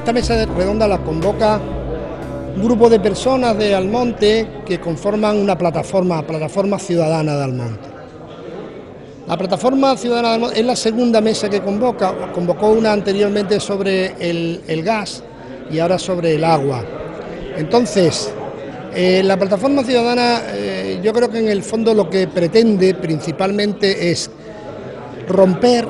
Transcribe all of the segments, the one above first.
Esta mesa redonda la convoca un grupo de personas de Almonte que conforman una plataforma ciudadana de Almonte. La plataforma ciudadana de Almonte es la segunda mesa que convocó una anteriormente sobre el gas y ahora sobre el agua. Entonces, la plataforma ciudadana yo creo que en el fondo lo que pretende principalmente es romper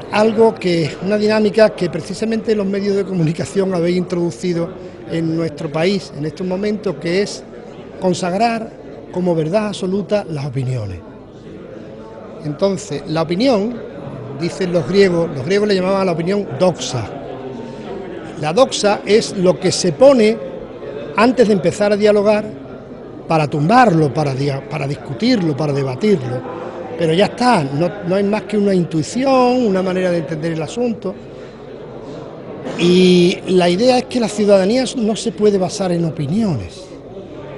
una dinámica que precisamente los medios de comunicación habéis introducido en nuestro país en estos momentos, que es consagrar como verdad absoluta las opiniones. Entonces, la opinión, dicen los griegos le llamaban a la opinión doxa. La doxa es lo que se pone antes de empezar a dialogar para tumbarlo, para discutirlo, para debatirlo. Pero ya está, no es más que una intuición, una manera de entender el asunto. Y la idea es que la ciudadanía no se puede basar en opiniones,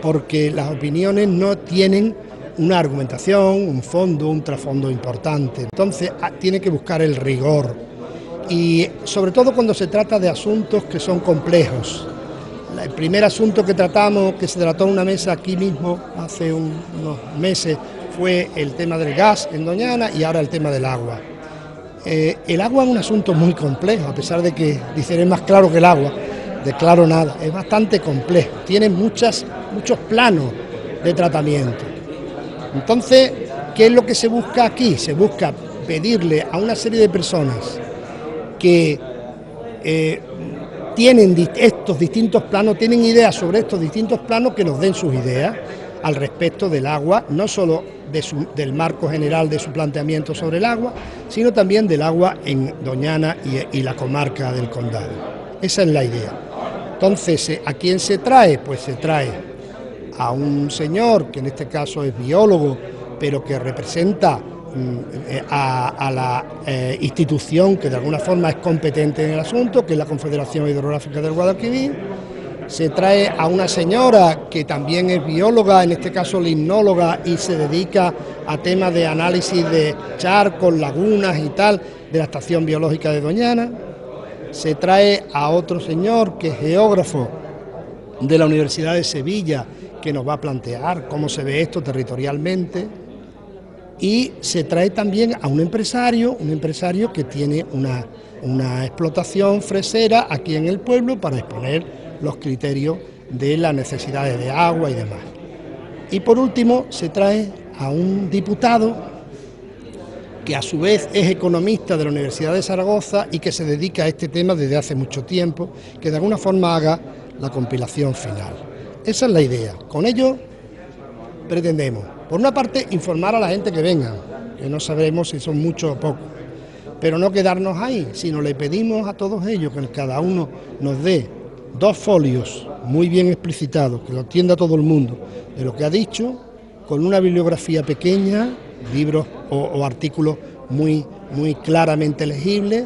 porque las opiniones no tienen una argumentación, un fondo, un trasfondo importante. Entonces tiene que buscar el rigor, y sobre todo cuando se trata de asuntos que son complejos. El primer asunto que se trató en una mesa aquí mismo hace unos meses, fue el tema del gas en Doñana y ahora el tema del agua. El agua es un asunto muy complejo, a pesar de que dicen es más claro que el agua, de claro nada, es bastante complejo, tiene muchos planos de tratamiento. Entonces, ¿qué es lo que se busca aquí? Se busca pedirle a una serie de personas que tienen estos distintos planos, tienen ideas sobre estos distintos planos, que nos den sus ideas al respecto del agua, no solo del marco general de su planteamiento sobre el agua, sino también del agua en Doñana y la comarca del Condado. Esa es la idea. Entonces, ¿a quién se trae? Pues se trae a un señor que en este caso es biólogo, pero que representa a la institución que de alguna forma es competente en el asunto, que es la Confederación Hidrográfica del Guadalquivir. Se trae a una señora que también es bióloga, en este caso limnóloga, y se dedica a temas de análisis de charcos, lagunas y tal, de la Estación Biológica de Doñana. Se trae a otro señor que es geógrafo de la Universidad de Sevilla, que nos va a plantear cómo se ve esto territorialmente. Y se trae también a un empresario que tiene una explotación fresera aquí en el pueblo para exponer los criterios de las necesidades de agua y demás. Y por último se trae a un diputado que a su vez es economista de la Universidad de Zaragoza y que se dedica a este tema desde hace mucho tiempo, que de alguna forma haga la compilación final. Esa es la idea. Con ello pretendemos, por una parte, informar a la gente que venga, que no sabremos si son muchos o pocos, pero no quedarnos ahí, sino le pedimos a todos ellos que cada uno nos dé 2 folios muy bien explicitados, que lo entienda todo el mundo, de lo que ha dicho, con una bibliografía pequeña, libros o artículos muy claramente legibles,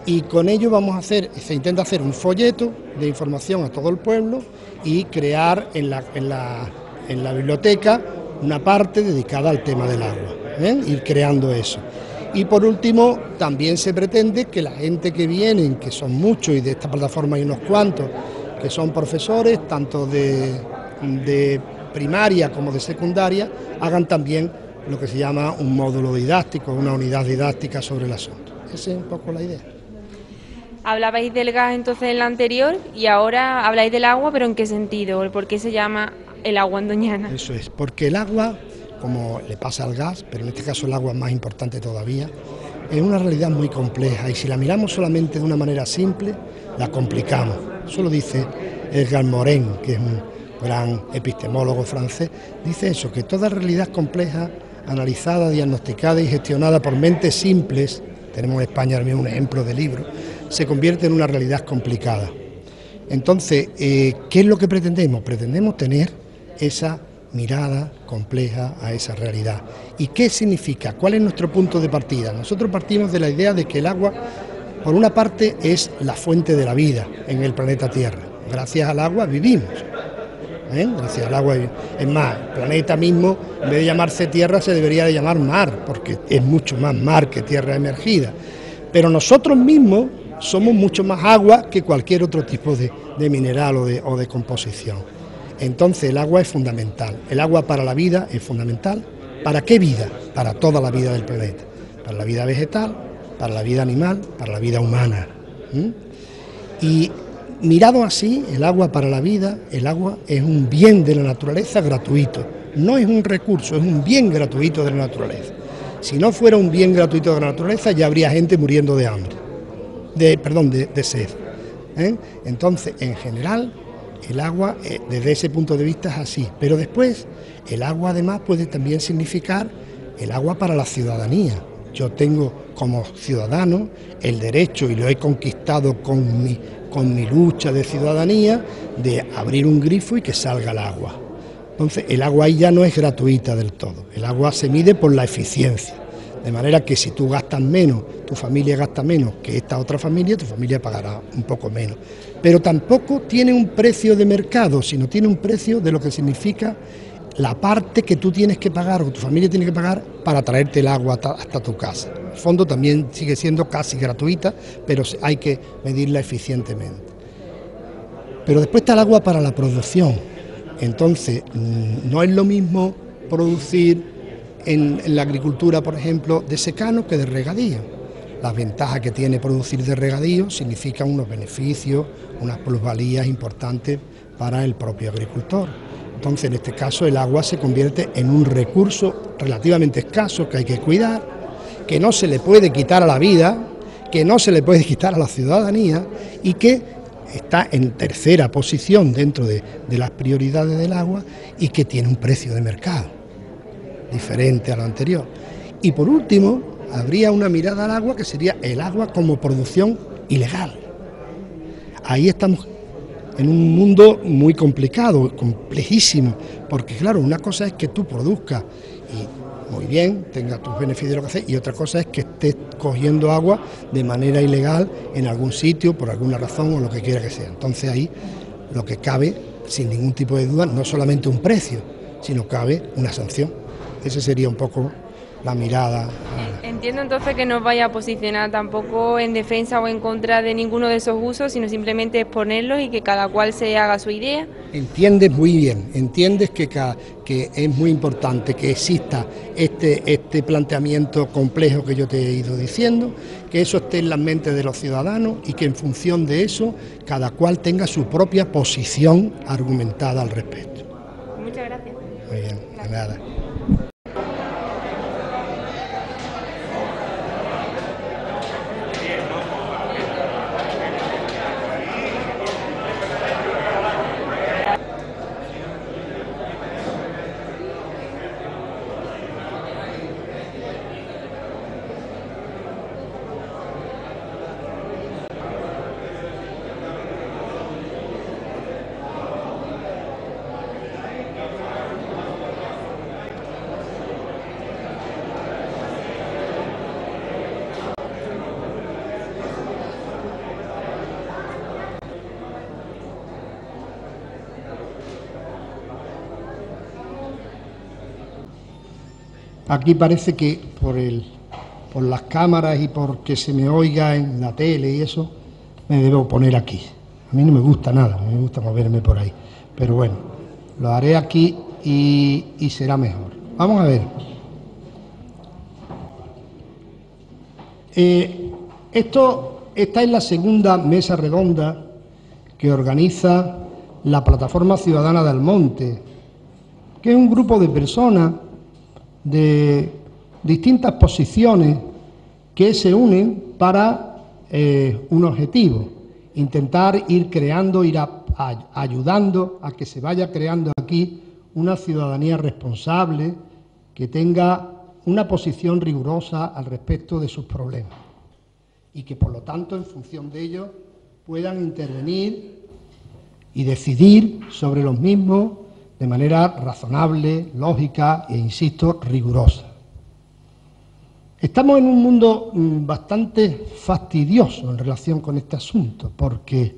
y con ello se intenta hacer un folleto de información a todo el pueblo y crear en la biblioteca una parte dedicada al tema del agua, ir creando eso. Y por último, también se pretende que la gente que vienen, que son muchos y de esta plataforma hay unos cuantos, que son profesores, tanto de primaria como de secundaria, hagan también lo que se llama un módulo didáctico, una unidad didáctica sobre el asunto. Esa es un poco la idea. Hablabais del gas entonces en la anterior y ahora habláis del agua, pero ¿en qué sentido? ¿Por qué se llama el agua en Doñana? Eso es, porque el agua, como le pasa al gas, pero en este caso el agua es más importante todavía, es una realidad muy compleja, y si la miramos solamente de una manera simple, la complicamos. Eso lo dice Edgar Morin, que es un gran epistemólogo francés, dice eso, que toda realidad compleja, analizada, diagnosticada y gestionada por mentes simples, tenemos en España también un ejemplo de libro, se convierte en una realidad complicada. Entonces, ¿qué es lo que pretendemos? Pretendemos tener esa mirada compleja a esa realidad. ¿Y qué significa? ¿Cuál es nuestro punto de partida? Nosotros partimos de la idea de que el agua, por una parte, es la fuente de la vida en el planeta Tierra. Gracias al agua vivimos. Gracias al agua. Es más, el planeta mismo, en vez de llamarse tierra, se debería de llamar mar, porque es mucho más mar que tierra emergida. Pero nosotros mismos somos mucho más agua que cualquier otro tipo de mineral o de composición. Entonces el agua es fundamental, el agua para la vida es fundamental. ¿Para qué vida? Para toda la vida del planeta, para la vida vegetal, para la vida animal, para la vida humana. Y mirado así, el agua para la vida, el agua es un bien de la naturaleza gratuito, no es un recurso, es un bien gratuito de la naturaleza. Si no fuera un bien gratuito de la naturaleza, ya habría gente muriendo de hambre, de sed. Entonces, en general, el agua, desde ese punto de vista, es así. Pero después, el agua además puede también significar el agua para la ciudadanía. Yo tengo como ciudadano el derecho, y lo he conquistado con mi lucha de ciudadanía, de abrir un grifo y que salga el agua. Entonces, el agua ahí ya no es gratuita del todo. El agua se mide por la eficiencia. De manera que si tú gastas menos, tu familia gasta menos que esta otra familia, tu familia pagará un poco menos. Pero tampoco tiene un precio de mercado, sino tiene un precio de lo que significa la parte que tú tienes que pagar o tu familia tiene que pagar para traerte el agua hasta tu casa. En el fondo también sigue siendo casi gratuita, pero hay que medirla eficientemente. Pero después está el agua para la producción. Entonces, no es lo mismo producir en la agricultura, por ejemplo, de secano que de regadío. Las ventajas que tiene producir de regadío significan unos beneficios, unas plusvalías importantes para el propio agricultor. Entonces, en este caso, el agua se convierte en un recurso relativamente escaso que hay que cuidar, que no se le puede quitar a la vida, que no se le puede quitar a la ciudadanía y que está en tercera posición dentro de las prioridades del agua y que tiene un precio de mercado diferente a lo anterior. Y por último, habría una mirada al agua que sería el agua como producción ilegal. Ahí estamos en un mundo muy complicado, complejísimo, porque claro, una cosa es que tú produzcas y muy bien, tenga tus beneficios, lo que haces, y otra cosa es que estés cogiendo agua de manera ilegal en algún sitio, por alguna razón o lo que quiera que sea. Entonces ahí lo que cabe, sin ningún tipo de duda, no solamente un precio, sino cabe una sanción. Esa sería un poco la mirada. Entiendo entonces que no vaya a posicionar tampoco en defensa o en contra de ninguno de esos usos, sino simplemente exponerlos y que cada cual se haga su idea. Entiendes muy bien, entiendes que es muy importante que exista este planteamiento complejo que yo te he ido diciendo, que eso esté en las mentes de los ciudadanos y que en función de eso cada cual tenga su propia posición argumentada al respecto. Muchas gracias. Muy bien, de nada. Aquí parece que por las cámaras y porque se me oiga en la tele y eso, me debo poner aquí. A mí no me gusta nada, no me gusta moverme por ahí. Pero bueno, lo haré aquí y será mejor. Vamos a ver. Esta es la segunda mesa redonda que organiza la Plataforma Ciudadana de Almonte, que es un grupo de personas de distintas posiciones que se unen para un objetivo, intentar ir creando, ayudando a que se vaya creando aquí una ciudadanía responsable que tenga una posición rigurosa al respecto de sus problemas y que por lo tanto en función de ello puedan intervenir y decidir sobre los mismos de manera razonable, lógica e, insisto, rigurosa. Estamos en un mundo bastante fastidioso en relación con este asunto, porque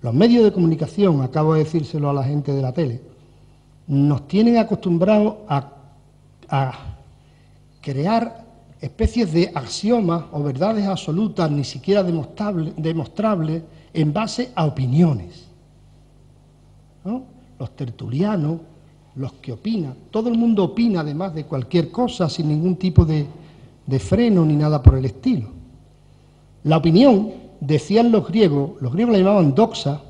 los medios de comunicación, acabo de decírselo a la gente de la tele, nos tienen acostumbrados a crear especies de axiomas o verdades absolutas, ni siquiera demostrables, en base a opiniones, ¿no? Los tertulianos, los que opinan, todo el mundo opina además de cualquier cosa, sin ningún tipo de freno ni nada por el estilo. La opinión, decían los griegos la llamaban doxa,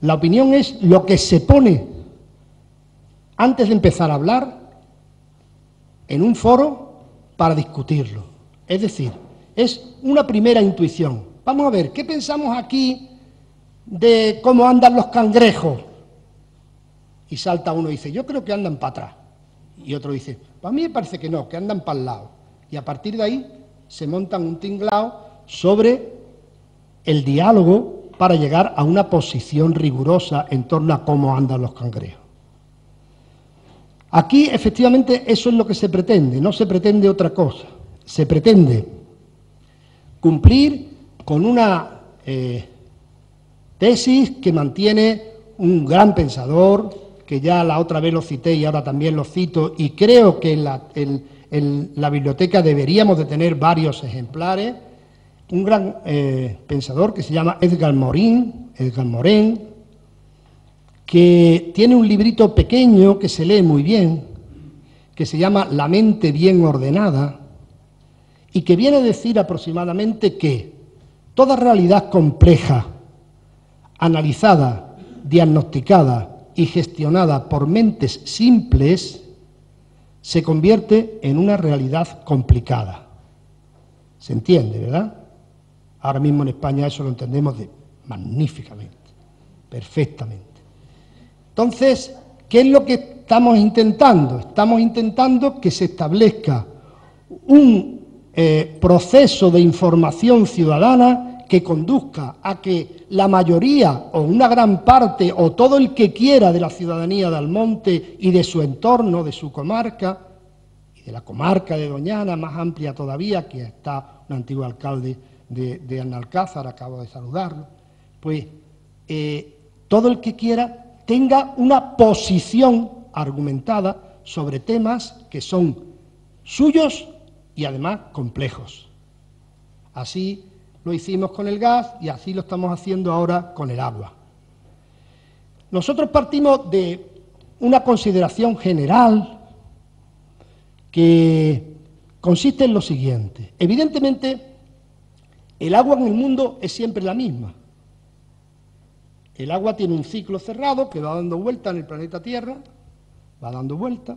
la opinión es lo que se pone antes de empezar a hablar en un foro para discutirlo. Es decir, es una primera intuición. Vamos a ver, ¿qué pensamos aquí de cómo andan los cangrejos? Y salta uno y dice, yo creo que andan para atrás. Y otro dice, para mí me parece que no, que andan para el lado. Y a partir de ahí se montan un tinglao sobre el diálogo para llegar a una posición rigurosa en torno a cómo andan los cangrejos. Aquí, efectivamente, eso es lo que se pretende, no se pretende otra cosa. Se pretende cumplir con una tesis que mantiene un gran pensador, que ya la otra vez lo cité y ahora también lo cito, y creo que en la biblioteca deberíamos de tener varios ejemplares, un gran pensador que se llama Edgar Morin, que tiene un librito pequeño que se lee muy bien, que se llama La mente bien ordenada, y que viene a decir aproximadamente que toda realidad compleja, analizada, diagnosticada y gestionada por mentes simples, se convierte en una realidad complicada. ¿Se entiende, verdad? Ahora mismo en España eso lo entendemos magníficamente, perfectamente. Entonces, ¿qué es lo que estamos intentando? Estamos intentando que se establezca un proceso de información ciudadana que conduzca a que la mayoría o una gran parte o todo el que quiera de la ciudadanía de Almonte y de su entorno, de su comarca y de la comarca de Doñana, más amplia todavía, que está un antiguo alcalde de Analcázar, acabo de saludarlo, pues todo el que quiera tenga una posición argumentada sobre temas que son suyos y además complejos. Así lo hicimos con el gas y así lo estamos haciendo ahora con el agua. Nosotros partimos de una consideración general que consiste en lo siguiente. Evidentemente, el agua en el mundo es siempre la misma. El agua tiene un ciclo cerrado que va dando vuelta en el planeta Tierra, va dando vuelta,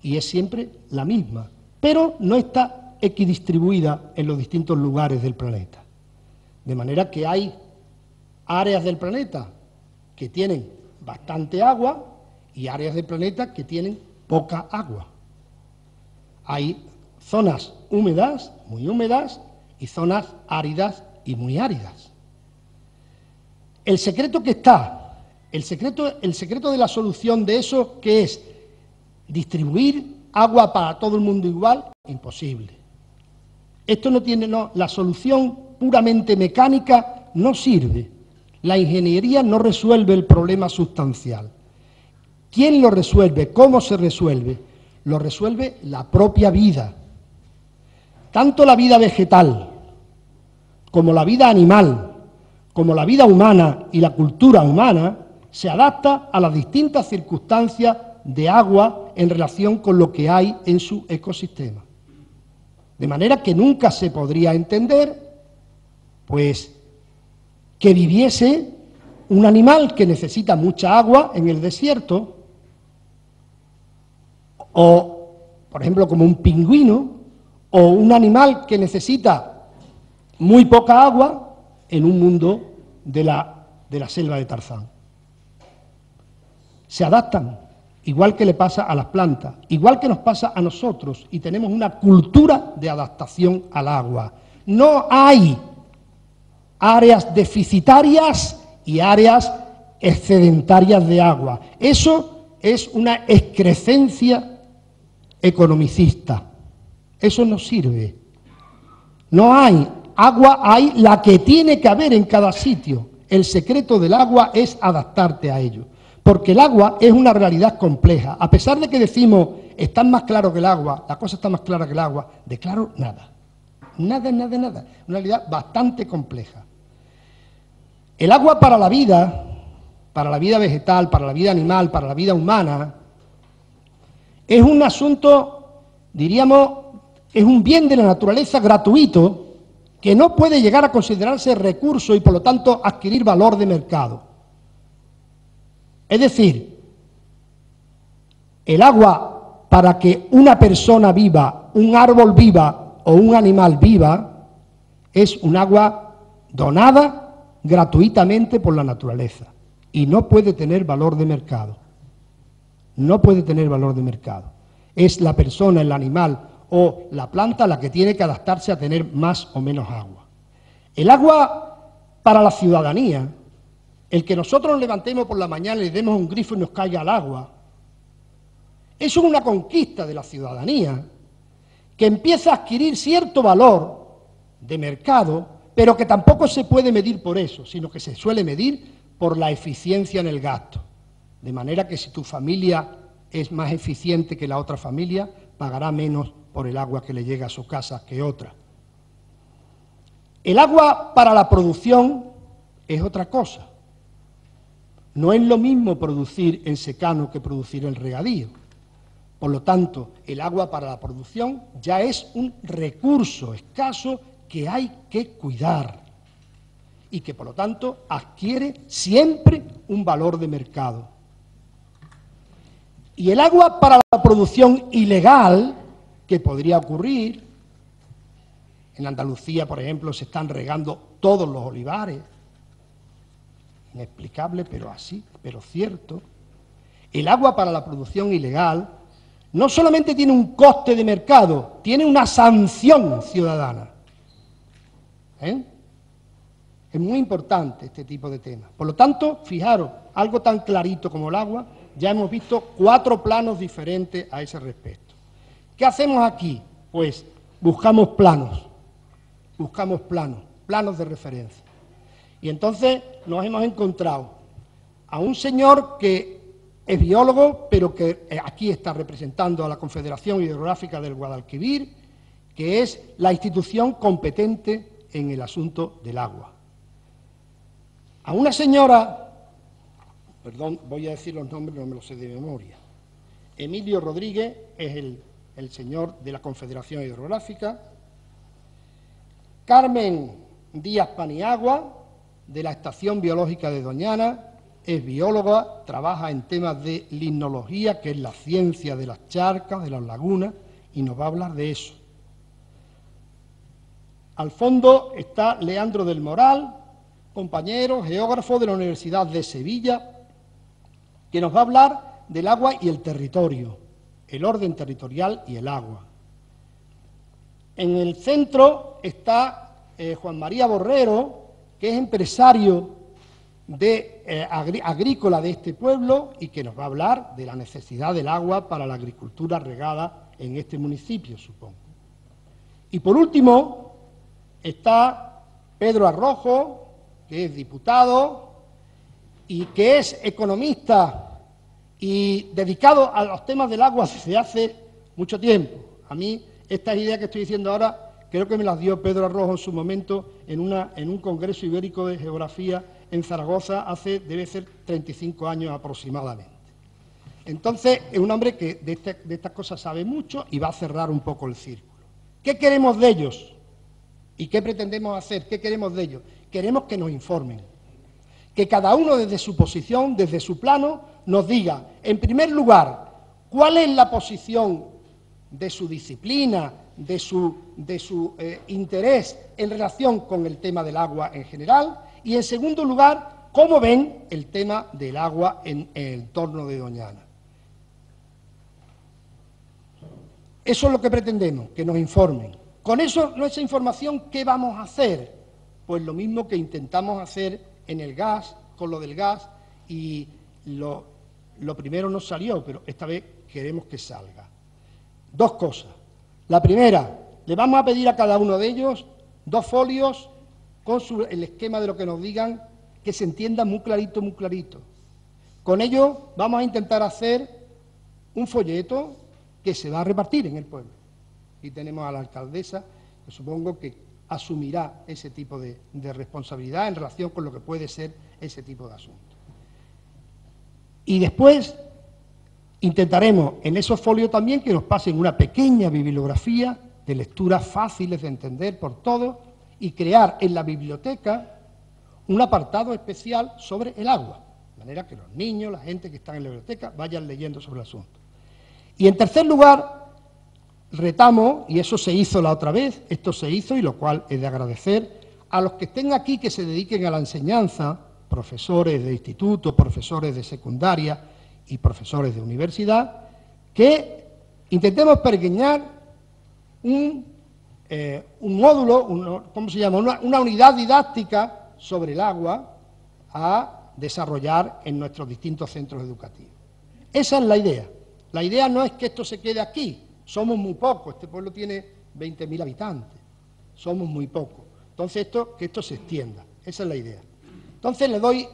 y es siempre la misma, pero no está equidistribuida en los distintos lugares del planeta. De manera que hay áreas del planeta que tienen bastante agua y áreas del planeta que tienen poca agua. Hay zonas húmedas, muy húmedas, y zonas áridas y muy áridas. El secreto que está, el secreto de la solución de eso, ¿qué es? ¿Distribuir agua para todo el mundo igual? Imposible. Esto no tiene, la solución puramente mecánica no sirve. La ingeniería no resuelve el problema sustancial. ¿Quién lo resuelve? ¿Cómo se resuelve? Lo resuelve la propia vida. Tanto la vida vegetal, como la vida animal, como la vida humana y la cultura humana, se adapta a las distintas circunstancias de agua en relación con lo que hay en su ecosistema. De manera que nunca se podría entender, pues, que viviese un animal que necesita mucha agua en el desierto, o, por ejemplo, como un pingüino, o un animal que necesita muy poca agua en un mundo de la selva de Tarzán. Se adaptan, igual que le pasa a las plantas, igual que nos pasa a nosotros, y tenemos una cultura de adaptación al agua. No hay áreas deficitarias y áreas excedentarias de agua. Eso es una excrescencia economicista. Eso no sirve. No hay agua, hay la que tiene que haber en cada sitio. El secreto del agua es adaptarte a ello. Porque el agua es una realidad compleja. A pesar de que decimos están más claros que el agua, la cosa está más clara que el agua, de claro, nada. Nada, nada, nada. Una realidad bastante compleja. El agua para la vida vegetal, para la vida animal, para la vida humana, es un asunto, diríamos, es un bien de la naturaleza gratuito que no puede llegar a considerarse recurso y por lo tanto adquirir valor de mercado. Es decir, el agua, para que una persona viva, un árbol viva o un animal viva, es un agua donada gratuitamente por la naturaleza y no puede tener valor de mercado. No puede tener valor de mercado. Es la persona, el animal o la planta la que tiene que adaptarse a tener más o menos agua. El agua para la ciudadanía, el que nosotros nos levantemos por la mañana y le demos un grifo y nos caiga el agua, eso es una conquista de la ciudadanía que empieza a adquirir cierto valor de mercado, pero que tampoco se puede medir por eso, sino que se suele medir por la eficiencia en el gasto. De manera que si tu familia es más eficiente que la otra familia, pagará menos por el agua que le llega a su casa que otra. El agua para la producción es otra cosa. No es lo mismo producir en secano que producir en regadío. Por lo tanto, el agua para la producción ya es un recurso escaso que hay que cuidar y que, por lo tanto, adquiere siempre un valor de mercado. Y el agua para la producción ilegal, que podría ocurrir, en Andalucía, por ejemplo, se están regando todos los olivares, inexplicable, pero así, pero cierto. El agua para la producción ilegal no solamente tiene un coste de mercado, tiene una sanción ciudadana. Es muy importante este tipo de temas. Por lo tanto, fijaros, algo tan clarito como el agua, ya hemos visto 4 planos diferentes a ese respecto. ¿Qué hacemos aquí? Pues buscamos planos de referencia. Y entonces nos hemos encontrado a un señor que es biólogo, pero que aquí está representando a la Confederación Hidrográfica del Guadalquivir, que es la institución competente en el asunto del agua. A una señora, perdón, voy a decir los nombres, no me los sé de memoria. Emilio Rodríguez es el señor de la Confederación Hidrográfica. Carmen Díaz Paniagua, de la Estación Biológica de Doñana, es bióloga, trabaja en temas de limnología, que es la ciencia de las charcas, de las lagunas, y nos va a hablar de eso. Al fondo está Leandro del Moral, compañero, geógrafo de la Universidad de Sevilla, que nos va a hablar del agua y el territorio, el orden territorial y el agua. En el centro está Juan María Borrero, que es empresario agrícola de este pueblo y que nos va a hablar de la necesidad del agua para la agricultura regada en este municipio, supongo. Y por último está Pedro Arrojo, que es diputado y que es economista y dedicado a los temas del agua desde hace mucho tiempo. A mí estas ideas que estoy diciendo ahora creo que me las dio Pedro Arrojo en su momento en un congreso ibérico de geografía en Zaragoza hace, debe ser 35 años aproximadamente. Entonces, es un hombre que de estas cosas sabe mucho y va a cerrar un poco el círculo. ¿Qué queremos de ellos? ¿Y qué pretendemos hacer? ¿Qué queremos de ellos? Queremos que nos informen. Que cada uno desde su posición, desde su plano, nos diga, en primer lugar, cuál es la posición de su disciplina, de su interés en relación con el tema del agua en general, y en segundo lugar, cómo ven el tema del agua en el entorno de Doñana. Eso es lo que pretendemos, que nos informen. Con eso, esa información, ¿qué vamos a hacer? Pues lo mismo que intentamos hacer en el gas, con lo del gas, y lo primero no salió, pero esta vez queremos que salga. 2 cosas. La primera, le vamos a pedir a cada uno de ellos 2 folios con el esquema de lo que nos digan, que se entienda muy clarito, muy clarito. Con ello vamos a intentar hacer un folleto que se va a repartir en el pueblo. Y tenemos a la alcaldesa, que supongo que asumirá ese tipo de responsabilidad en relación con lo que puede ser ese tipo de asuntos. Y después intentaremos en esos folios también que nos pasen una pequeña bibliografía de lecturas fáciles de entender por todos y crear en la biblioteca un apartado especial sobre el agua, de manera que los niños, la gente que está en la biblioteca, vayan leyendo sobre el asunto. Y en tercer lugar, retamos, y eso se hizo la otra vez, esto se hizo, y lo cual es de agradecer, a los que estén aquí que se dediquen a la enseñanza, profesores de instituto, profesores de secundaria y profesores de universidad, que intentemos pergeñar un módulo, ¿cómo se llama?, una unidad didáctica sobre el agua a desarrollar en nuestros distintos centros educativos. Esa es la idea. La idea no es que esto se quede aquí, somos muy pocos, este pueblo tiene 20.000 habitantes, somos muy pocos. Entonces, que esto se extienda, esa es la idea. Entonces, le doy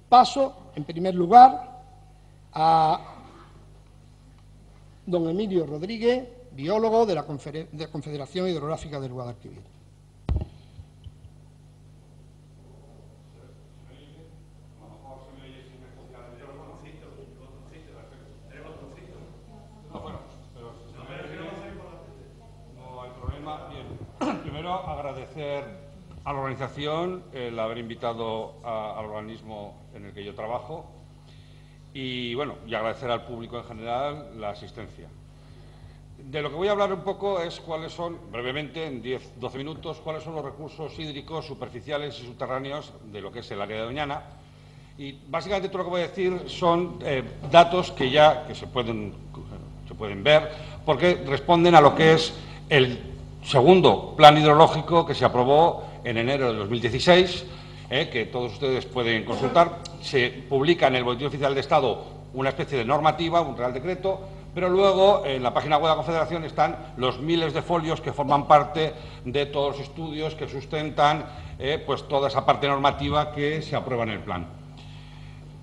paso, en primer lugar, a don Emilio Rodríguez, biólogo de la Confederación Hidrográfica del Guadalquivir. Primero, agradecer a la organización el haber invitado al organismo en el que yo trabajo y, bueno, y agradecer al público en general la asistencia. De lo que voy a hablar un poco es cuáles son, brevemente, en 10-12 minutos, cuáles son los recursos hídricos superficiales y subterráneos de lo que es el área de Doñana. Y básicamente todo lo que voy a decir son datos que se pueden ver, porque responden a lo que es el segundo plan hidrológico que se aprobó en enero de 2016, que todos ustedes pueden consultar. Se publica en el Boletín Oficial de Estado una especie de normativa, un real decreto, pero luego en la página web de la Confederación están los miles de folios que forman parte de todos los estudios que sustentan pues toda esa parte normativa que se aprueba en el plan.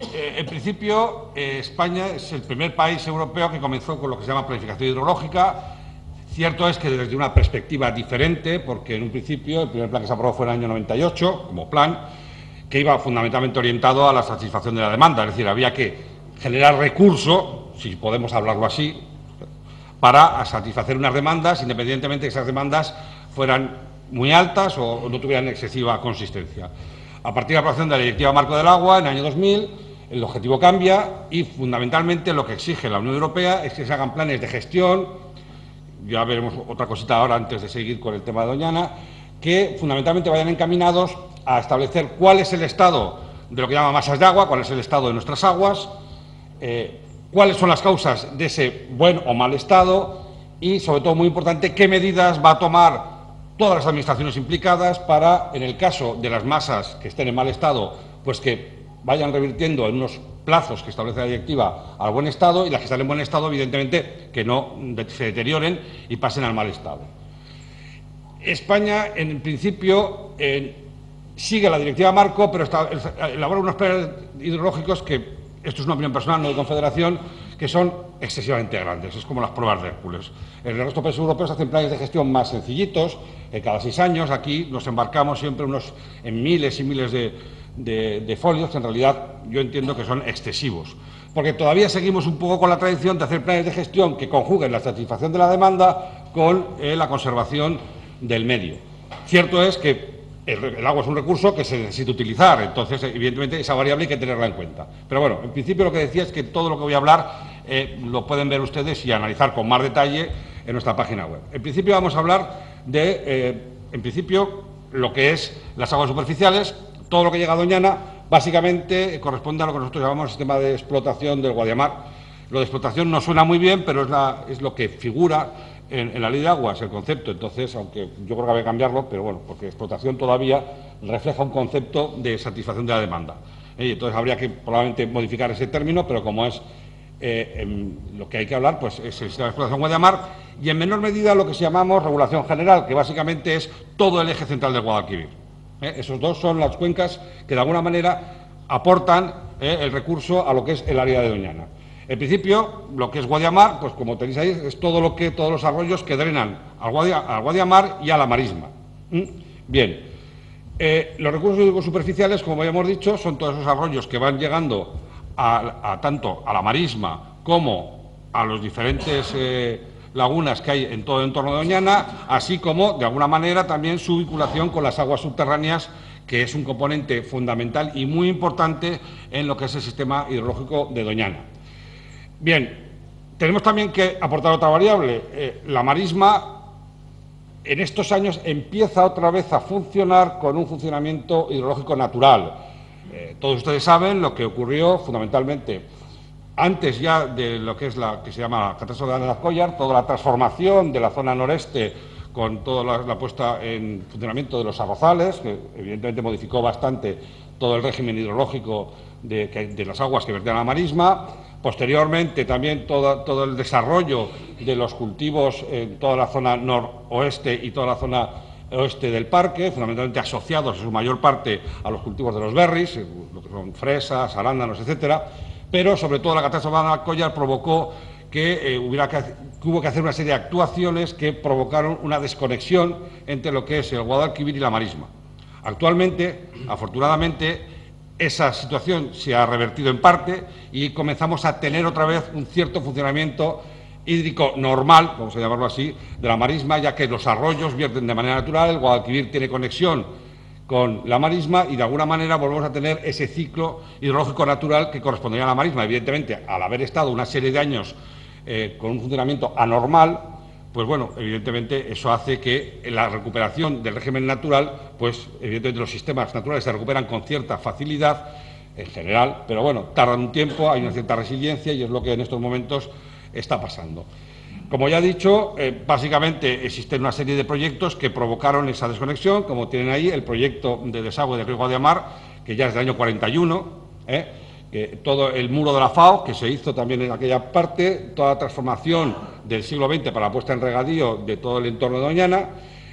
En principio, España es el primer país europeo que comenzó con lo que se llama planificación hidrológica. Cierto es que desde una perspectiva diferente, porque en un principio el primer plan que se aprobó fue en el año 98, como plan, que iba fundamentalmente orientado a la satisfacción de la demanda, es decir, había que generar recursos, si podemos hablarlo así, para satisfacer unas demandas, independientemente de que esas demandas fueran muy altas o no tuvieran excesiva consistencia. A partir de la aprobación de la Directiva Marco del Agua, en el año 2000, el objetivo cambia y, fundamentalmente, lo que exige la Unión Europea es que se hagan planes de gestión. Ya veremos otra cosita ahora antes de seguir con el tema de Doñana, que fundamentalmente vayan encaminados a establecer cuál es el estado de lo que llama masas de agua, cuál es el estado de nuestras aguas, cuáles son las causas de ese buen o mal estado y, sobre todo, muy importante, qué medidas va a tomar todas las administraciones implicadas para, en el caso de las masas que estén en mal estado, pues que vayan revirtiendo en unos plazos que establece la directiva al buen estado, y las que están en buen estado, evidentemente, que no se deterioren y pasen al mal estado. España, en principio, sigue la directiva marco, pero elabora unos planes hidrológicos que, esto es una opinión personal, no de Confederación, que son excesivamente grandes, es como las pruebas de Hércules. En el resto de países europeos hacen planes de gestión más sencillitos, cada 6 años, aquí nos embarcamos siempre en miles y miles de folios, que en realidad yo entiendo que son excesivos, porque todavía seguimos un poco con la tradición de hacer planes de gestión que conjuguen la satisfacción de la demanda con la conservación del medio. Cierto es que el agua es un recurso que se necesita utilizar, entonces, evidentemente, esa variable hay que tenerla en cuenta. Pero bueno, en principio lo que decía es que todo lo que voy a hablar lo pueden ver ustedes y analizar con más detalle en nuestra página web. En principio vamos a hablar de, lo que es las aguas superficiales. Todo lo que llega a Doñana, básicamente, corresponde a lo que nosotros llamamos sistema de explotación del Guadiamar. Lo de explotación no suena muy bien, pero es lo que figura en la ley de aguas, el concepto. Entonces, aunque yo creo que había que cambiarlo, pero bueno, porque explotación todavía refleja un concepto de satisfacción de la demanda. Entonces, habría que probablemente modificar ese término, pero como es lo que hay que hablar, pues es el sistema de explotación Guadiamar, y en menor medida lo que llamamos regulación general, que básicamente es todo el eje central del Guadalquivir. Esos dos son las cuencas que de alguna manera aportan el recurso a lo que es el área de Doñana. En principio, lo que es Guadiamar, pues como tenéis ahí, es todos los arroyos que drenan al Guadiamar y a la marisma. Bien, los recursos hídricos superficiales, como habíamos dicho, son todos esos arroyos que van llegando tanto a la marisma como a los diferentes lagunas que hay en todo el entorno de Doñana, así como, de alguna manera, también su vinculación con las aguas subterráneas, que es un componente fundamental y muy importante en lo que es el sistema hidrológico de Doñana. Bien, tenemos también que aportar otra variable. La marisma en estos años empieza otra vez a funcionar con un funcionamiento hidrológico natural. Todos ustedes saben lo que ocurrió fundamentalmente antes ya de lo que es la que se llama la catástrofe de Andalcollar, toda la transformación de la zona noreste con toda la puesta en funcionamiento de los arrozales, que evidentemente modificó bastante todo el régimen hidrológico de las aguas que vertían a la marisma. Posteriormente también todo el desarrollo de los cultivos en toda la zona noroeste y toda la zona oeste del parque, fundamentalmente asociados en su mayor parte a los cultivos de los berries, lo que son fresas, arándanos, etcétera, pero sobre todo la catástrofe de Andalcollar provocó que hubo que hacer una serie de actuaciones que provocaron una desconexión entre lo que es el Guadalquivir y la marisma. Actualmente, afortunadamente, esa situación se ha revertido en parte y comenzamos a tener otra vez un cierto funcionamiento hídrico normal, vamos a llamarlo así, de la marisma, ya que los arroyos vierten de manera natural, el Guadalquivir tiene conexión con la marisma y de alguna manera volvemos a tener ese ciclo hidrológico natural que correspondería a la marisma. Evidentemente, al haber estado una serie de años con un funcionamiento anormal, pues bueno, evidentemente eso hace que la recuperación del régimen natural, pues evidentemente los sistemas naturales se recuperan con cierta facilidad en general, pero bueno, tardan un tiempo, hay una cierta resiliencia y es lo que en estos momentos está pasando. Como ya he dicho, básicamente existen una serie de proyectos que provocaron esa desconexión, como tienen ahí el proyecto de desagüe del río Guadiamar, que ya es del año 41, que todo el muro de la FAO, que se hizo también en aquella parte, toda la transformación del siglo XX para la puesta en regadío de todo el entorno de Doñana,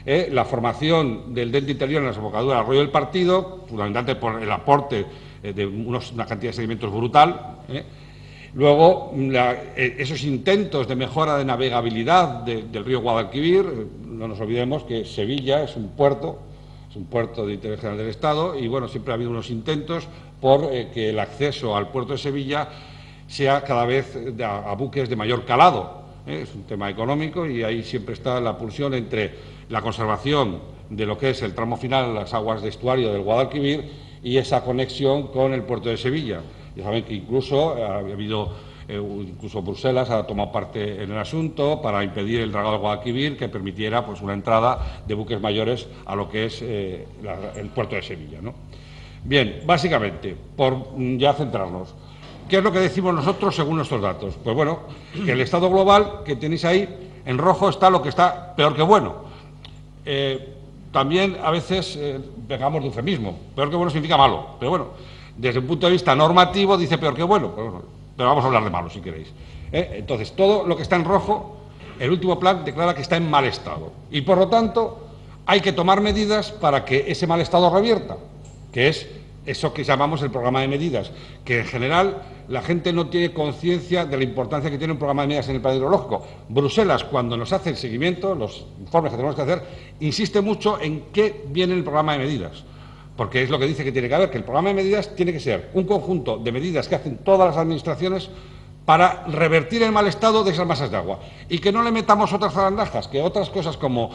la formación del delta interior en la desembocadura del arroyo del Partido, fundamentalmente por el aporte de una cantidad de sedimentos brutal. Luego, esos intentos de mejora de navegabilidad del río Guadalquivir, no nos olvidemos que Sevilla es un puerto de interés general del Estado y, bueno, siempre ha habido unos intentos por que el acceso al puerto de Sevilla sea cada vez a buques de mayor calado. Es un tema económico y ahí siempre está la pulsión entre la conservación de lo que es el tramo final, las aguas de estuario del Guadalquivir y esa conexión con el puerto de Sevilla. Ya saben que incluso ha habido, incluso Bruselas ha tomado parte en el asunto para impedir el dragado del Guadalquivir que permitiera pues una entrada de buques mayores a lo que es el puerto de Sevilla, ¿no? Bien, básicamente, por ya centrarnos, ¿qué es lo que decimos nosotros según nuestros datos? Pues bueno, que el estado global que tenéis ahí, en rojo está lo que está peor que bueno. También a veces pegamos de eufemismo, peor que bueno significa malo, pero bueno, desde un punto de vista normativo dice peor que bueno, pero vamos a hablar de malo si queréis. Entonces, todo lo que está en rojo, el último plan declara que está en mal estado y por lo tanto hay que tomar medidas para que ese mal estado revierta, que es eso que llamamos el programa de medidas, que en general la gente no tiene conciencia de la importancia que tiene un programa de medidas en el plan hidrológico. Bruselas, cuando nos hace el seguimiento, los informes que tenemos que hacer, insiste mucho en qué viene el programa de medidas, porque es lo que dice que tiene que haber, que el programa de medidas tiene que ser un conjunto de medidas que hacen todas las administraciones para revertir el mal estado de esas masas de agua y que no le metamos otras zarandajas, que otras cosas como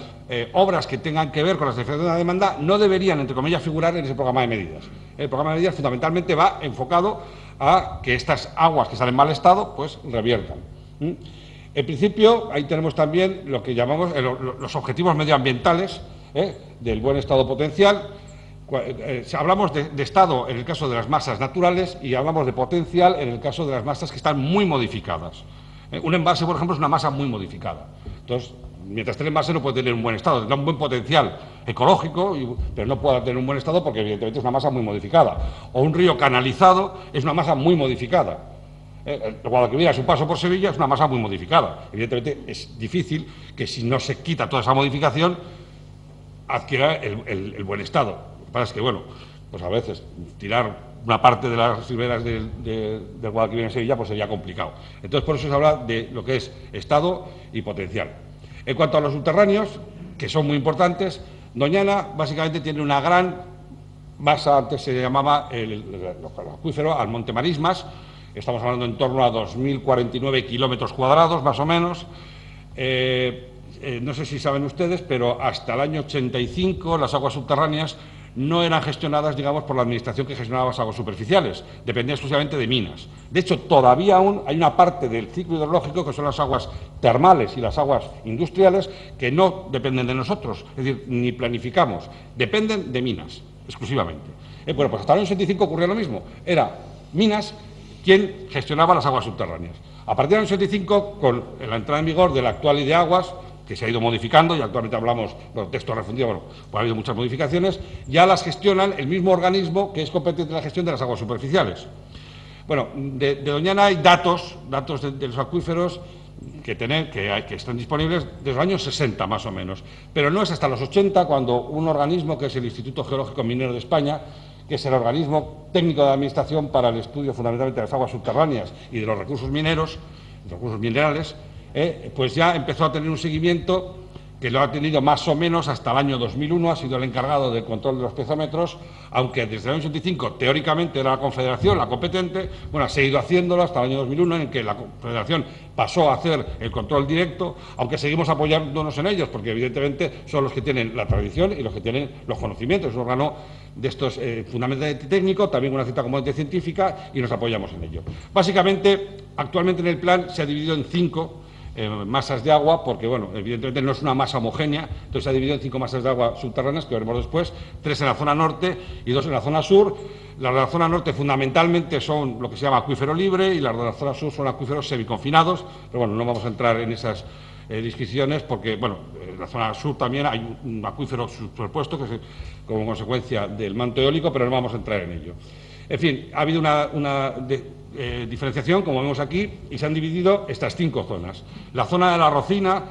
obras que tengan que ver con la satisfacción de la demanda no deberían, entre comillas, figurar en ese programa de medidas. El programa de medidas fundamentalmente va enfocado a que estas aguas que están en mal estado pues reviertan. En principio, ahí tenemos también lo que llamamos los objetivos medioambientales del buen estado potencial. Hablamos de estado en el caso de las masas naturales y hablamos de potencial en el caso de las masas que están muy modificadas. Un embalse, por ejemplo, es una masa muy modificada. Entonces, mientras esté el embalse no puede tener un buen estado, tendrá un buen potencial ecológico, pero no puede tener un buen estado porque evidentemente es una masa muy modificada. O un río canalizado es una masa muy modificada. El Guadalquivir, a su paso por Sevilla, es una masa muy modificada. Evidentemente es difícil que si no se quita toda esa modificación adquiera el buen estado. Lo que pasa es que, bueno, pues a veces tirar una parte de las riberas del Guadalquivir en Sevilla, pues sería complicado. Entonces, por eso se habla de lo que es estado y potencial. En cuanto a los subterráneos, que son muy importantes, Doñana básicamente tiene una gran masa, antes se llamaba el acuífero, al monte Marismas, estamos hablando en torno a 2.049 kilómetros cuadrados, más o menos. No sé si saben ustedes, pero hasta el año 85 las aguas subterráneas no eran gestionadas, digamos, por la administración que gestionaba las aguas superficiales, dependían exclusivamente de minas. De hecho, todavía aún hay una parte del ciclo hidrológico, que son las aguas termales y las aguas industriales, que no dependen de nosotros, es decir, ni planificamos, dependen de minas, exclusivamente. Bueno, pues hasta el año 85 ocurría lo mismo, era minas quien gestionaba las aguas subterráneas. A partir del año 85, con la entrada en vigor de la actual Ley de Aguas, que se ha ido modificando, y actualmente hablamos, bueno, texto refundido, bueno, pues ha habido muchas modificaciones, ya las gestionan el mismo organismo que es competente en la gestión de las aguas superficiales. Bueno, de Doñana hay datos de los acuíferos que están disponibles desde los años 60 más o menos, pero no es hasta los 80 cuando un organismo que es el Instituto Geológico Minero de España, que es el organismo técnico de administración para el estudio fundamentalmente de las aguas subterráneas y de los recursos mineros, recursos minerales, pues ya empezó a tener un seguimiento que lo ha tenido más o menos hasta el año 2001, ha sido el encargado del control de los piezómetros, aunque desde el año 85 teóricamente era la Confederación la competente, bueno, se ha ido haciéndolo hasta el año 2001 en que la Confederación pasó a hacer el control directo, aunque seguimos apoyándonos en ellos, porque evidentemente son los que tienen la tradición y los que tienen los conocimientos, es un órgano de estos fundamentalmente técnico, también una cierta componente científica y nos apoyamos en ello. Básicamente, actualmente en el plan se ha dividido en 5 masas de agua, porque, bueno, evidentemente no es una masa homogénea, entonces se ha dividido en 5 masas de agua subterráneas, que veremos después, 3 en la zona norte y 2 en la zona sur. Las de la zona norte fundamentalmente son lo que se llama acuífero libre y las de la zona sur son acuíferos semiconfinados, pero bueno, no vamos a entrar en esas disquisiciones porque, bueno, en la zona sur también hay un acuífero superpuesto que es como consecuencia del manto eólico, pero no vamos a entrar en ello. En fin, ha habido una diferenciación, como vemos aquí, y se han dividido estas 5 zonas. La zona de la Rocina,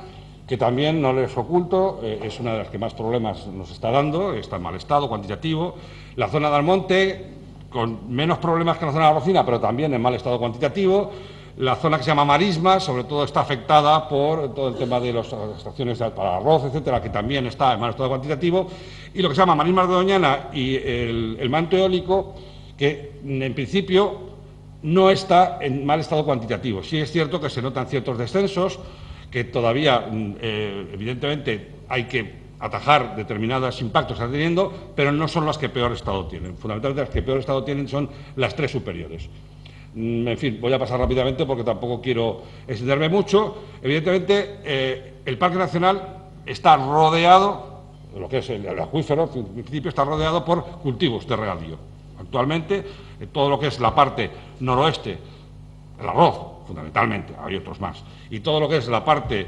que también no les oculto, es una de las que más problemas nos está dando, está en mal estado cuantitativo. La zona de Almonte, con menos problemas que la zona de la Rocina, pero también en mal estado cuantitativo. La zona que se llama Marismas, sobre todo está afectada por todo el tema de las extracciones para arroz, etcétera, que también está en mal estado cuantitativo. Y lo que se llama Marismas de Doñana y el manto eólico, que en principio no está en mal estado cuantitativo. Sí es cierto que se notan ciertos descensos, que todavía, evidentemente, hay que atajar determinados impactos que están teniendo, pero no son las que peor estado tienen. Fundamentalmente las que peor estado tienen son las 3 superiores. En fin, voy a pasar rápidamente porque tampoco quiero extenderme mucho. Evidentemente, el Parque Nacional está rodeado, lo que es el acuífero, en principio está rodeado por cultivos de regadío. Actualmente, todo lo que es la parte noroeste, el arroz, fundamentalmente, hay otros más, y todo lo que es la parte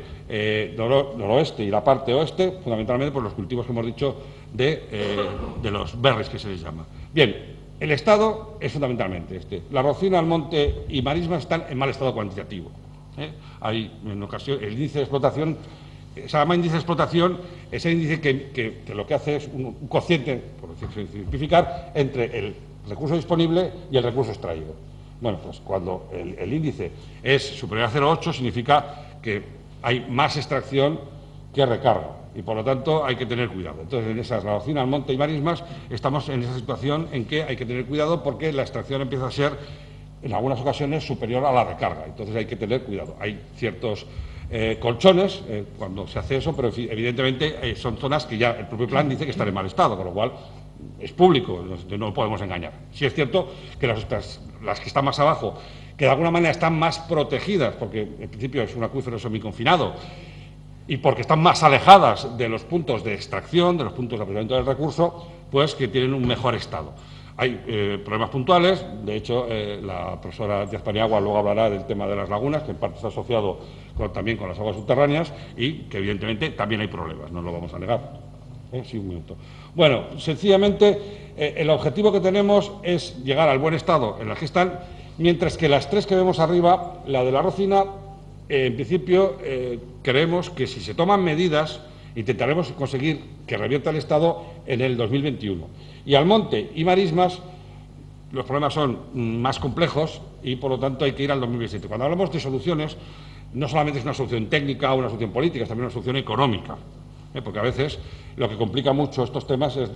noroeste y la parte oeste, fundamentalmente por los cultivos que hemos dicho de los berries, que se les llama. Bien, el estado es fundamentalmente este. La Rocina, Almonte y Marismas están en mal estado cuantitativo. Hay, en ocasión, el índice de explotación, se llama índice de explotación, es el índice que lo que hace es un cociente, por simplificar, entre el recurso disponible y el recurso extraído. Bueno, pues cuando el índice es superior a 0,8 significa que hay más extracción que recarga y por lo tanto hay que tener cuidado. Entonces, en esas, la Rocina, Almonte y Marismas, estamos en esa situación en que hay que tener cuidado porque la extracción empieza a ser, en algunas ocasiones, superior a la recarga. Entonces hay que tener cuidado. Hay ciertos colchones cuando se hace eso, pero evidentemente son zonas que ya el propio plan dice que están en mal estado, con lo cual es público, no podemos engañar. Sí es cierto que las que están más abajo, que de alguna manera están más protegidas, porque en principio es un acuífero semiconfinado, y porque están más alejadas de los puntos de extracción, de los puntos de aprovechamiento del recurso, pues que tienen un mejor estado. Hay problemas puntuales, de hecho, la profesora Díaz Paniagua luego hablará del tema de las lagunas, que en parte está asociado también con las aguas subterráneas, y que evidentemente también hay problemas, no lo vamos a negar. Sí, un minuto. Bueno, sencillamente, el objetivo que tenemos es llegar al buen estado en el que están, mientras que las 3 que vemos arriba, la de la Rocina, en principio, creemos que si se toman medidas, intentaremos conseguir que revierta el estado en el 2021. Y Almonte y Marismas, los problemas son más complejos y, por lo tanto, hay que ir al 2027. Cuando hablamos de soluciones, no solamente es una solución técnica o una solución política, es también una solución económica, porque a veces lo que complica mucho estos temas es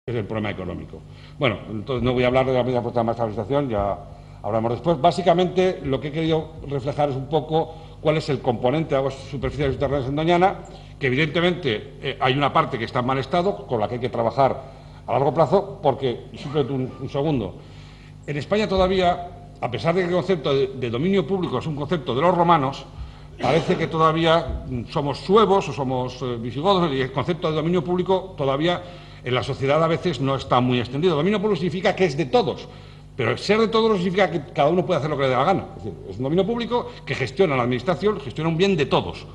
el problema económico. Bueno, entonces no voy a hablar de la medida de más estabilización, ya hablamos después. Básicamente, lo que he querido reflejar es un poco cuál es el componente de aguas superficiales subterráneas en Doñana, que evidentemente hay una parte que está en mal estado, con la que hay que trabajar a largo plazo, porque, simplemente un segundo, en España todavía, a pesar de que el concepto de dominio público es un concepto de los romanos, parece que todavía somos suevos o somos visigodos, y el concepto de dominio público todavía en la sociedad a veces no está muy extendido. Dominio público significa que es de todos, pero el ser de todos no significa que cada uno puede hacer lo que le dé la gana. Es decir, es un dominio público que gestiona la administración, gestiona un bien de todos.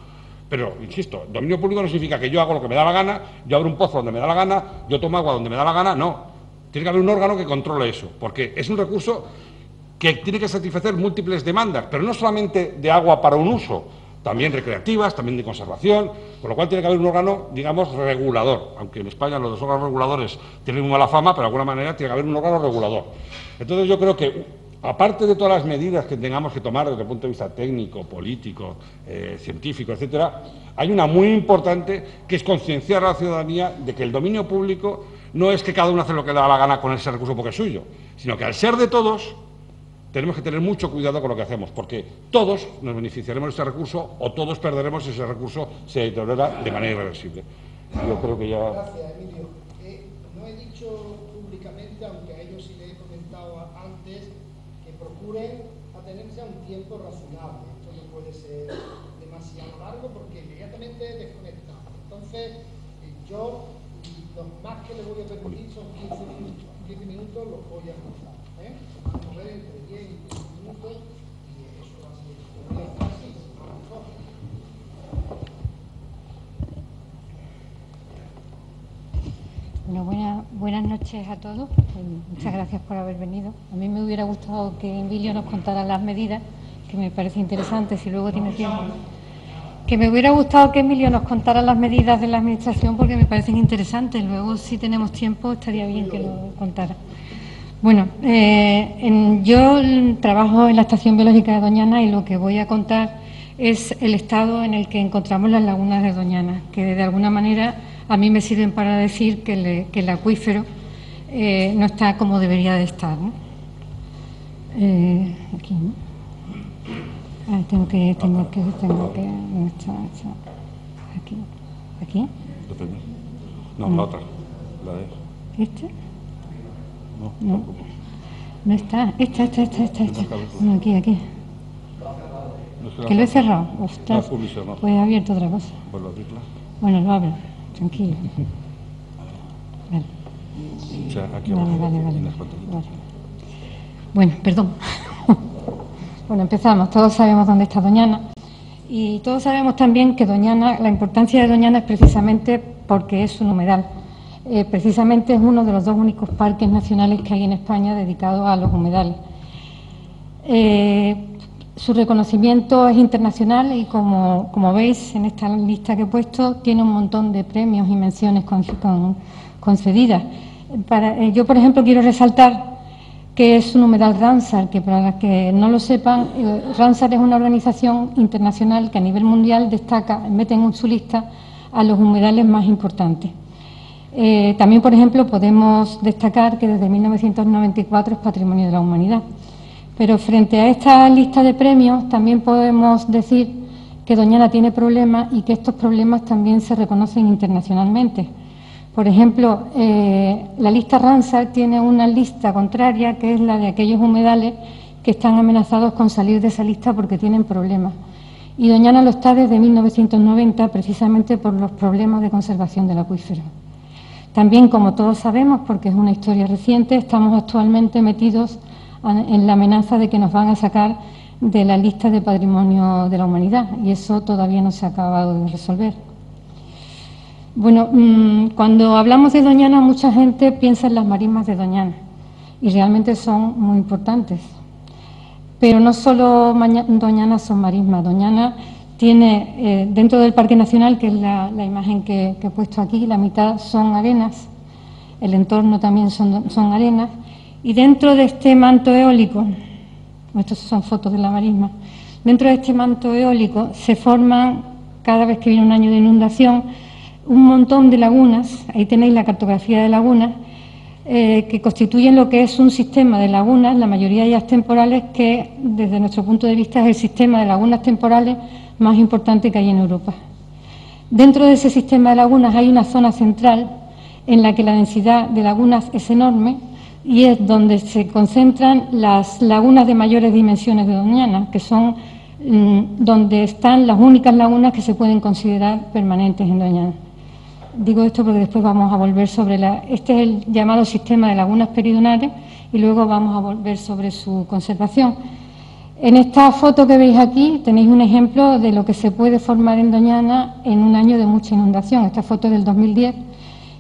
Pero, insisto, dominio público no significa que yo hago lo que me da la gana, yo abro un pozo donde me da la gana, yo tomo agua donde me da la gana, no. Tiene que haber un órgano que controle eso, porque es un recurso que tiene que satisfacer múltiples demandas, pero no solamente de agua para un uso, también recreativas, también de conservación, con lo cual tiene que haber un órgano, digamos, regulador, aunque en España los órganos reguladores tienen muy mala fama, pero de alguna manera tiene que haber un órgano regulador. Entonces yo creo que, aparte de todas las medidas que tengamos que tomar desde el punto de vista técnico, político, científico, etcétera, hay una muy importante que es concienciar a la ciudadanía de que el dominio público no es que cada uno hace lo que le da la gana con ese recurso porque es suyo, sino que al ser de todos tenemos que tener mucho cuidado con lo que hacemos, porque todos nos beneficiaremos de ese recurso o todos perderemos si ese recurso se deteriora de manera irreversible. Yo creo que ya... Gracias, Emilio. No he dicho públicamente, aunque a ellos sí les he comentado antes, que procuren atenerse a un tiempo razonable. Esto no puede ser demasiado largo porque inmediatamente desconectamos. Entonces, yo lo más que les voy a permitir son 15 minutos. 15 minutos los voy a cruzar. Vamos a ver entre 10 y 15 minutos y eso va a ser muy fácil. Bueno, buenas noches a todos. Muchas gracias por haber venido. A mí me hubiera gustado que Emilio nos contara las medidas, que me parece interesante, si luego tiene tiempo. Que me hubiera gustado que Emilio nos contara las medidas de la Administración porque me parecen interesantes. Luego, si tenemos tiempo, estaría bien que lo contara. Bueno, yo trabajo en la Estación Biológica de Doñana y lo que voy a contar es el estado en el que encontramos las lagunas de Doñana, que de alguna manera a mí me sirven para decir que el acuífero no está como debería de estar, ¿no? Aquí, ¿no? Tengo que ¿dónde está? Aquí. Depende. No, la otra. La de... ¿Este? No. No está. Esta. No, aquí. Que lo he cerrado. Ostras, pues he abierto otra cosa. ¿Vuelvo a abrirla? Bueno, lo abro. Tranquilo. Vale. O sea, aquí abajo. Vale. Bueno, perdón. Bueno, empezamos. Todos sabemos dónde está Doñana y todos sabemos también que Doñana, la importancia de Doñana es precisamente porque es un humedal. Precisamente es uno de los dos únicos parques nacionales que hay en España dedicados a los humedales. Su reconocimiento es internacional y como veis en esta lista que he puesto tiene un montón de premios y menciones concedidas. Yo, por ejemplo, quiero resaltar que es un humedal Ramsar, que para los que no lo sepan, Ramsar es una organización internacional que a nivel mundial mete en su lista a los humedales más importantes. También, por ejemplo, podemos destacar que desde 1994 es Patrimonio de la Humanidad. Pero frente a esta lista de premios también podemos decir que Doñana tiene problemas y que estos problemas también se reconocen internacionalmente. Por ejemplo, la lista Ramsar tiene una lista contraria, que es la de aquellos humedales que están amenazados con salir de esa lista porque tienen problemas. Y Doñana lo está desde 1990, precisamente por los problemas de conservación del acuífero. También, como todos sabemos, porque es una historia reciente, estamos actualmente metidos en la amenaza de que nos van a sacar de la lista de Patrimonio de la Humanidad y eso todavía no se ha acabado de resolver. Bueno, cuando hablamos de Doñana mucha gente piensa en las marismas de Doñana y realmente son muy importantes. Pero no solo Doñana son marismas, Doñana tiene dentro del Parque Nacional, que es la imagen que he puesto aquí, la mitad son arenas, el entorno también son arenas Y dentro de este manto eólico, estas son fotos de la marisma, dentro de este manto eólico se forman, cada vez que viene un año de inundación, un montón de lagunas. Ahí tenéis la cartografía de lagunas, que constituyen lo que es un sistema de lagunas, la mayoría de ellas temporales, que desde nuestro punto de vista es el sistema de lagunas temporales más importante que hay en Europa. Dentro de ese sistema de lagunas hay una zona central en la que la densidad de lagunas es enorme y es donde se concentran las lagunas de mayores dimensiones de Doñana, que son donde están las únicas lagunas que se pueden considerar permanentes en Doñana. Digo esto porque después vamos a volver sobre este es el llamado sistema de lagunas peridunares y luego vamos a volver sobre su conservación. En esta foto que veis aquí tenéis un ejemplo de lo que se puede formar en Doñana en un año de mucha inundación. Esta foto es del 2010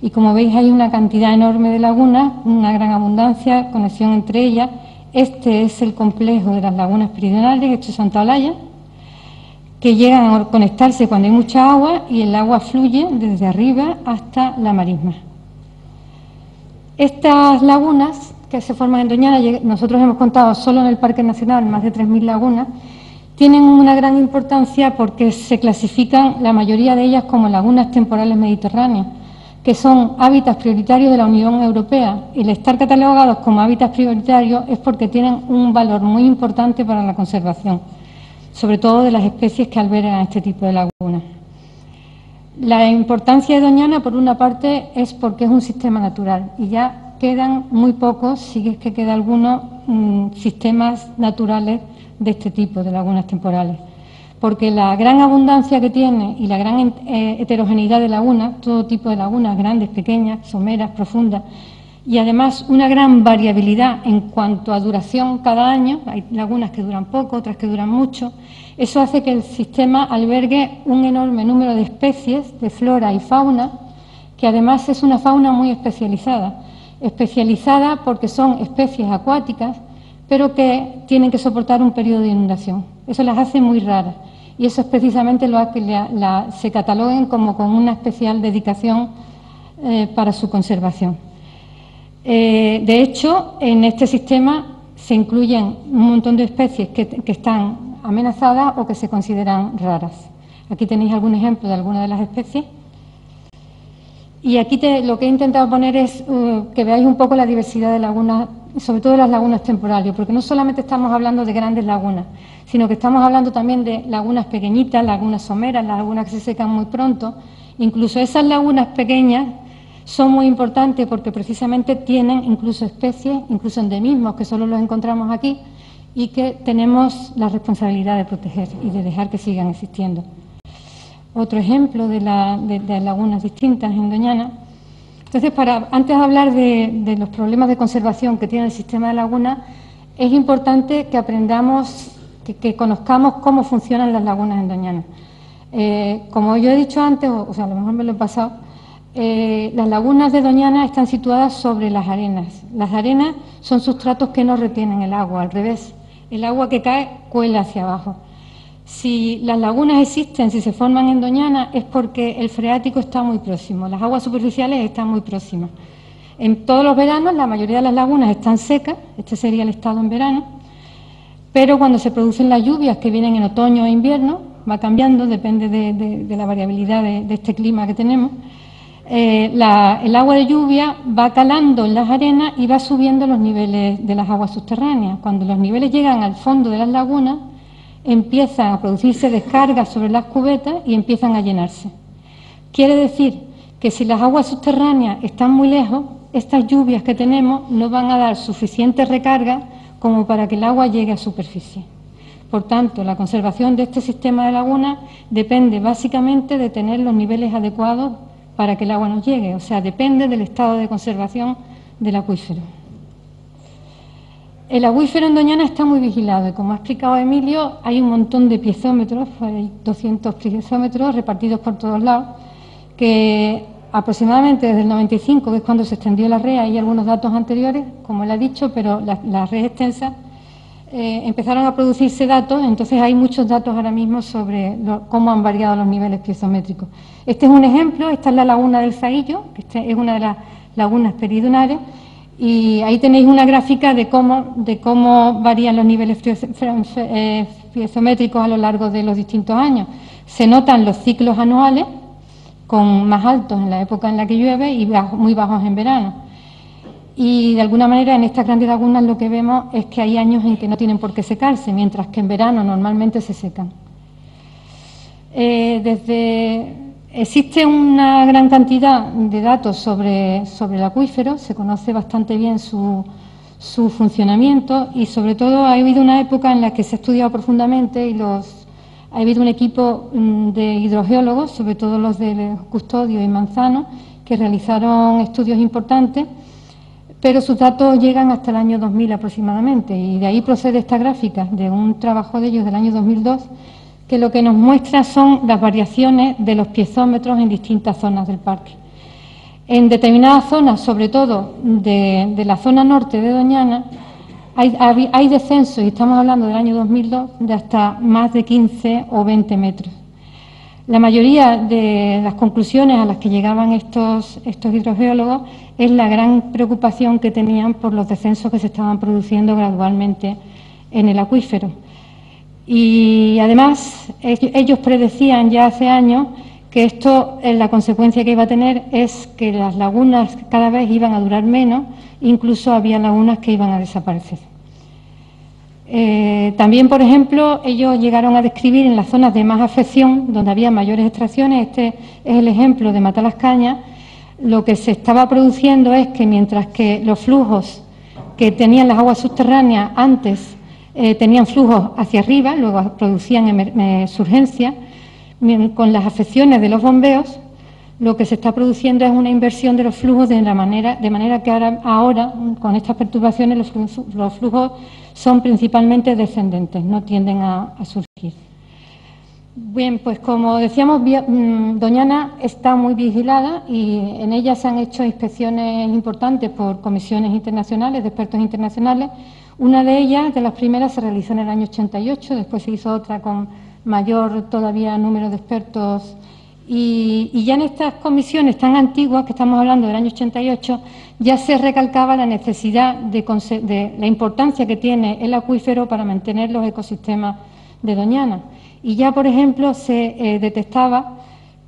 y como veis hay una cantidad enorme de lagunas, una gran abundancia, conexión entre ellas. Este es el complejo de las lagunas periodonales, esto es Santa Olalla, que llegan a conectarse cuando hay mucha agua y el agua fluye desde arriba hasta la marisma. Estas lagunas que se forman en Doñana, nosotros hemos contado solo en el Parque Nacional más de 3.000 lagunas, tienen una gran importancia porque se clasifican la mayoría de ellas como lagunas temporales mediterráneas, que son hábitats prioritarios de la Unión Europea, y el estar catalogados como hábitats prioritarios es porque tienen un valor muy importante para la conservación, sobre todo de las especies que albergan este tipo de lagunas. La importancia de Doñana, por una parte, es porque es un sistema natural y ya quedan muy pocos, si es que queda alguno, sistemas naturales de este tipo de lagunas temporales. Porque la gran abundancia que tiene y la gran heterogeneidad de lagunas, todo tipo de lagunas, grandes, pequeñas, someras, profundas, y además una gran variabilidad en cuanto a duración cada año, hay lagunas que duran poco, otras que duran mucho, eso hace que el sistema albergue un enorme número de especies de flora y fauna, que además es una fauna muy especializada porque son especies acuáticas, pero que tienen que soportar un periodo de inundación. Eso las hace muy raras y eso es precisamente lo que se cataloguen como con una especial dedicación para su conservación. De hecho, en este sistema se incluyen un montón de especies que están amenazadas o que se consideran raras. Aquí tenéis algún ejemplo de alguna de las especies. Y aquí lo que he intentado poner es que veáis un poco la diversidad de lagunas, sobre todo de las lagunas temporales, porque no solamente estamos hablando de grandes lagunas, sino que estamos hablando también de lagunas pequeñitas, lagunas someras, lagunas que se secan muy pronto. Incluso esas lagunas pequeñas son muy importantes porque precisamente tienen incluso especies, incluso endemismos que solo los encontramos aquí y que tenemos la responsabilidad de proteger y de dejar que sigan existiendo. Otro ejemplo de lagunas distintas en Doñana. Entonces, antes de hablar de los problemas de conservación que tiene el sistema de lagunas, es importante que aprendamos, que conozcamos cómo funcionan las lagunas en Doñana. Como yo he dicho antes, o sea, a lo mejor me lo he pasado, las lagunas de Doñana están situadas sobre las arenas. Las arenas son sustratos que no retienen el agua, al revés. El agua que cae cuela hacia abajo. Si las lagunas existen, si se forman en Doñana, es porque el freático está muy próximo, las aguas superficiales están muy próximas. En todos los veranos la mayoría de las lagunas están secas, este sería el estado en verano, pero cuando se producen las lluvias que vienen en otoño e invierno, va cambiando, depende de la variabilidad de este clima que tenemos, el agua de lluvia va calando en las arenas y va subiendo los niveles de las aguas subterráneas. Cuando los niveles llegan al fondo de las lagunas, empiezan a producirse descargas sobre las cubetas y empiezan a llenarse. Quiere decir que si las aguas subterráneas están muy lejos, estas lluvias que tenemos no van a dar suficiente recarga como para que el agua llegue a superficie. Por tanto, la conservación de este sistema de lagunas depende básicamente de tener los niveles adecuados para que el agua nos llegue, o sea, depende del estado de conservación del acuífero. El acuífero en Doñana está muy vigilado y, como ha explicado Emilio, hay un montón de piezómetros, hay 200 piezómetros repartidos por todos lados, que aproximadamente desde el 95, que es cuando se extendió la red, hay algunos datos anteriores, como él ha dicho, pero la red extensa, empezaron a producirse datos, entonces hay muchos datos ahora mismo sobre cómo han variado los niveles piezométricos. Este es un ejemplo, esta es la laguna del Zaguillo, que es una de las lagunas peridunares, Y ahí tenéis una gráfica de cómo varían los niveles fluviométricos a lo largo de los distintos años. Se notan los ciclos anuales, con más altos en la época en la que llueve y muy bajos en verano. Y de alguna manera en estas grandes lagunas lo que vemos es que hay años en que no tienen por qué secarse, mientras que en verano normalmente se secan. Existe una gran cantidad de datos sobre el acuífero, se conoce bastante bien su funcionamiento y sobre todo ha habido una época en la que se ha estudiado profundamente y ha habido un equipo de hidrogeólogos, sobre todo los de Custodio y Manzano, que realizaron estudios importantes, pero sus datos llegan hasta el año 2000 aproximadamente y de ahí procede esta gráfica de un trabajo de ellos del año 2002, que lo que nos muestra son las variaciones de los piezómetros en distintas zonas del parque. En determinadas zonas, sobre todo de la zona norte de Doñana, hay descensos, y estamos hablando del año 2002, de hasta más de 15 o 20 metros. La mayoría de las conclusiones a las que llegaban estos hidrogeólogos es la gran preocupación que tenían por los descensos que se estaban produciendo gradualmente en el acuífero. Y además ellos predecían ya hace años que esto, la consecuencia que iba a tener es que las lagunas cada vez iban a durar menos, incluso había lagunas que iban a desaparecer. También, por ejemplo, ellos llegaron a describir en las zonas de más afección, donde había mayores extracciones, este es el ejemplo de Matalascañas, lo que se estaba produciendo es que mientras que los flujos que tenían las aguas subterráneas antes tenían flujos hacia arriba, luego producían surgencia, con las afecciones de los bombeos, lo que se está produciendo es una inversión de los flujos de manera que ahora con estas perturbaciones, los flujos son principalmente descendentes, no tienden a surgir. Bien, pues como decíamos, Doñana está muy vigilada y en ella se han hecho inspecciones importantes por comisiones internacionales, de expertos internacionales. Una de ellas, de las primeras, se realizó en el año 88, después se hizo otra con mayor todavía número de expertos. Y ya en estas comisiones tan antiguas, que estamos hablando del año 88, ya se recalcaba la necesidad de la importancia que tiene el acuífero para mantener los ecosistemas de Doñana. Y ya, por ejemplo, se detectaba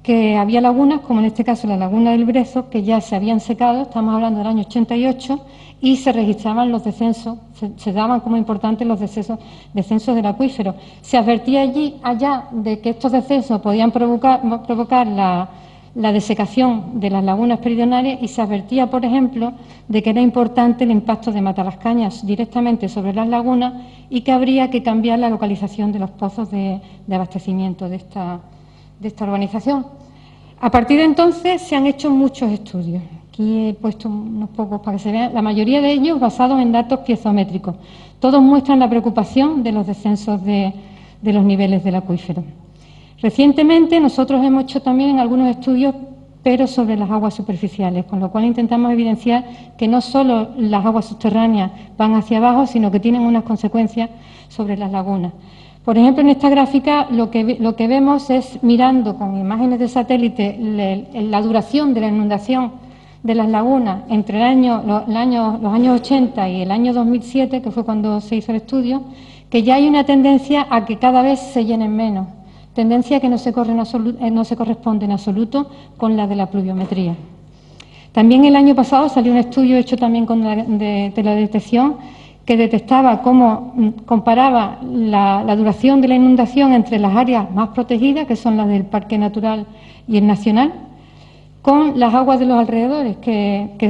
que había lagunas, como en este caso la laguna del Brezo, que ya se habían secado, estamos hablando del año 88, y se registraban los descensos, se daban como importantes los descensos del acuífero. Se advertía allá de que estos descensos podían provocar la desecación de las lagunas meridionales y se advertía, por ejemplo, de que era importante el impacto de Matalascañas directamente sobre las lagunas y que habría que cambiar la localización de los pozos de abastecimiento de esta urbanización. A partir de entonces se han hecho muchos estudios. Aquí he puesto unos pocos para que se vean, la mayoría de ellos basados en datos piezométricos. Todos muestran la preocupación de los descensos de los niveles del acuífero. Recientemente nosotros hemos hecho también algunos estudios, pero sobre las aguas superficiales, con lo cual intentamos evidenciar que no solo las aguas subterráneas van hacia abajo, sino que tienen unas consecuencias sobre las lagunas. Por ejemplo, en esta gráfica lo que vemos es, mirando con imágenes de satélite, la duración de la inundación de las lagunas entre los años 80 y el año 2007, que fue cuando se hizo el estudio, que ya hay una tendencia a que cada vez se llenen menos, tendencia que no se corresponde en absoluto con la de la pluviometría. También el año pasado salió un estudio hecho también de la detección que detectaba cómo comparaba la duración de la inundación entre las áreas más protegidas, que son las del Parque Natural y el Nacional, con las aguas de los alrededores,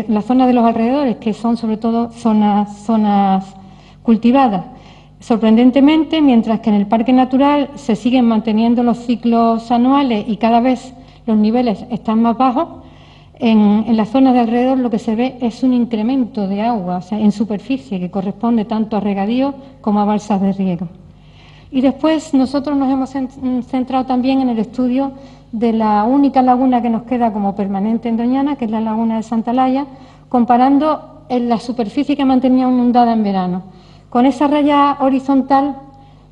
las zonas de los alrededores, que son sobre todo zonas cultivadas. Sorprendentemente, mientras que en el Parque Natural se siguen manteniendo los ciclos anuales y cada vez los niveles están más bajos, en las zonas de alrededor lo que se ve es un incremento de agua, o sea, en superficie, que corresponde tanto a regadío como a balsas de riego. Y después nosotros nos hemos centrado también en el estudio de la única laguna que nos queda como permanente en Doñana, que es la laguna de Santa Laya, comparando la superficie que mantenía inundada en verano. Con esa raya horizontal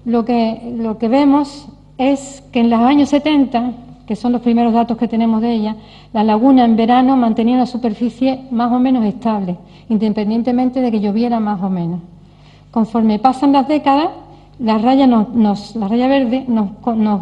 lo que vemos es que en los años 70, que son los primeros datos que tenemos de ella, la laguna en verano mantenía una superficie más o menos estable, independientemente de que lloviera más o menos. Conforme pasan las décadas, la raya verde nos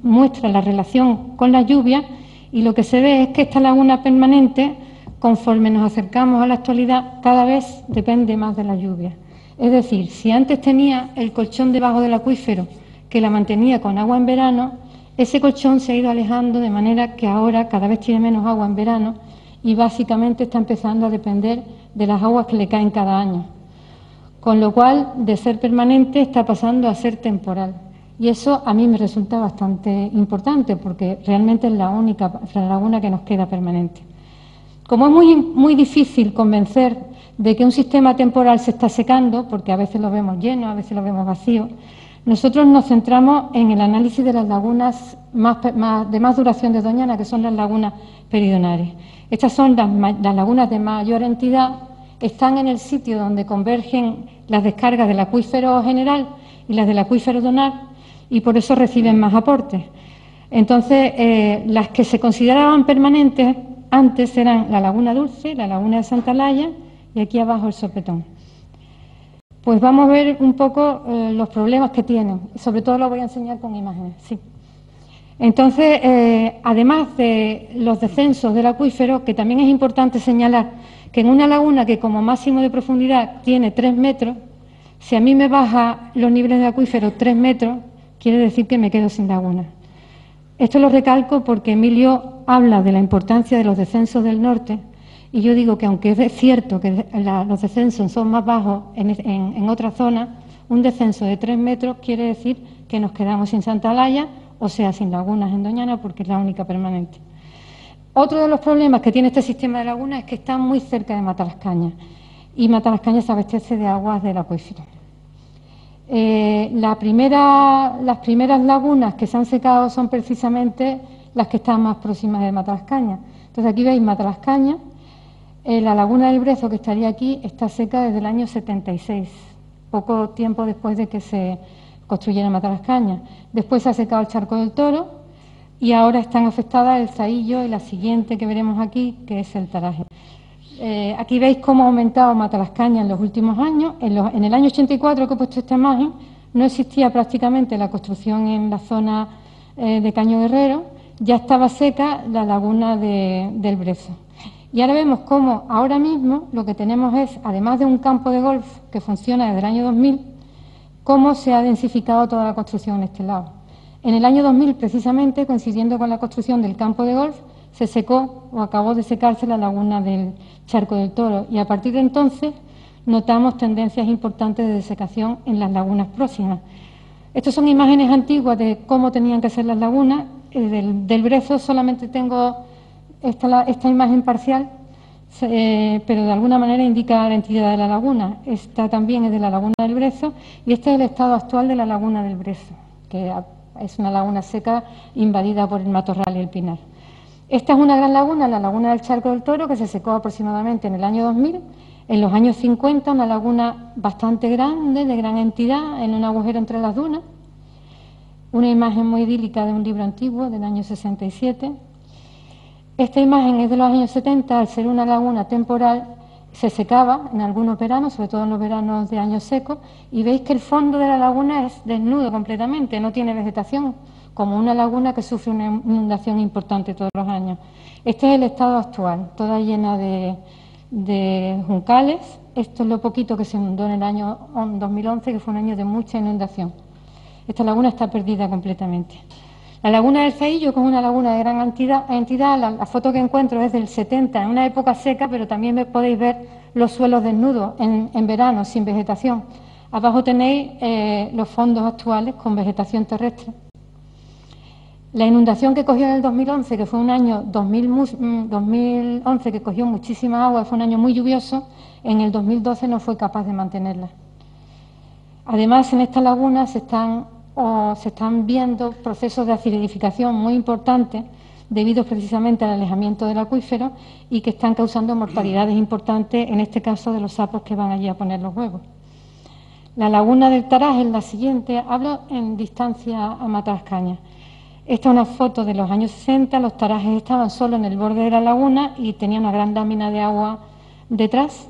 muestra la relación con la lluvia, y lo que se ve es que esta laguna permanente, conforme nos acercamos a la actualidad, cada vez depende más de la lluvia. Es decir, si antes tenía el colchón debajo del acuífero que la mantenía con agua en verano, ese colchón se ha ido alejando de manera que ahora cada vez tiene menos agua en verano y básicamente está empezando a depender de las aguas que le caen cada año. Con lo cual, de ser permanente está pasando a ser temporal. Y eso a mí me resulta bastante importante porque realmente es la única laguna que nos queda permanente. Como es muy difícil convencer de que un sistema temporal se está secando, porque a veces lo vemos lleno, a veces lo vemos vacío, nosotros nos centramos en el análisis de las lagunas de más duración de Doñana, que son las lagunas meridionales. Estas son las lagunas de mayor entidad, están en el sitio donde convergen las descargas del acuífero general y las del acuífero donar, y por eso reciben más aportes. Entonces, las que se consideraban permanentes antes eran la Laguna Dulce, la Laguna de Santa Laya y aquí abajo el Sopetón. Pues vamos a ver un poco los problemas que tienen. Sobre todo lo voy a enseñar con imágenes. Sí. Entonces, además de los descensos del acuífero, que también es importante señalar que en una laguna que como máximo de profundidad tiene 3 metros, si a mí me baja los niveles de acuífero 3 metros, quiere decir que me quedo sin laguna. Esto lo recalco porque Emilio habla de la importancia de los descensos del norte y yo digo que aunque es cierto que los descensos son más bajos en otras zonas, un descenso de 3 metros quiere decir que nos quedamos sin Santa Laya, o sea, sin lagunas en Doñana, porque es la única permanente. Otro de los problemas que tiene este sistema de lagunas es que está muy cerca de Matalascañas y Matalascañas se abastece de aguas del acuífero. Las primeras lagunas que se han secado son precisamente las que están más próximas de Matalascañas. Entonces aquí veis Matalascañas, la laguna del Brezo, que estaría aquí, está seca desde el año 76, poco tiempo después de que se construyera Matalascañas. Después se ha secado el Charco del Toro y ahora están afectadas el Zahillo y la siguiente que veremos aquí, que es el Taraje. Aquí veis cómo ha aumentado Matalascañas en los últimos años. En el año 84 que he puesto esta imagen, no existía prácticamente la construcción en la zona de Caño Guerrero, ya estaba seca la laguna del Brezo. Y ahora vemos cómo ahora mismo lo que tenemos es, además de un campo de golf que funciona desde el año 2000, cómo se ha densificado toda la construcción en este lado. En el año 2000, precisamente, coincidiendo con la construcción del campo de golf, se secó o acabó de secarse la laguna del Charco del Toro y a partir de entonces notamos tendencias importantes de desecación en las lagunas próximas. Estas son imágenes antiguas de cómo tenían que ser las lagunas. Del Brezo solamente tengo esta imagen parcial, pero de alguna manera indica la entidad de la laguna. Esta también es de la laguna del Brezo y este es el estado actual de la laguna del Brezo, que es una laguna seca invadida por el matorral y el pinar. Esta es una gran laguna, la laguna del Charco del Toro, que se secó aproximadamente en el año 2000. En los años 50, una laguna bastante grande, de gran entidad, en un agujero entre las dunas. Una imagen muy idílica de un libro antiguo, del año 67. Esta imagen es de los años 70, al ser una laguna temporal, se secaba en algunos veranos, sobre todo en los veranos de años secos, y veis que el fondo de la laguna es desnudo completamente, no tiene vegetación, como una laguna que sufre una inundación importante todos los años. Este es el estado actual, toda llena de juncales. Esto es lo poquito que se inundó en el año 2011, que fue un año de mucha inundación. Esta laguna está perdida completamente. La laguna del Zahillo, que es una laguna de gran entidad, la foto que encuentro es del 70, en una época seca, pero también podéis ver los suelos desnudos en verano, sin vegetación. Abajo tenéis los fondos actuales con vegetación terrestre. La inundación que cogió en el 2011, que fue un año 2011 que cogió muchísima agua, fue un año muy lluvioso, en el 2012 no fue capaz de mantenerla. Además, en esta laguna se están viendo procesos de acidificación muy importantes, debido precisamente al alejamiento del acuífero y que están causando mortalidades importantes, en este caso de los sapos que van allí a poner los huevos. La laguna del Taraje es la siguiente, hablo en distancia a Matalascañas. Esta es una foto de los años 60, los tarajes estaban solo en el borde de la laguna y tenía una gran lámina de agua detrás.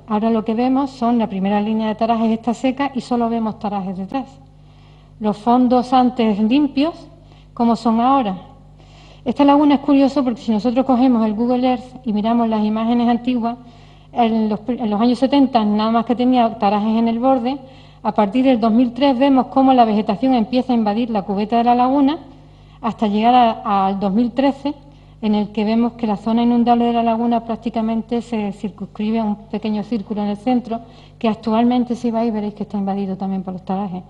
Ahora lo que vemos son la primera línea de tarajes está seca y solo vemos tarajes detrás. Los fondos antes limpios, ¿cómo son ahora? Esta laguna es curioso porque si nosotros cogemos el Google Earth y miramos las imágenes antiguas, en los años 70 nada más que tenía tarajes en el borde. A partir del 2003 vemos cómo la vegetación empieza a invadir la cubeta de la laguna hasta llegar al 2013, en el que vemos que la zona inundable de la laguna prácticamente se circunscribe a un pequeño círculo en el centro, que actualmente si vais veréis que está invadido también por los tarajes.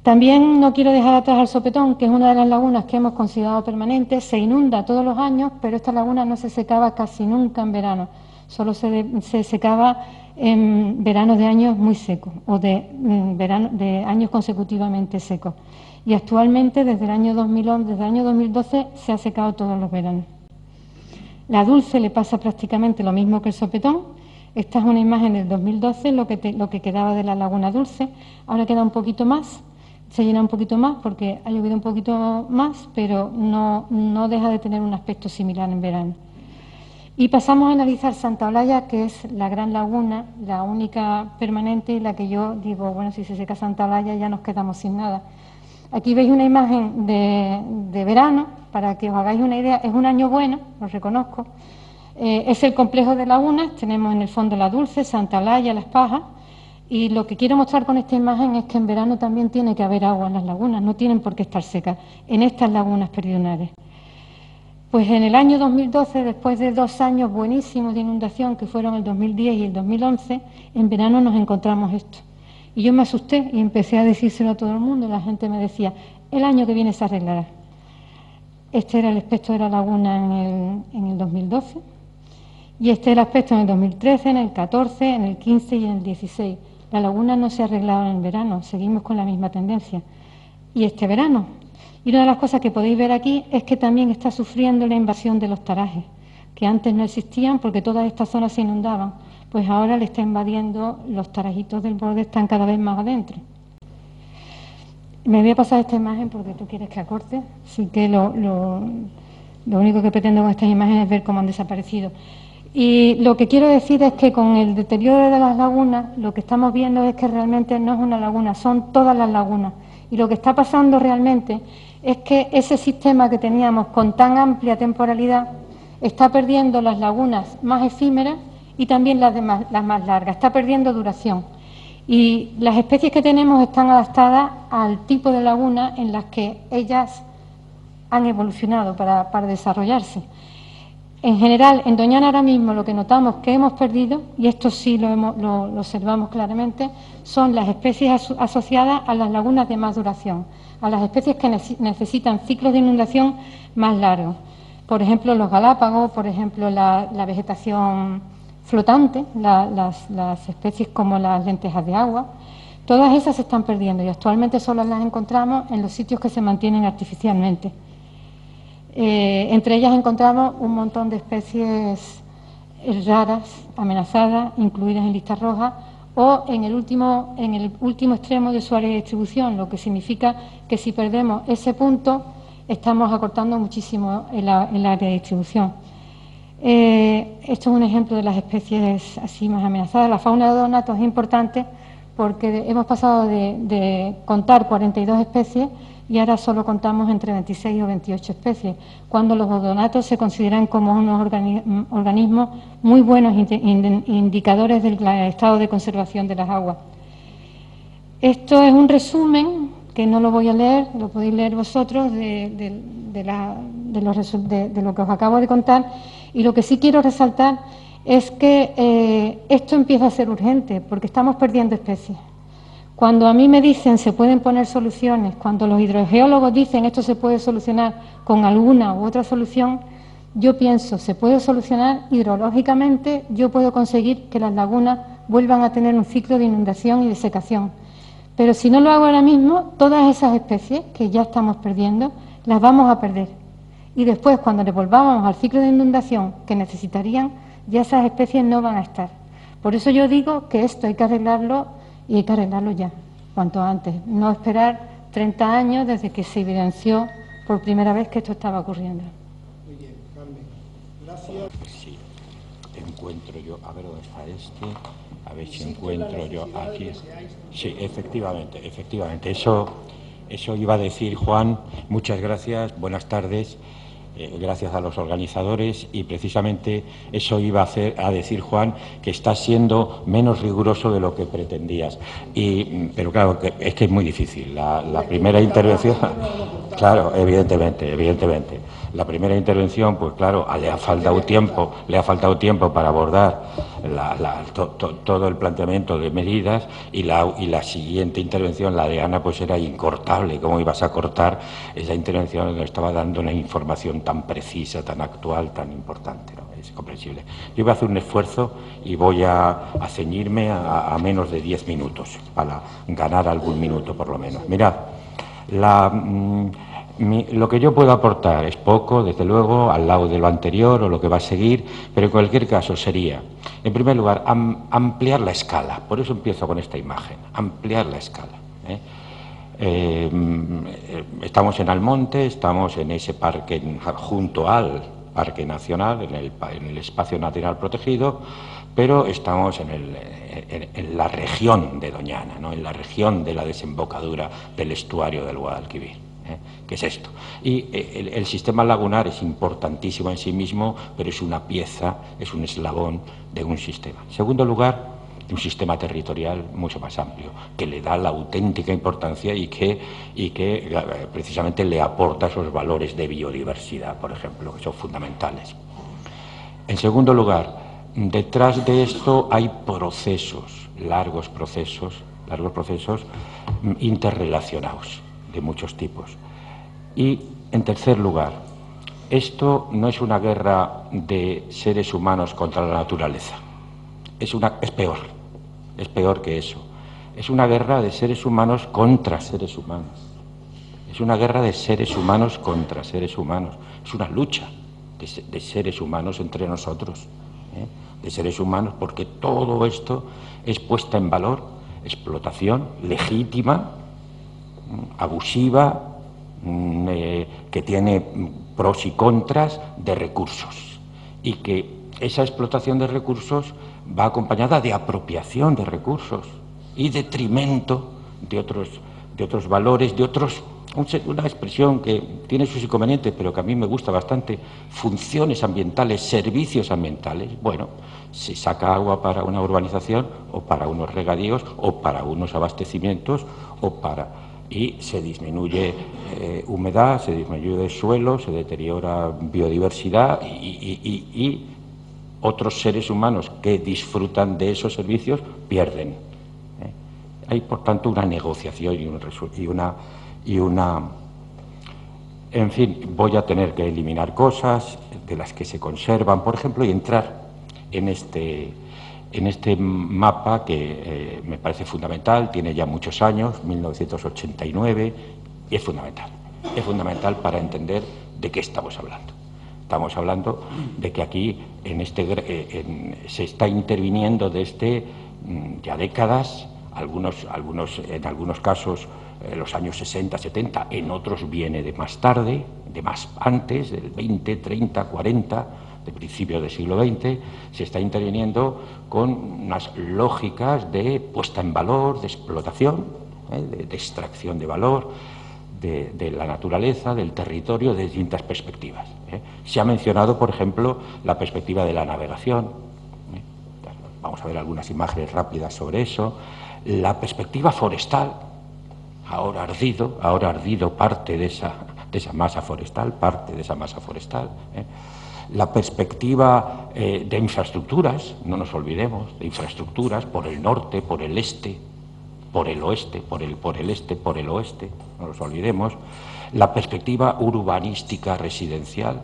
También no quiero dejar atrás al Sopetón, que es una de las lagunas que hemos considerado permanente. Se inunda todos los años, pero esta laguna no se secaba casi nunca en verano. Solo se secaba en veranos de años muy secos o de años consecutivamente secos. Y actualmente, desde el año 2011, desde el año 2012, se ha secado todos los veranos. La Dulce le pasa prácticamente lo mismo que el Sopetón. Esta es una imagen del 2012, lo que quedaba de la laguna Dulce. Ahora queda un poquito más, se llena un poquito más porque ha llovido un poquito más, pero no deja de tener un aspecto similar en verano. Y pasamos a analizar Santa Olalla, que es la gran laguna, la única permanente y la que yo digo, bueno, si se seca Santa Olalla ya nos quedamos sin nada. Aquí veis una imagen de verano, para que os hagáis una idea. Es un año bueno, lo reconozco. Es el complejo de lagunas, tenemos en el fondo la Dulce, Santa Olalla, Las Pajas, y lo que quiero mostrar con esta imagen es que en verano también tiene que haber agua en las lagunas, no tienen por qué estar secas, en estas lagunas meridionales. Pues en el año 2012, después de 2 años buenísimos de inundación, que fueron el 2010 y el 2011, en verano nos encontramos esto. Y yo me asusté y empecé a decírselo a todo el mundo. La gente me decía, el año que viene se arreglará. Este era el aspecto de la laguna en el 2012. Y este es el aspecto en el 2013, en el 14, en el 15 y en el 16. La laguna no se ha arreglado en el verano, seguimos con la misma tendencia. Y este verano. Y una de las cosas que podéis ver aquí es que también está sufriendo la invasión de los tarajes, que antes no existían porque todas estas zonas se inundaban. Pues ahora le está invadiendo, los tarajitos del borde están cada vez más adentro. Me voy a pasar esta imagen porque tú quieres que acorte, así que lo único que pretendo con estas imágenes es ver cómo han desaparecido. Y lo que quiero decir es que con el deterioro de las lagunas, lo que estamos viendo es que realmente no es una laguna, son todas las lagunas. Y lo que está pasando realmente es que ese sistema que teníamos con tan amplia temporalidad está perdiendo las lagunas más efímeras y también las más largas, está perdiendo duración. Y las especies que tenemos están adaptadas al tipo de laguna en las que ellas han evolucionado para desarrollarse. En general, en Doñana ahora mismo lo que notamos que hemos perdido, y esto sí lo observamos claramente, son las especies asociadas a las lagunas de más duración, a las especies que necesitan ciclos de inundación más largos. Por ejemplo, los galápagos, por ejemplo, la vegetación flotante, las especies como las lentejas de agua, todas esas se están perdiendo y actualmente solo las encontramos en los sitios que se mantienen artificialmente. Entre ellas encontramos un montón de especies raras, amenazadas, incluidas en listas rojas, o en el último extremo de su área de distribución, lo que significa que si perdemos ese punto estamos acortando muchísimo el área de distribución. Esto es un ejemplo de las especies así más amenazadas. La fauna de odonatos es importante porque hemos pasado de contar 42 especies y ahora solo contamos entre 26 o 28 especies, cuando los odonatos se consideran como unos organismos muy buenos indicadores del estado de conservación de las aguas. Esto es un resumen, que no lo voy a leer, lo podéis leer vosotros, de lo que os acabo de contar, y lo que sí quiero resaltar es que esto empieza a ser urgente, porque estamos perdiendo especies. Cuando a mí me dicen se pueden poner soluciones, cuando los hidrogeólogos dicen esto se puede solucionar con alguna u otra solución, yo pienso, se puede solucionar hidrológicamente, yo puedo conseguir que las lagunas vuelvan a tener un ciclo de inundación y de secación. Pero si no lo hago ahora mismo, todas esas especies que ya estamos perdiendo, las vamos a perder. Y después, cuando le volvamos al ciclo de inundación que necesitarían, ya esas especies no van a estar. Por eso yo digo que esto hay que arreglarlo y hay que arreglarlo ya, cuanto antes. No esperar 30 años desde que se evidenció por primera vez que esto estaba ocurriendo. Muy bien, Carmen. Gracias. Sí, encuentro yo, a ver dónde está este, a ver si encuentro yo aquí. Sí, efectivamente, eso iba a decir Juan. Muchas gracias, buenas tardes. Gracias a los organizadores, y precisamente eso iba a decir Juan, que estás siendo menos riguroso de lo que pretendías. Pero claro, es que es muy difícil. La primera intervención, claro, evidentemente. La primera intervención, pues claro, le ha faltado tiempo para abordar todo el planteamiento de medidas, y la siguiente intervención, la de Ana, pues era incortable. ¿Cómo ibas a cortar esa intervención donde estaba dando una información tan precisa, tan actual, tan importante, ¿no? Es comprensible. Yo voy a hacer un esfuerzo y voy a ceñirme a menos de 10 minutos para ganar algún minuto por lo menos. Mirad, lo que yo puedo aportar es poco, desde luego, al lado de lo anterior o lo que va a seguir, pero en cualquier caso sería, en primer lugar, ampliar la escala. Por eso empiezo con esta imagen, ampliar la escala. Estamos en Almonte, estamos en ese parque, junto al Parque Nacional, en el espacio natural protegido, pero estamos en la región de Doñana, ¿no? En la región de la desembocadura del estuario del Guadalquivir. ¿Qué es esto? Y el sistema lagunar es importantísimo en sí mismo, pero es una pieza, es un eslabón de un sistema. En segundo lugar, un sistema territorial mucho más amplio, que le da la auténtica importancia y que precisamente le aporta esos valores de biodiversidad, por ejemplo, que son fundamentales. En segundo lugar, detrás de esto hay procesos, largos procesos interrelacionados, de muchos tipos. Y, en tercer lugar, esto no es una guerra de seres humanos contra la naturaleza. Es peor que eso. Es una guerra de seres humanos contra seres humanos. Es una guerra de seres humanos contra seres humanos. Es una lucha de seres humanos entre nosotros. De seres humanos, porque todo esto es puesta en valor, explotación legítima, abusiva, que tiene pros y contras de recursos, y que esa explotación de recursos va acompañada de apropiación de recursos y detrimento de otros valores, una expresión que tiene sus inconvenientes, pero que a mí me gusta bastante, funciones ambientales, servicios ambientales. Bueno, se saca agua para una urbanización, o para unos regadíos, o para unos abastecimientos, y se disminuye humedad, se disminuye suelo, se deteriora biodiversidad, y otros seres humanos que disfrutan de esos servicios pierden. Hay, por tanto, una negociación y una... En fin, voy a tener que eliminar cosas de las que se conservan, por ejemplo, y entrar en este mapa que me parece fundamental, tiene ya muchos años, 1989, y es fundamental para entender de qué estamos hablando. Estamos hablando de que aquí se está interviniendo desde ya décadas, en algunos casos los años 60, 70, en otros viene de más tarde, de más antes, del 20, 30, 40, de principios del siglo XX, se está interviniendo con unas lógicas de puesta en valor, de explotación, de extracción de valor, de la naturaleza, del territorio, de distintas perspectivas. Se ha mencionado, por ejemplo, la perspectiva de la navegación. Vamos a ver algunas imágenes rápidas sobre eso. La perspectiva forestal, ahora ardido parte de esa masa forestal, La perspectiva de infraestructuras, no nos olvidemos, de infraestructuras por el norte, por el este, por el oeste, por el este, por el oeste, no nos olvidemos. La perspectiva urbanística residencial,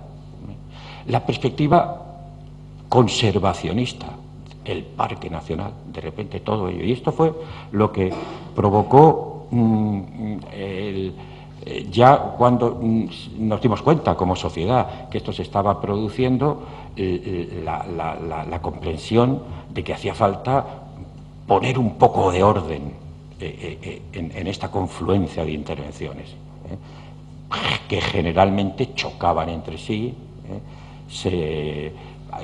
la perspectiva conservacionista, el Parque Nacional, de repente todo ello. Y esto fue lo que provocó ya cuando nos dimos cuenta como sociedad que esto se estaba produciendo, la comprensión de que hacía falta poner un poco de orden en esta confluencia de intervenciones, que generalmente chocaban entre sí, se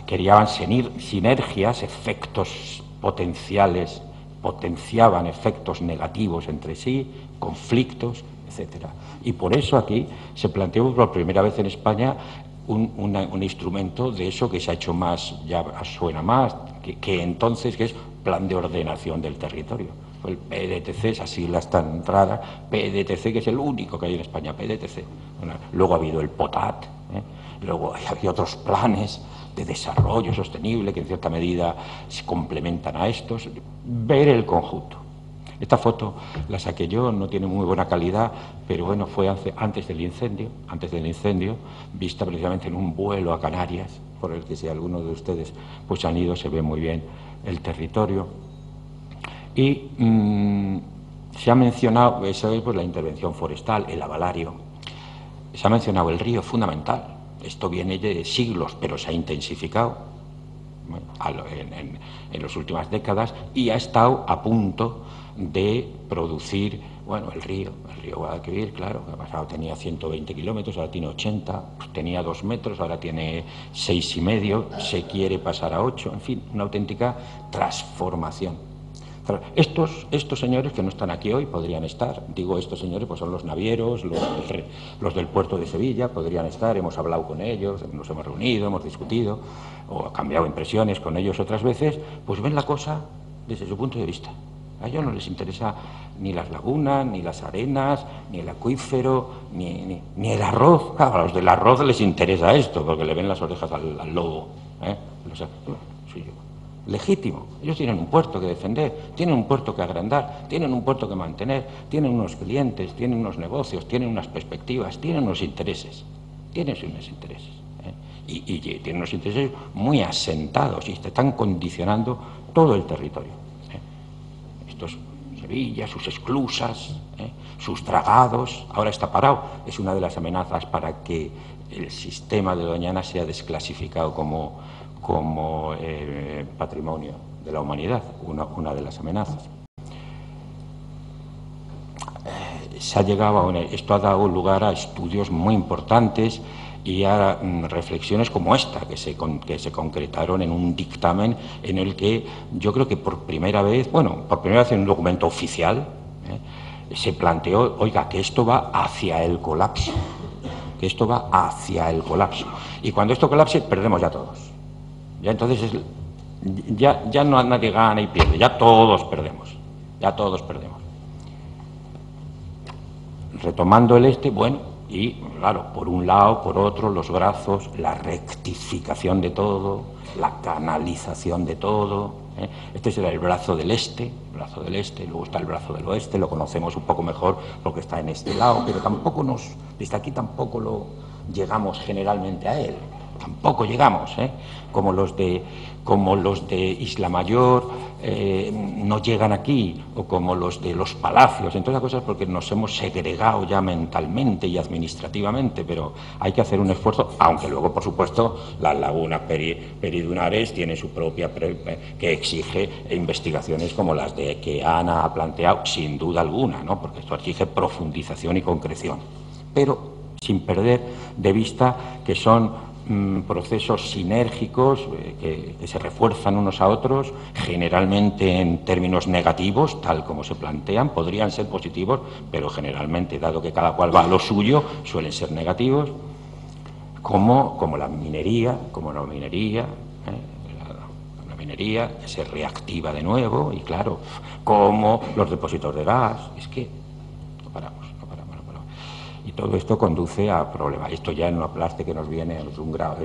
creaban sinergias, efectos potenciales, potenciaban efectos negativos entre sí, conflictos, etcétera. Y por eso aquí se planteó por primera vez en España un instrumento de eso que se ha hecho más, ya suena más, que entonces, que es Plan de Ordenación del Territorio. El PDTC, esas siglas tan raras, PDTC, que es el único que hay en España, PDTC. Bueno, luego ha habido el POTAT, luego hay otros planes de desarrollo sostenible que en cierta medida se complementan a estos. Ver el conjunto. Esta foto la saqué yo, no tiene muy buena calidad, pero bueno, fue antes del incendio, vista precisamente en un vuelo a Canarias, por el que si alguno de ustedes pues han ido, se ve muy bien el territorio. Y se ha mencionado, esa es pues la intervención forestal, el avalario. Se ha mencionado el río, fundamental. Esto viene de siglos, pero se ha intensificado en las últimas décadas y ha estado a punto de producir, bueno, el río Guadalquivir, claro, que ha pasado, tenía 120 kilómetros, ahora tiene 80, tenía 2 metros, ahora tiene 6,5, se quiere pasar a 8, en fin, una auténtica transformación. Estos señores que no están aquí hoy podrían estar, digo estos señores, pues son los navieros, los del puerto de Sevilla, podrían estar, hemos hablado con ellos, nos hemos reunido, hemos discutido, o cambiado impresiones con ellos otras veces, pues ven la cosa desde su punto de vista. A ellos no les interesa ni las lagunas, ni las arenas, ni el acuífero, ni el arroz. Claro, a los del arroz les interesa esto, porque le ven las orejas al lobo. Legítimo. Ellos tienen un puerto que defender, tienen un puerto que agrandar, tienen un puerto que mantener, tienen unos clientes, tienen unos negocios, tienen unas perspectivas, tienen unos intereses. Tienen unos intereses. Y tienen unos intereses muy asentados y están condicionando todo el territorio. Estos Sevilla, sus esclusas, sus dragados, ahora está parado. Es una de las amenazas para que el sistema de Doñana sea desclasificado como patrimonio de la humanidad, una de las amenazas. Esto ha dado lugar a estudios muy importantes y a reflexiones como esta, que se concretaron en un dictamen en el que yo creo que por primera vez en un documento oficial, se planteó, oiga, que esto va hacia el colapso, y cuando esto colapse perdemos ya todos. Ya entonces ya no nadie gana y pierde, ya todos perdemos. Retomando y claro, por un lado, por otro, los brazos, la rectificación de todo, la canalización de todo. Este será el brazo del este, luego está el brazo del oeste, lo conocemos un poco mejor porque está en este lado, pero desde aquí tampoco lo llegamos generalmente a él. Tampoco llegamos, como los de Isla Mayor no llegan aquí, o como los de los palacios, entre otras cosas porque nos hemos segregado ya mentalmente y administrativamente, pero hay que hacer un esfuerzo, aunque luego, por supuesto, las lagunas peridunares tienen su propia que exige investigaciones como las que Ana ha planteado, sin duda alguna, ¿no? Porque esto exige profundización y concreción, pero sin perder de vista que son procesos sinérgicos que se refuerzan unos a otros, generalmente en términos negativos, tal como se plantean, podrían ser positivos, pero generalmente, dado que cada cual va a lo suyo, suelen ser negativos, como la minería, la minería que se reactiva de nuevo, y claro, como los depósitos de gas, es que no paramos. Y todo esto conduce a problemas. Esto ya en una plaste que nos viene, es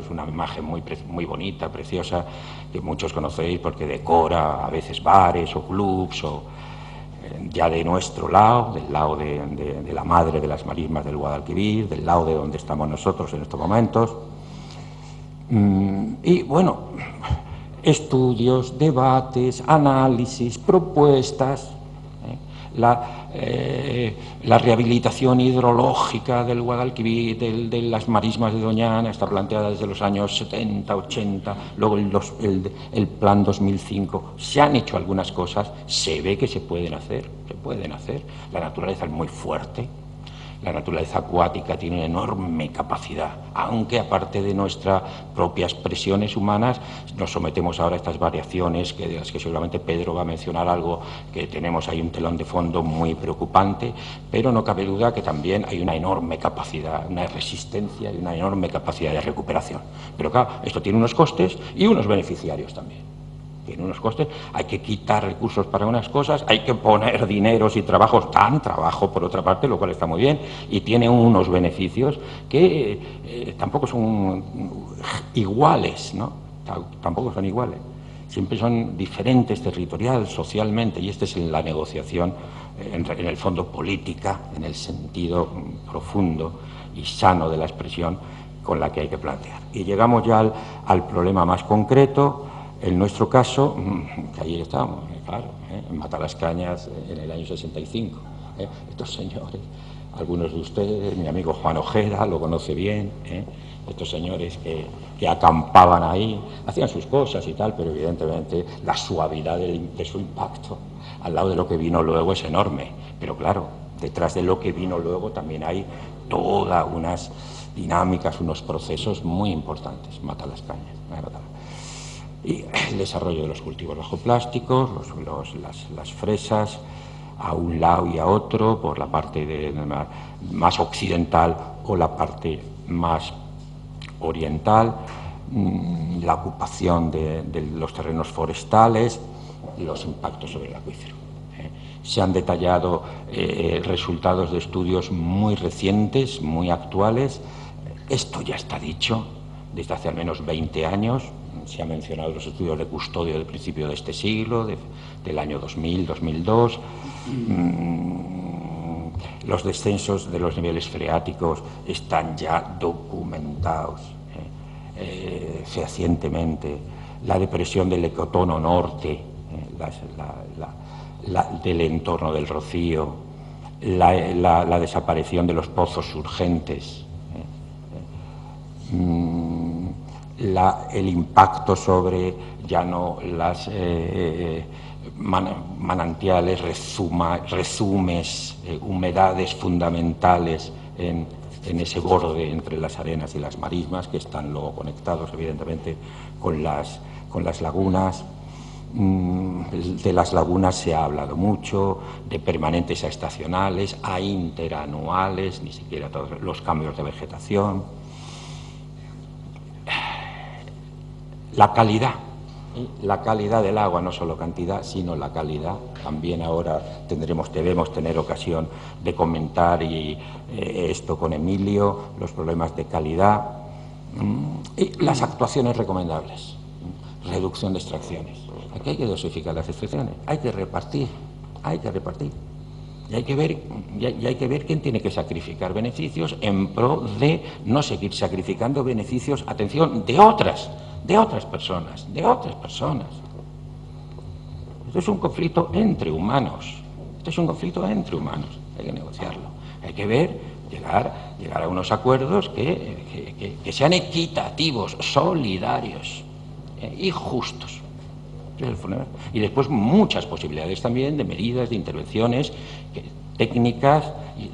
una imagen muy bonita, preciosa, que muchos conocéis porque decora a veces bares o clubs, o ya de nuestro lado, del lado de la madre de las marismas del Guadalquivir, del lado de donde estamos nosotros en estos momentos. Y bueno, estudios, debates, análisis, propuestas, La rehabilitación hidrológica del Guadalquivir, de las marismas de Doñana, está planteada desde los años 70, 80, luego el Plan 2005. Se han hecho algunas cosas, se ve que se pueden hacer. La naturaleza es muy fuerte. La naturaleza acuática tiene una enorme capacidad, aunque aparte de nuestras propias presiones humanas nos sometemos ahora a estas variaciones de las que seguramente Pedro va a mencionar algo, que tenemos ahí un telón de fondo muy preocupante, pero no cabe duda que también hay una enorme capacidad, una resistencia y una enorme capacidad de recuperación. Pero claro, esto tiene unos costes y unos beneficiarios también. Tiene unos costes, hay que quitar recursos para unas cosas, hay que poner dineros y trabajos, trabajo por otra parte, lo cual está muy bien, y tiene unos beneficios que tampoco son iguales, ¿no? Tampoco son iguales. Siempre son diferentes territorial, socialmente, y esta es la negociación, en el fondo política, en el sentido profundo y sano de la expresión, con la que hay que plantear. Y llegamos ya al problema más concreto. En nuestro caso, que ahí estábamos, claro, en Matalascañas en el año 65. Estos señores, algunos de ustedes, mi amigo Juan Ojeda lo conoce bien, estos señores que acampaban ahí, hacían sus cosas y tal, pero evidentemente la suavidad de su impacto al lado de lo que vino luego es enorme. Pero claro, detrás de lo que vino luego también hay todas unas dinámicas, unos procesos muy importantes. Matalascañas. Y el desarrollo de los cultivos bajo plásticos, las fresas, a un lado y a otro, por la parte más occidental o la parte más oriental, la ocupación de los terrenos forestales, los impactos sobre el acuífero. Se han detallado resultados de estudios muy recientes, muy actuales. Esto ya está dicho desde hace al menos 20 años. Se han mencionado los estudios de custodio del principio de este siglo, del año 2000, 2002. Los descensos de los niveles freáticos están ya documentados fehacientemente. La depresión del ecotono norte, del entorno del Rocío, la desaparición de los pozos surgentes, el impacto sobre ya no las manantiales, rezumes, humedades fundamentales en ese borde entre las arenas y las marismas, que están luego conectados evidentemente con las lagunas. De las lagunas se ha hablado mucho, de permanentes a estacionales, a interanuales, ni siquiera todos los cambios de vegetación. La calidad del agua, no solo cantidad, sino la calidad. También ahora debemos tener ocasión de comentar esto con Emilio, los problemas de calidad y las actuaciones recomendables. Reducción de extracciones. Aquí hay que dosificar las extracciones, hay que repartir. Y hay que ver quién tiene que sacrificar beneficios en pro de no seguir sacrificando beneficios, atención, de otras personas. Esto es un conflicto entre humanos. Hay que negociarlo. Hay que ver, llegar a unos acuerdos que sean equitativos, solidarios y justos. Y después muchas posibilidades también de medidas, de intervenciones, técnicas,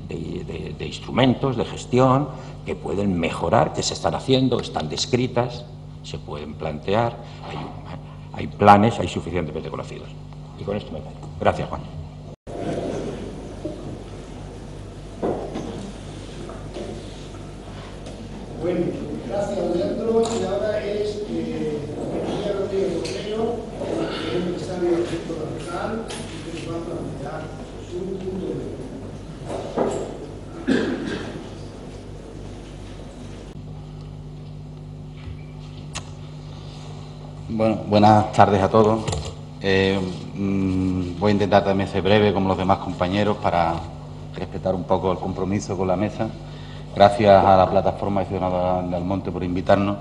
de instrumentos de gestión que pueden mejorar, que se están haciendo, están descritas, se pueden plantear, hay planes, hay suficientemente conocidos. Y con esto me callo. Gracias, Juan. Bueno, gracias, Leandro. Y ahora es María Rodríguez Botello, que es empresario del sector local y que nos va a plantear su punto de vista. Bueno, buenas tardes a todos. Voy a intentar también ser breve como los demás compañeros para respetar un poco el compromiso con la mesa. Gracias a la plataforma de Ciudadanos de Almonte por invitarnos.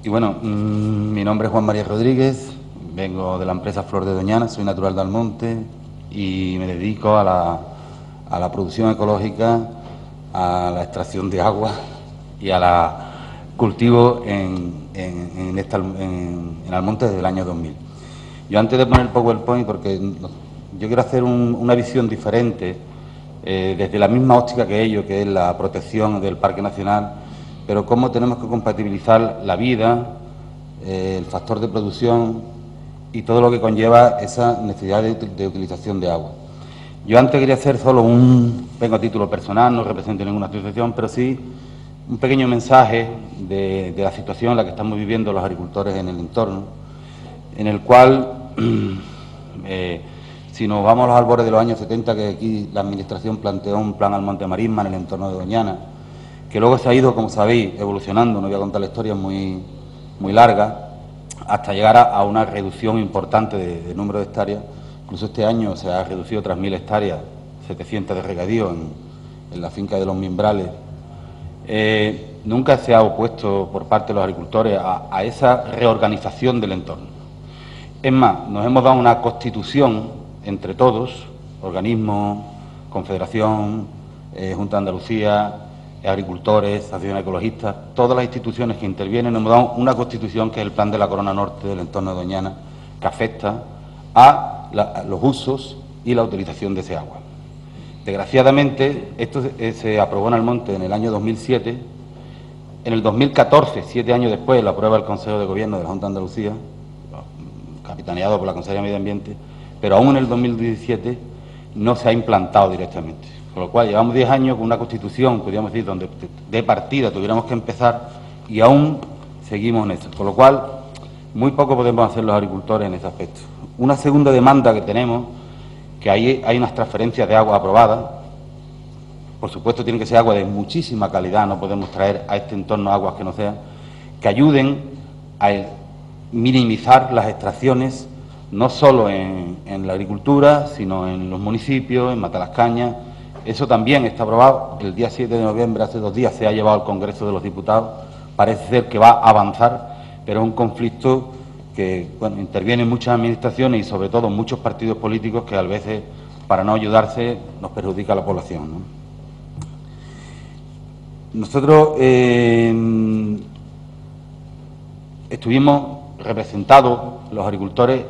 Y bueno, mi nombre es Juan María Rodríguez, vengo de la empresa Flor de Doñana, soy natural de Almonte y me dedico a a la producción ecológica, a la extracción de agua y a la cultivo en Almonte desde el año 2000. Yo, antes de poner el PowerPoint, porque yo quiero hacer una visión diferente, desde la misma óptica que ello, que es la protección del Parque Nacional, pero cómo tenemos que compatibilizar la vida, el factor de producción y todo lo que conlleva esa necesidad de utilización de agua. Yo antes quería hacer solo vengo a título personal, no represento ninguna asociación, pero sí un pequeño mensaje de la situación en la que estamos viviendo los agricultores en el entorno, en el cual, si nos vamos a los albores de los años 70, que aquí la Administración planteó un plan Almonte Marisma en el entorno de Doñana, que luego se ha ido, como sabéis, evolucionando, no voy a contar la historia, muy larga, hasta llegar a una reducción importante de número de hectáreas. Incluso este año se ha reducido otras 1000 hectáreas, 700 de regadío en la finca de los Mimbrales. Nunca se ha opuesto por parte de los agricultores a esa reorganización del entorno. Es más, nos hemos dado una constitución entre todos, organismos, Confederación, Junta de Andalucía, agricultores, asociaciones ecologistas, todas las instituciones que intervienen, nos hemos dado una constitución que es el Plan de la Corona Norte del entorno de Doñana, que afecta a los usos y la utilización de ese agua. Desgraciadamente, esto se aprobó en Almonte en el año 2007. En el 2014, 7 años después, lo aprueba el Consejo de Gobierno de la Junta de Andalucía, capitaneado por la Consejería de Medio Ambiente, pero aún en el 2017 no se ha implantado directamente. Con lo cual, llevamos 10 años con una constitución, podríamos decir, donde de partida tuviéramos que empezar, y aún seguimos en eso. Con lo cual, muy poco podemos hacer los agricultores en ese aspecto. Una segunda demanda que tenemos, que hay unas transferencias de agua aprobadas. Por supuesto, tiene que ser agua de muchísima calidad, no podemos traer a este entorno aguas que no sean, que ayuden a minimizar las extracciones, no solo en la agricultura, sino en los municipios, en Matalascañas. Eso también está aprobado. El día 7 de noviembre, hace 2 días, se ha llevado al Congreso de los Diputados. Parece ser que va a avanzar, pero es un conflicto que, bueno, intervienen muchas administraciones y, sobre todo, muchos partidos políticos que, a veces, para no ayudarse, nos perjudica a la población, ¿no? Nosotros estuvimos representados, los agricultores,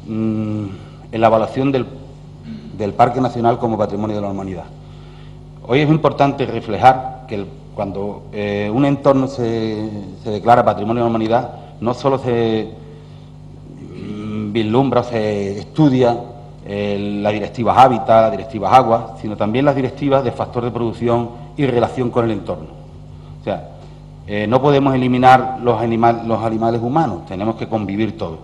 en la evaluación del Parque Nacional como Patrimonio de la Humanidad. Hoy es importante reflejar que cuando un entorno se declara Patrimonio de la Humanidad, no solo se vislumbra o se estudia las directivas hábitat, las directivas agua, sino también las directivas de factor de producción y relación con el entorno. O sea, no podemos eliminar los animales humanos, tenemos que convivir todos.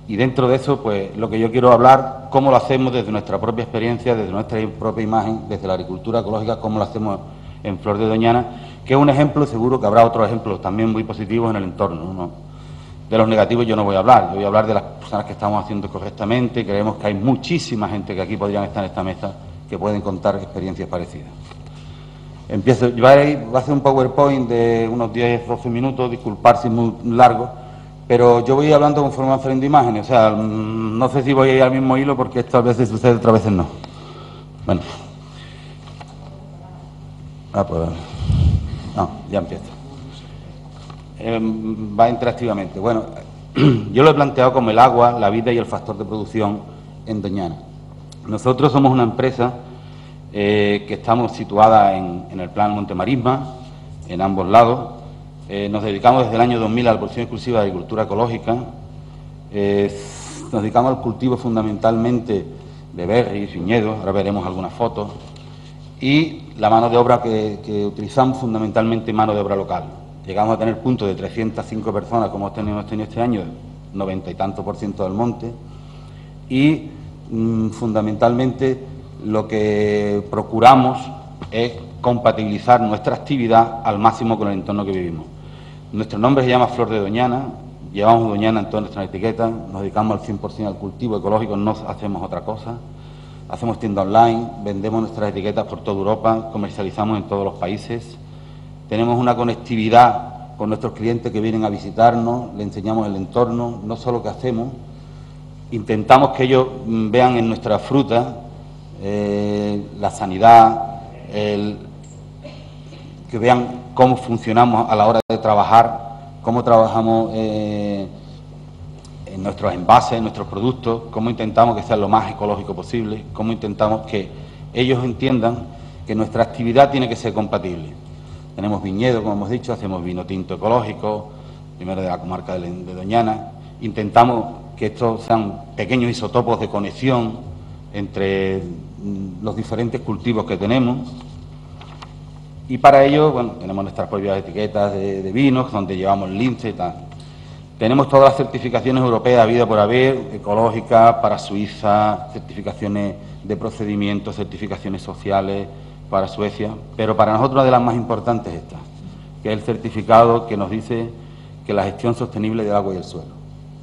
Y dentro de eso, pues, lo que yo quiero hablar, cómo lo hacemos desde nuestra propia experiencia, desde nuestra propia imagen, desde la agricultura ecológica, cómo lo hacemos en Flor de Doñana, que es un ejemplo, seguro que habrá otros ejemplos también muy positivos en el entorno, ¿no? De los negativos yo no voy a hablar, yo voy a hablar de las personas que estamos haciendo correctamente. Creemos que hay muchísima gente que aquí podrían estar en esta mesa que pueden contar experiencias parecidas. Empiezo, voy a hacer un PowerPoint de unos 10-12 minutos, disculpar si es muy largo, pero yo voy a ir hablando conforme van saliendo imágenes, o sea, no sé si voy a ir al mismo hilo porque esto a veces sucede, otras veces no. Bueno. Pues, no, ya empiezo. Va interactivamente. Bueno, yo lo he planteado como el agua, la vida y el factor de producción en Doñana. Nosotros somos una empresa que estamos situada en el Plan Almonte Marisma, en ambos lados. Nos dedicamos desde el año 2000 a la producción exclusiva de agricultura ecológica. Nos dedicamos al cultivo fundamentalmente de berries, viñedos, ahora veremos algunas fotos. Y la mano de obra que utilizamos fundamentalmente mano de obra local. Llegamos a tener puntos de 305 personas, como hemos tenido este año, 90 y tanto % del monte. Y fundamentalmente lo que procuramos es compatibilizar nuestra actividad al máximo con el entorno que vivimos. Nuestro nombre se llama Flor de Doñana, llevamos Doñana en todas nuestras etiquetas, nos dedicamos al 100% al cultivo ecológico, no hacemos otra cosa. Hacemos tienda online, vendemos nuestras etiquetas por toda Europa, comercializamos en todos los países. Tenemos una conectividad con nuestros clientes que vienen a visitarnos, le enseñamos el entorno, no solo qué hacemos, intentamos que ellos vean en nuestra fruta la sanidad, que vean cómo funcionamos a la hora de trabajar, cómo trabajamos en nuestros envases, en nuestros productos, cómo intentamos que sean lo más ecológico posible, cómo intentamos que ellos entiendan que nuestra actividad tiene que ser compatible. Tenemos viñedo, como hemos dicho, hacemos vino tinto ecológico, primero de la comarca de Doñana. Intentamos que estos sean pequeños isotopos de conexión entre los diferentes cultivos que tenemos. Y para ello, bueno, tenemos nuestras propias etiquetas de vinos, donde llevamos lince y tal. Tenemos todas las certificaciones europeas habidas por haber, ecológicas, para Suiza, certificaciones de procedimientos, certificaciones sociales para Suecia, pero para nosotros una de las más importantes es esta, que es el certificado que nos dice que la gestión sostenible del agua y el suelo.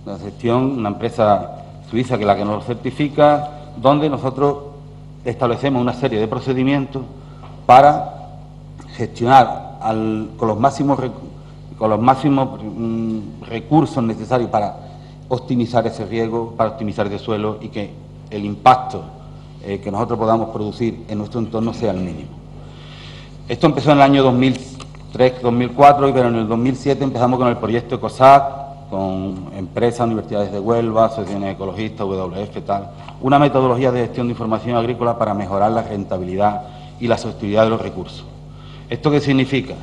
La gestión, una empresa suiza que es la que nos lo certifica, donde nosotros establecemos una serie de procedimientos para gestionar con los máximos recursos necesarios para optimizar ese riego, para optimizar ese suelo y que el impacto que nosotros podamos producir en nuestro entorno sea el mínimo. Esto empezó en el año 2003-2004, pero en el 2007 empezamos con el proyecto ECOSAC, con empresas, universidades de Huelva, asociaciones ecologistas, WWF, tal, una metodología de gestión de información agrícola para mejorar la rentabilidad y la sostenibilidad de los recursos. ¿Esto qué significa?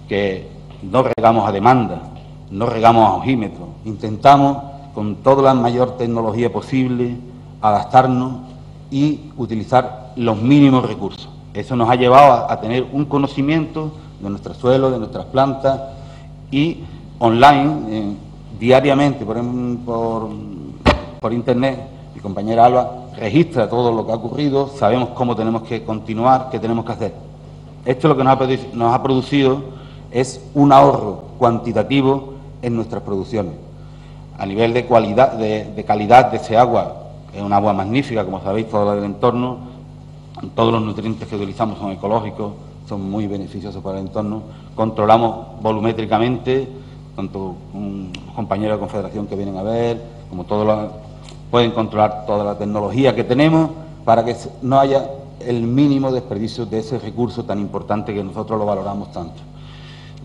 Que no regamos a demanda, no regamos a ojímetro, intentamos con toda la mayor tecnología posible adaptarnos y utilizar los mínimos recursos. Eso nos ha llevado a tener un conocimiento de nuestro suelo, de nuestras plantas y online, diariamente por internet. Mi compañera Alba registra todo lo que ha ocurrido, sabemos cómo tenemos que continuar, qué tenemos que hacer. Esto lo que nos ha producido es un ahorro cuantitativo en nuestras producciones. A nivel de calidad de ese agua, es un agua magnífica, como sabéis, todo lo del entorno, todos los nutrientes que utilizamos son ecológicos, son muy beneficiosos para el entorno. Controlamos volumétricamente, tanto compañeros de confederación que vienen a ver, como pueden controlar toda la tecnología que tenemos para que no haya el mínimo desperdicio de ese recurso tan importante que nosotros lo valoramos tanto.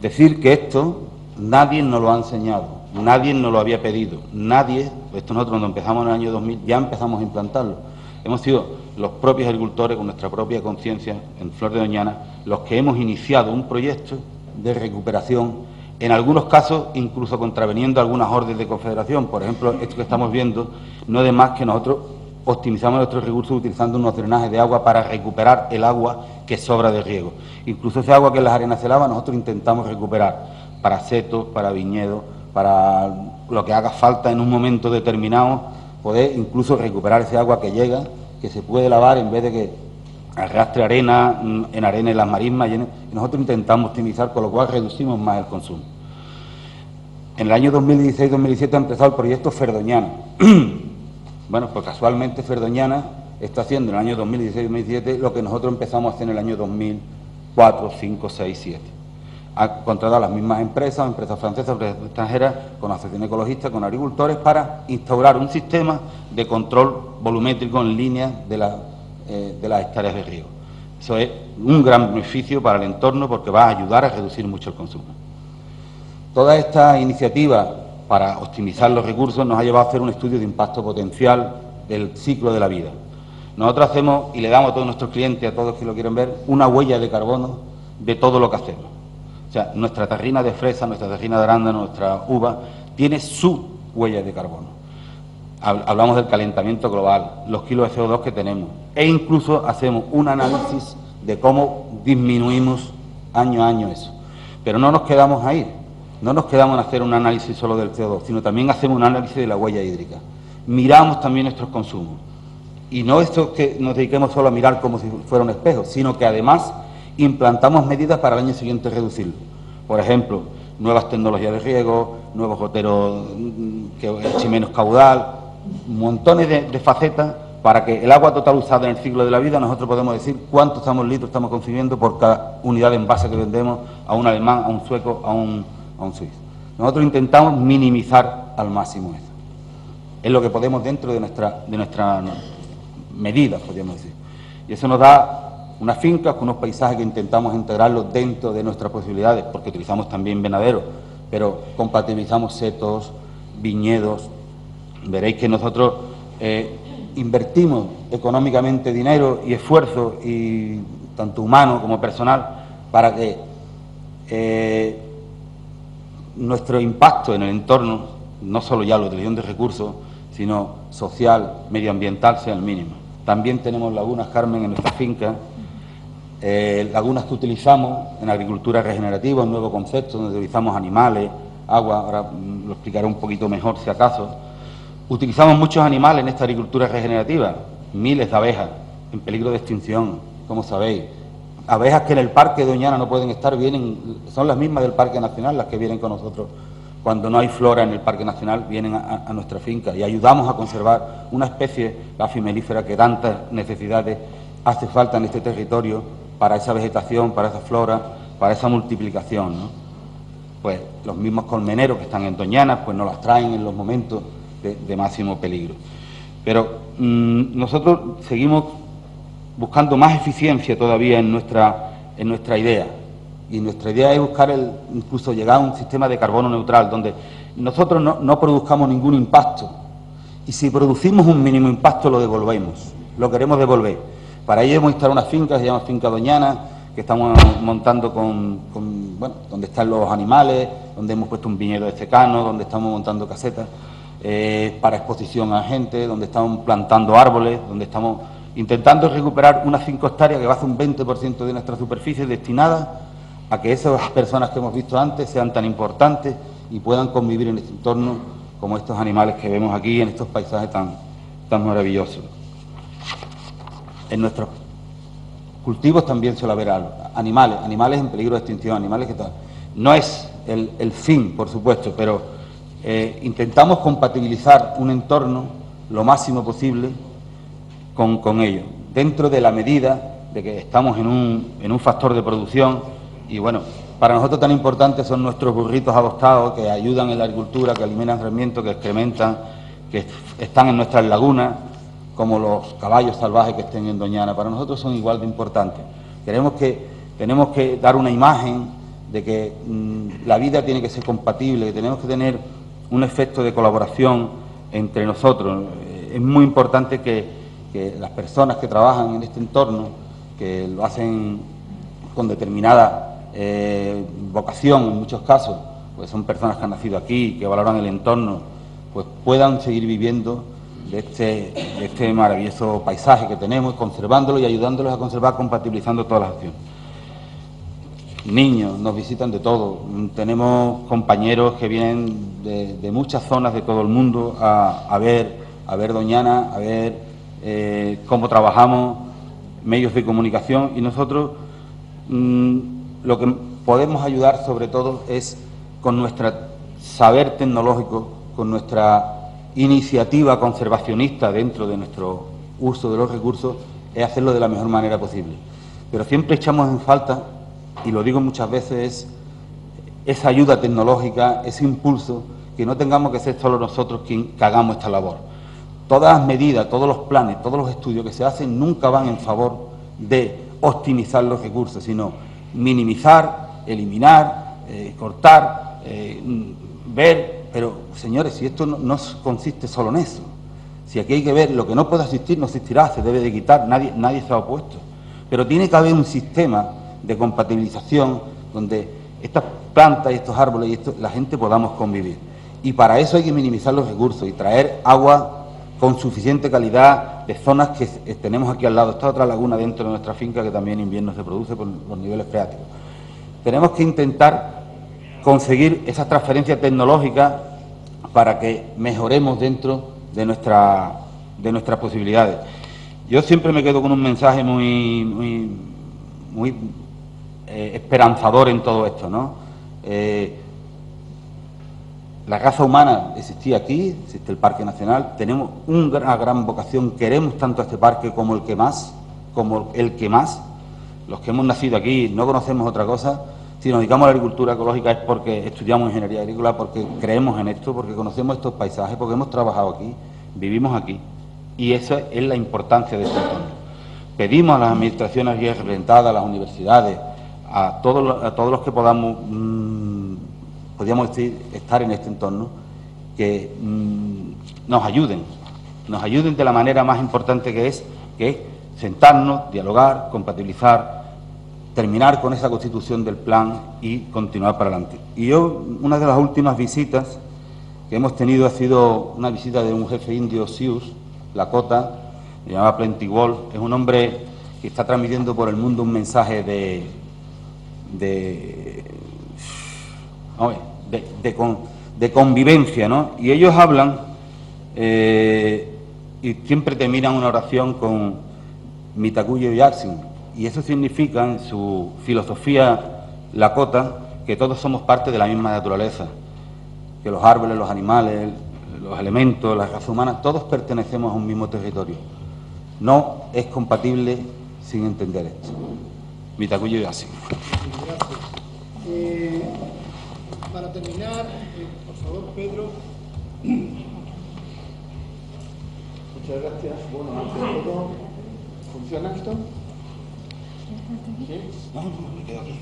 Decir que esto nadie nos lo ha enseñado, nadie nos lo había pedido, nadie, esto nosotros cuando empezamos en el año 2000 ya empezamos a implantarlo. Hemos sido los propios agricultores con nuestra propia conciencia en Flor de Doñana los que hemos iniciado un proyecto de recuperación, en algunos casos incluso contraveniendo algunas órdenes de confederación. Por ejemplo, esto que estamos viendo no es de más que nosotros optimizamos nuestros recursos utilizando unos drenajes de agua para recuperar el agua que sobra de riego. Incluso ese agua que en las arenas se lava nosotros intentamos recuperar para setos, para viñedos, para lo que haga falta en un momento determinado, poder incluso recuperar ese agua que llega, que se puede lavar en vez de que arrastre arena en las marismas, y nosotros intentamos optimizar, con lo cual reducimos más el consumo. En el año 2016-2017 ha empezado el proyecto Ferdoñana. Bueno, pues casualmente Ferdoñana está haciendo en el año 2016-2017 lo que nosotros empezamos a hacer en el año 2004, 5, 6, 7. Ha contratado a las mismas empresas francesas, empresas extranjeras, con asociaciones ecologistas, con agricultores, para instaurar un sistema de control volumétrico en línea de las hectáreas de riego. Eso es un gran beneficio para el entorno porque va a ayudar a reducir mucho el consumo. Toda esta iniciativa para optimizar los recursos nos ha llevado a hacer un estudio de impacto potencial del ciclo de la vida. Nosotros hacemos, y le damos a todos nuestros clientes, a todos que lo quieren ver, una huella de carbono de todo lo que hacemos. O sea, nuestra terrina de fresa, nuestra terrina de arándano, nuestra uva, tiene su huella de carbono. Hablamos del calentamiento global, los kilos de CO2 que tenemos, e incluso hacemos un análisis de cómo disminuimos año a año eso. Pero no nos quedamos ahí, no nos quedamos en hacer un análisis solo del CO2, sino también hacemos un análisis de la huella hídrica. Miramos también nuestros consumos. Y no esto que nos dediquemos solo a mirar como si fuera un espejo, sino que además implantamos medidas para el año siguiente reducirlo. Por ejemplo, nuevas tecnologías de riego, nuevos goteros que echen menos caudal, montones de facetas para que el agua total usada en el ciclo de la vida nosotros podemos decir cuántos litros estamos consumiendo por cada unidad de envase que vendemos a un alemán, a un sueco, a un suizo. Nosotros intentamos minimizar al máximo eso. Es lo que podemos dentro de nuestra medida, podríamos decir. Y eso nos da unas fincas con unos paisajes que intentamos integrarlos dentro de nuestras posibilidades, porque utilizamos también invernaderos, pero compatibilizamos setos, viñedos. Veréis que nosotros invertimos económicamente dinero y esfuerzo, y tanto humano como personal, para que nuestro impacto en el entorno, no solo ya la utilización de recursos, sino social, medioambiental, sea el mínimo. También tenemos lagunas, Carmen, en nuestra finca, lagunas que utilizamos en agricultura regenerativa, un nuevo concepto donde utilizamos animales, agua, ahora lo explicaré un poquito mejor si acaso. Utilizamos muchos animales en esta agricultura regenerativa, miles de abejas en peligro de extinción, como sabéis. Abejas que en el Parque de Doñana no pueden estar, son las mismas del Parque Nacional las que vienen con nosotros. Cuando no hay flora en el Parque Nacional, vienen a nuestra finca y ayudamos a conservar una especie, la fimelífera, que tantas necesidades hace falta en este territorio para esa vegetación, para esa flora, para esa multiplicación, ¿no? Pues los mismos colmeneros que están en Doñana, pues nos las traen en los momentos de máximo peligro. Pero nosotros seguimos buscando más eficiencia todavía en nuestra idea. Y nuestra idea es buscar incluso llegar a un sistema de carbono neutral, donde nosotros no produzcamos ningún impacto. Y si producimos un mínimo impacto, lo devolvemos, lo queremos devolver. Para ello hemos instalado una finca que se llama Finca Doñana, que estamos montando bueno, donde están los animales, donde hemos puesto un viñedo de secano, donde estamos montando casetas para exposición a gente, donde estamos plantando árboles, donde estamos intentando recuperar unas 5 hectáreas que va a ser un 20% de nuestra superficie destinada a que esas personas que hemos visto antes sean tan importantes y puedan convivir en este entorno como estos animales que vemos aquí, en estos paisajes tan maravillosos. En nuestros cultivos también suele haber animales en peligro de extinción, animales que tal. No es el fin, por supuesto, pero intentamos compatibilizar un entorno lo máximo posible con ello, dentro de la medida de que estamos en un factor de producción. Y bueno, para nosotros tan importantes son nuestros burritos adoptados, que ayudan en la agricultura, que alimentan sarmientos, que excrementan, que están en nuestras lagunas, como los caballos salvajes que estén en Doñana. Para nosotros son igual de importantes. Tenemos que dar una imagen de que la vida tiene que ser compatible, que tenemos que tener un efecto de colaboración entre nosotros. Es muy importante que las personas que trabajan en este entorno, que lo hacen con determinada vocación en muchos casos, pues son personas que han nacido aquí, que valoran el entorno, pues puedan seguir viviendo de este maravilloso paisaje que tenemos, conservándolo y ayudándolos a conservar, compatibilizando todas las acciones. Niños, nos visitan de todo. Tenemos compañeros que vienen de muchas zonas de todo el mundo a ver Doñana, a ver cómo trabajamos, medios de comunicación, y nosotros lo que podemos ayudar sobre todo es con nuestro saber tecnológico, con nuestra iniciativa conservacionista dentro de nuestro uso de los recursos, es hacerlo de la mejor manera posible. Pero siempre echamos en falta, y lo digo muchas veces, esa ayuda tecnológica, ese impulso, que no tengamos que ser solo nosotros quien hagamos esta labor. Todas las medidas, todos los planes, todos los estudios que se hacen nunca van en favor de optimizar los recursos, sino minimizar, eliminar, cortar, ver. Pero, señores, si esto no consiste solo en eso, si aquí hay que ver lo que no puede existir, no existirá, se debe de quitar, nadie se ha opuesto. Pero tiene que haber un sistema de compatibilización donde estas plantas y estos árboles y la gente podamos convivir. Y para eso hay que minimizar los recursos y traer agua con suficiente calidad de zonas que tenemos aquí al lado. Está otra laguna dentro de nuestra finca que también en invierno se produce por los niveles freáticos. Tenemos que intentar conseguir esa transferencia tecnológica para que mejoremos dentro de nuestras posibilidades. Yo siempre me quedo con un mensaje muy esperanzador en todo esto, ¿no? La raza humana existía aquí, existe el Parque Nacional, tenemos una gran vocación, queremos tanto a este parque como el que más. Los que hemos nacido aquí no conocemos otra cosa. Si nos dedicamos a la agricultura ecológica es porque estudiamos ingeniería agrícola, porque creemos en esto, porque conocemos estos paisajes, porque hemos trabajado aquí, vivimos aquí. Y esa es la importancia de este entorno. pedimos a las administraciones aquí representadas, a las universidades, a todos los que podamos estar en este entorno, que nos ayuden de la manera más importante que es sentarnos, dialogar, compatibilizar, terminar con esa constitución del plan y continuar para adelante. Y yo, una de las últimas visitas que hemos tenido ha sido una visita de un jefe indio, Sioux, Lakota, se llama Plenty Wolf. Es un hombre que está transmitiendo por el mundo un mensaje de convivencia, ¿no? Y ellos hablan y siempre terminan una oración con Mitakuye Yaksin, y eso significa, en su filosofía Lakota, que todos somos parte de la misma naturaleza, que los árboles, los animales, los elementos, la raza humana, todos pertenecemos a un mismo territorio. No es compatible sin entender esto. Mitakuye Yaksin. Gracias. Para terminar, por favor, Pedro. Muchas gracias. Bueno, antes de todo, ¿funciona esto? ¿Sí? No, me quedo aquí.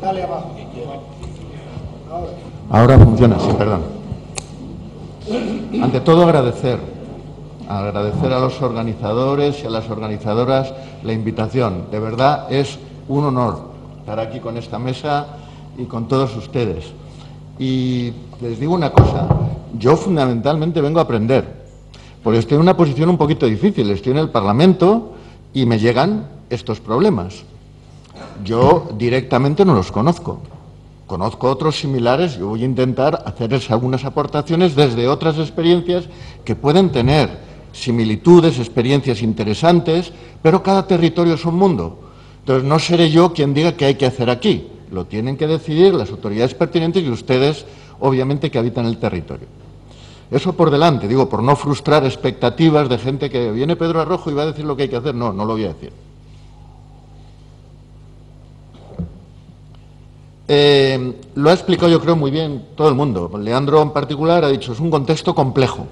Dale abajo. Ahora funciona, sí, perdón. Ante todo, agradecer a los organizadores y a las organizadoras la invitación. De verdad, es un honor estar aquí con esta mesa y con todos ustedes. Y les digo una cosa, yo fundamentalmente vengo a aprender, porque estoy en una posición un poquito difícil, estoy en el Parlamento y me llegan estos problemas. Yo directamente no los conozco, conozco otros similares, yo voy a intentar hacerles algunas aportaciones desde otras experiencias que pueden tener similitudes, experiencias interesantes, pero cada territorio es un mundo. Entonces no seré yo quien diga qué hay que hacer aquí, lo tienen que decidir las autoridades pertinentes y ustedes, obviamente, que habitan el territorio. Eso por delante, digo, por no frustrar expectativas de gente que viene Pedro Arrojo y va a decir lo que hay que hacer. No, no lo voy a decir. Lo ha explicado, yo creo, muy bien todo el mundo. Leandro, en particular, ha dicho, es un contexto complejo.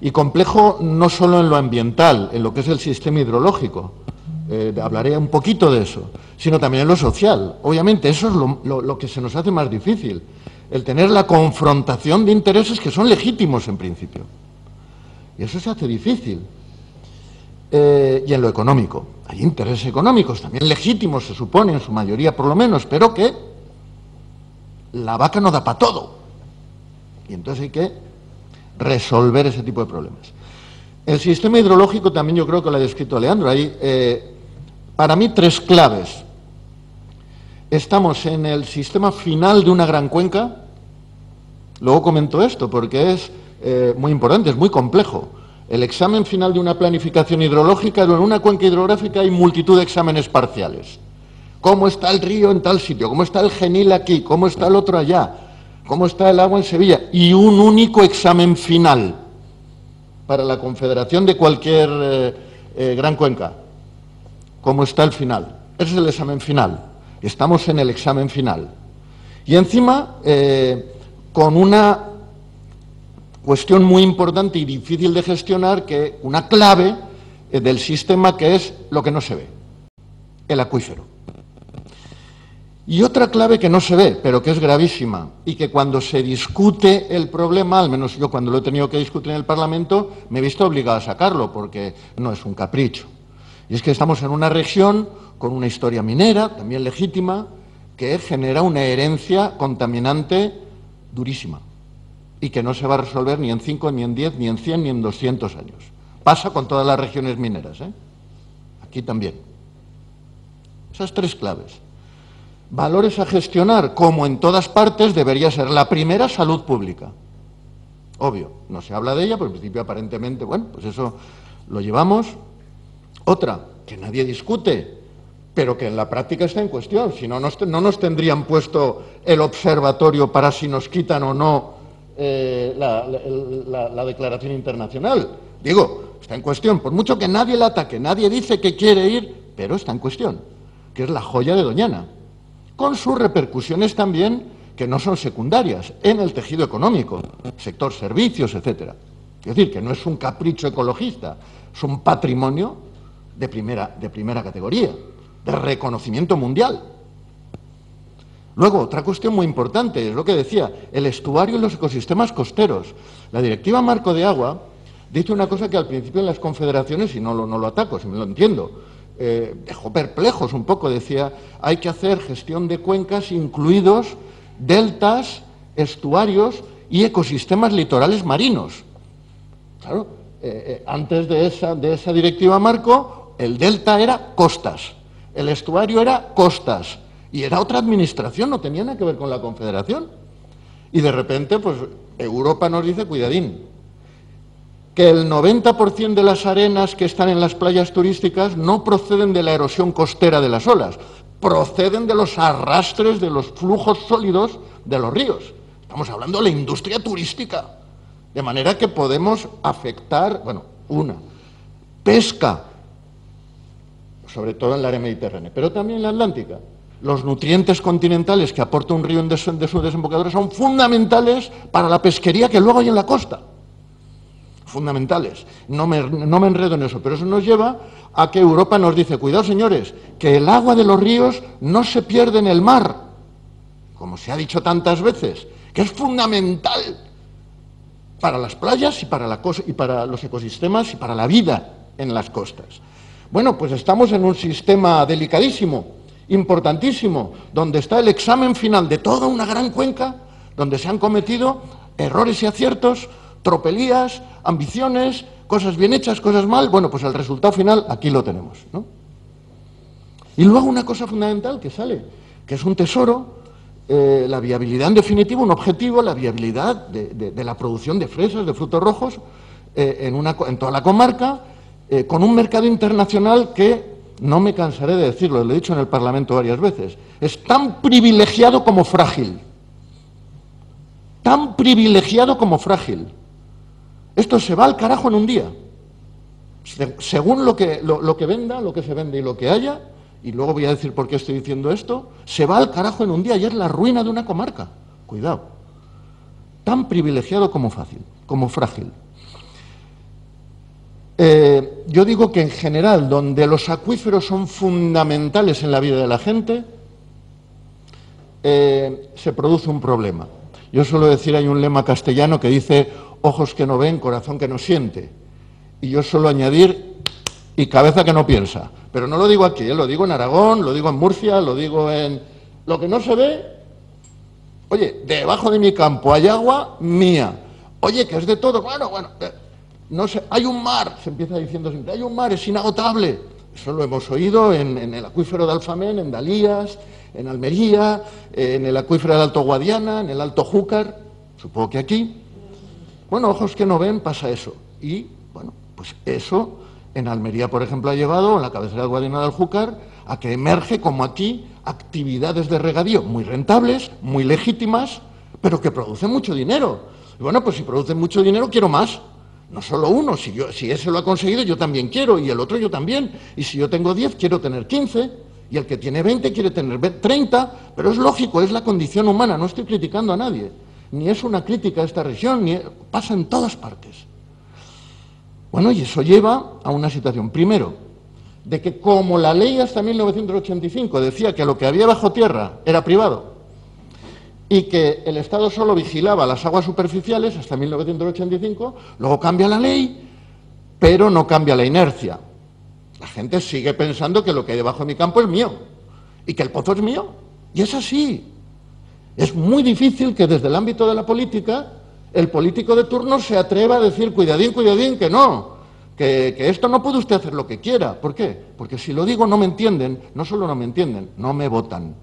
Y complejo no solo en lo ambiental, en lo que es el sistema hidrológico, hablaré un poquito de eso, sino también en lo social. Obviamente, eso es lo que se nos hace más difícil, el tener la confrontación de intereses que son legítimos en principio. Y eso se hace difícil. Y en lo económico. Hay intereses económicos, también legítimos, se supone, en su mayoría por lo menos, pero que la vaca no da para todo. Y entonces hay que resolver ese tipo de problemas. El sistema hidrológico también yo creo que lo ha descrito Leandro. Hay, para mí, tres claves. Estamos en el sistema final de una gran cuenca. Luego comento esto porque es muy importante, es muy complejo. El examen final de una planificación hidrológica, en una cuenca hidrográfica hay multitud de exámenes parciales. ¿Cómo está el río en tal sitio? ¿Cómo está el Genil aquí? ¿Cómo está el otro allá? ¿Cómo está el agua en Sevilla? Y un único examen final para la confederación de cualquier gran cuenca. ¿Cómo está el final? Ese es el examen final. Estamos en el examen final. Y encima, con una cuestión muy importante y difícil de gestionar, que una clave del sistema, que es lo que no se ve, el acuífero. Y otra clave que no se ve, pero que es gravísima, y que cuando se discute el problema, al menos yo cuando lo he tenido que discutir en el Parlamento, me he visto obligado a sacarlo, porque no es un capricho. Y es que estamos en una región con una historia minera, también legítima, que genera una herencia contaminante durísima, y que no se va a resolver ni en 5, ni en 10, ni en 100, ni en 200 años. Pasa con todas las regiones mineras, ¿eh? Aquí también. Esas tres claves. Valores a gestionar, como en todas partes, debería ser la primera, salud pública. Obvio, no se habla de ella, pero en principio aparentemente, bueno, pues eso lo llevamos. Otra, que nadie discute, pero que en la práctica está en cuestión. Si no, no nos tendrían puesto el observatorio para si nos quitan o no la declaración internacional. Digo, está en cuestión, por mucho que nadie la ataque, nadie dice que quiere ir, pero está en cuestión, que es la joya de Doñana, con sus repercusiones también, que no son secundarias, en el tejido económico, sector servicios, etcétera. Es decir, que no es un capricho ecologista, es un patrimonio de primera categoría, de reconocimiento mundial. Luego, otra cuestión muy importante, es lo que decía, el estuario y los ecosistemas costeros. La Directiva Marco de Agua dice una cosa que al principio en las confederaciones, y no lo ataco, si me lo entiendo, dejó perplejos un poco, decía, hay que hacer gestión de cuencas incluidos deltas, estuarios y ecosistemas litorales marinos. Claro, antes de esa Directiva Marco, el delta era costas, el estuario era costas, y era otra administración, no tenía nada que ver con la Confederación. Y de repente, pues, Europa nos dice, cuidadín, que el 90% de las arenas que están en las playas turísticas no proceden de la erosión costera de las olas, proceden de los arrastres de los flujos sólidos de los ríos. Estamos hablando de la industria turística, de manera que podemos afectar, bueno, pesca, sobre todo en el área mediterránea, pero también en la Atlántica. Los nutrientes continentales que aporta un río de su desembocadura son fundamentales para la pesquería que luego hay en la costa. Fundamentales. No me enredo en eso, pero eso nos lleva a que Europa nos dice, cuidado señores, que el agua de los ríos no se pierde en el mar, como se ha dicho tantas veces, que es fundamental para las playas y para los ecosistemas y para la vida en las costas. Bueno, pues estamos en un sistema delicadísimo, importantísimo, donde está el examen final de toda una gran cuenca, donde se han cometido errores y aciertos, tropelías, ambiciones, cosas bien hechas, cosas mal. Bueno, pues el resultado final aquí lo tenemos, ¿no? Y luego una cosa fundamental que sale, que es un tesoro, la viabilidad en definitiva, un objetivo, la viabilidad de la producción de fresas, de frutos rojos, en toda la comarca, con un mercado internacional que, no me cansaré de decirlo, lo he dicho en el Parlamento varias veces, es tan privilegiado como frágil. Tan privilegiado como frágil. Esto se va al carajo en un día. Según lo que venda, lo que se vende y lo que haya, y luego voy a decir por qué estoy diciendo esto, se va al carajo en un día y es la ruina de una comarca. Cuidado. Tan privilegiado como frágil. Yo digo que en general, donde los acuíferos son fundamentales en la vida de la gente, se produce un problema. Yo suelo decir, hay un lema castellano que dice, ojos que no ven, corazón que no siente. Y yo suelo añadir, y cabeza que no piensa. Pero no lo digo aquí, lo digo en Aragón, lo digo en Murcia, lo digo en... Lo que no se ve, oye, debajo de mi campo hay agua mía. Oye, que es de todo, bueno, no sé, hay un mar, se empieza diciendo siempre, hay un mar, es inagotable. Eso lo hemos oído en el acuífero de Alfamén, en Dalías, en Almería, en el acuífero del Alto Guadiana, en el Alto Júcar, supongo que aquí. Bueno, ojos que no ven, pasa eso. Y, bueno, pues eso en Almería, por ejemplo, ha llevado, en la cabecera del Guadiana del Júcar, a que emerge, como aquí, actividades de regadío muy rentables, muy legítimas, pero que producen mucho dinero. Y bueno, pues si producen mucho dinero, quiero más. No solo uno, si ese lo ha conseguido, yo también quiero, y el otro yo también. Y si yo tengo 10, quiero tener 15, y el que tiene 20 quiere tener 30, pero es lógico, es la condición humana, no estoy criticando a nadie. Ni es una crítica a esta región, pasa en todas partes. Bueno, y eso lleva a una situación, primero, de que como la ley hasta 1985 decía que lo que había bajo tierra era privado, y que el Estado solo vigilaba las aguas superficiales hasta 1985, luego cambia la ley, pero no cambia la inercia. La gente sigue pensando que lo que hay debajo de mi campo es mío, y que el pozo es mío, y es así. Es muy difícil que desde el ámbito de la política, el político de turno se atreva a decir, cuidadín, que no, que esto no puede usted hacer lo que quiera. ¿Por qué? Porque si lo digo no me entienden, no solo no me entienden, no me votan.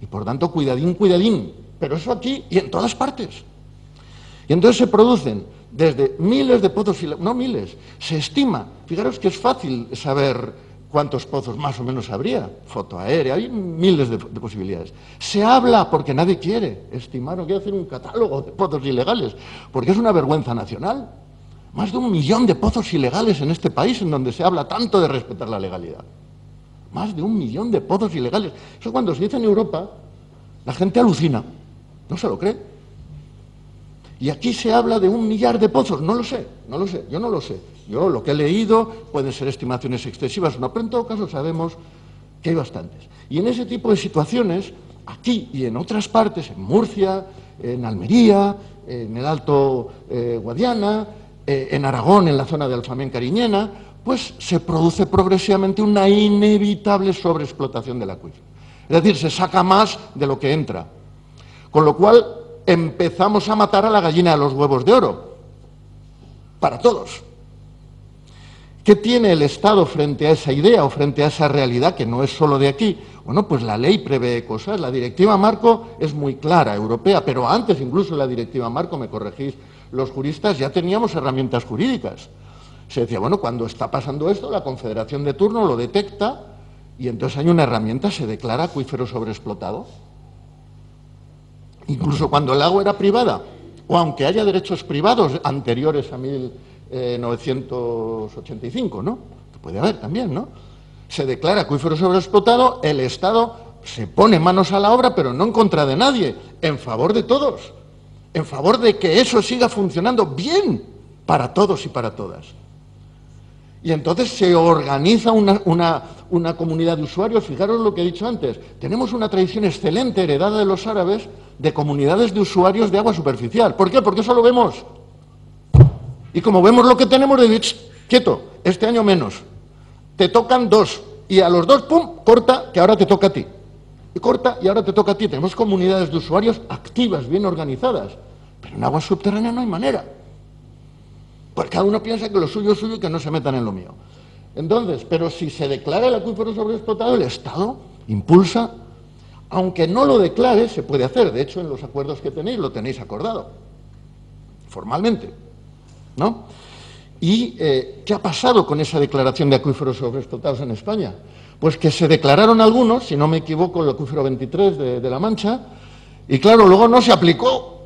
Y por tanto, cuidadín, pero eso aquí y en todas partes. Y entonces se producen desde miles de pozos, no miles, se estima, fijaros que es fácil saber cuántos pozos más o menos habría, foto aérea, hay miles de posibilidades. Se habla porque nadie quiere estimar, no quiere hacer un catálogo de pozos ilegales, porque es una vergüenza nacional. Más de 1 millón de pozos ilegales en este país en donde se habla tanto de respetar la legalidad. Más de 1 millón de pozos ilegales. Eso cuando se dice en Europa, la gente alucina, no se lo cree. Y aquí se habla de 1 millar de pozos. No lo sé, yo no lo sé. Yo lo que he leído pueden ser estimaciones excesivas o no, pero en todo caso sabemos que hay bastantes. Y en ese tipo de situaciones, aquí y en otras partes, en Murcia, en Almería, en el Alto Guadiana, en Aragón, en la zona de Alfamén Cariñena, pues se produce progresivamente una inevitable sobreexplotación del acuífero. Es decir, se saca más de lo que entra. Con lo cual empezamos a matar a la gallina de los huevos de oro. Para todos. ¿Qué tiene el Estado frente a esa idea o frente a esa realidad que no es solo de aquí? Bueno, pues la ley prevé cosas. La directiva marco es muy clara, europea, pero antes incluso la directiva marco, me corregís los juristas, ya teníamos herramientas jurídicas. Se decía, bueno, cuando está pasando esto, la confederación de turno lo detecta y entonces hay una herramienta, se declara acuífero sobreexplotado. Incluso cuando el agua era privada, o aunque haya derechos privados anteriores a 1985, ¿no? Que puede haber también, ¿no? Se declara acuífero sobreexplotado, el Estado se pone manos a la obra, pero no en contra de nadie, en favor de todos, en favor de que eso siga funcionando bien para todos y para todas. Y entonces se organiza una comunidad de usuarios. Fijaros lo que he dicho antes, tenemos una tradición excelente heredada de los árabes de comunidades de usuarios de agua superficial. ¿Por qué? Porque eso lo vemos. Y como vemos lo que tenemos, de decir, quieto, este año menos, te tocan 2, y a los 2, pum, corta, que ahora te toca a ti. Y corta, y ahora te toca a ti. Tenemos comunidades de usuarios activas, bien organizadas, pero en agua subterránea no hay manera. Porque cada uno piensa que lo suyo es suyo y que no se metan en lo mío. Entonces, pero si se declara el acuífero sobreexplotado, el Estado impulsa, aunque no lo declare, se puede hacer. De hecho, en los acuerdos que tenéis, lo tenéis acordado, formalmente, ¿no? ¿Y qué ha pasado con esa declaración de acuíferos sobreexplotados en España? Pues que se declararon algunos, si no me equivoco, el acuífero 23 de La Mancha, y claro, luego no se aplicó,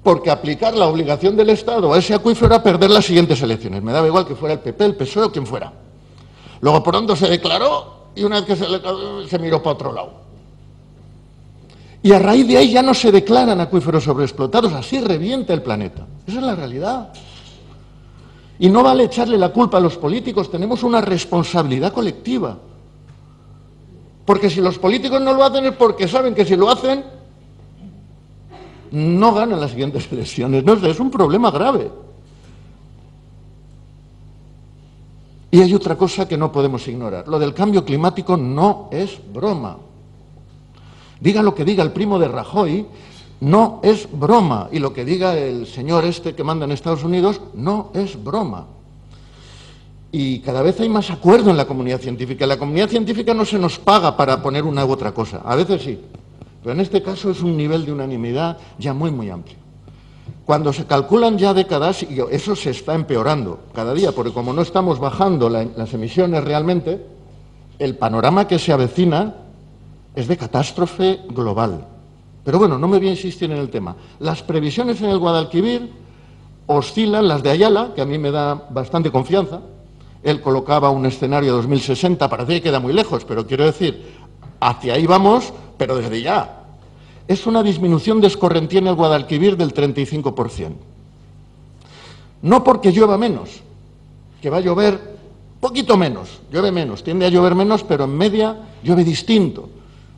porque aplicar la obligación del Estado a ese acuífero era perder las siguientes elecciones. Me daba igual que fuera el PP, el PSOE o quien fuera. Luego pronto se declaró y una vez que se miró para otro lado. Y a raíz de ahí ya no se declaran acuíferos sobreexplotados, así revienta el planeta. Esa es la realidad. Y no vale echarle la culpa a los políticos, tenemos una responsabilidad colectiva. Porque si los políticos no lo hacen es porque saben que si lo hacen no ganan las siguientes elecciones. No, es un problema grave. Y hay otra cosa que no podemos ignorar. Lo del cambio climático no es broma. Diga lo que diga el primo de Rajoy, no es broma. Y lo que diga el señor este que manda en Estados Unidos, no es broma. Y cada vez hay más acuerdo en la comunidad científica. En la comunidad científica no se nos paga para poner una u otra cosa. A veces sí. Pero en este caso es un nivel de unanimidad ya muy, muy amplio. Cuando se calculan ya décadas, y eso se está empeorando cada día, porque como no estamos bajando las emisiones realmente, el panorama que se avecina es de catástrofe global. Pero bueno, no me voy a insistir en el tema. Las previsiones en el Guadalquivir oscilan, las de Ayala, que a mí me da bastante confianza. Él colocaba un escenario 2060, parece que queda muy lejos, pero quiero decir, hacia ahí vamos, pero desde ya. Es una disminución de escorrentía en el Guadalquivir del 35%. No porque llueva menos, que va a llover poquito menos, llueve menos, tiende a llover menos, pero en media llueve distinto.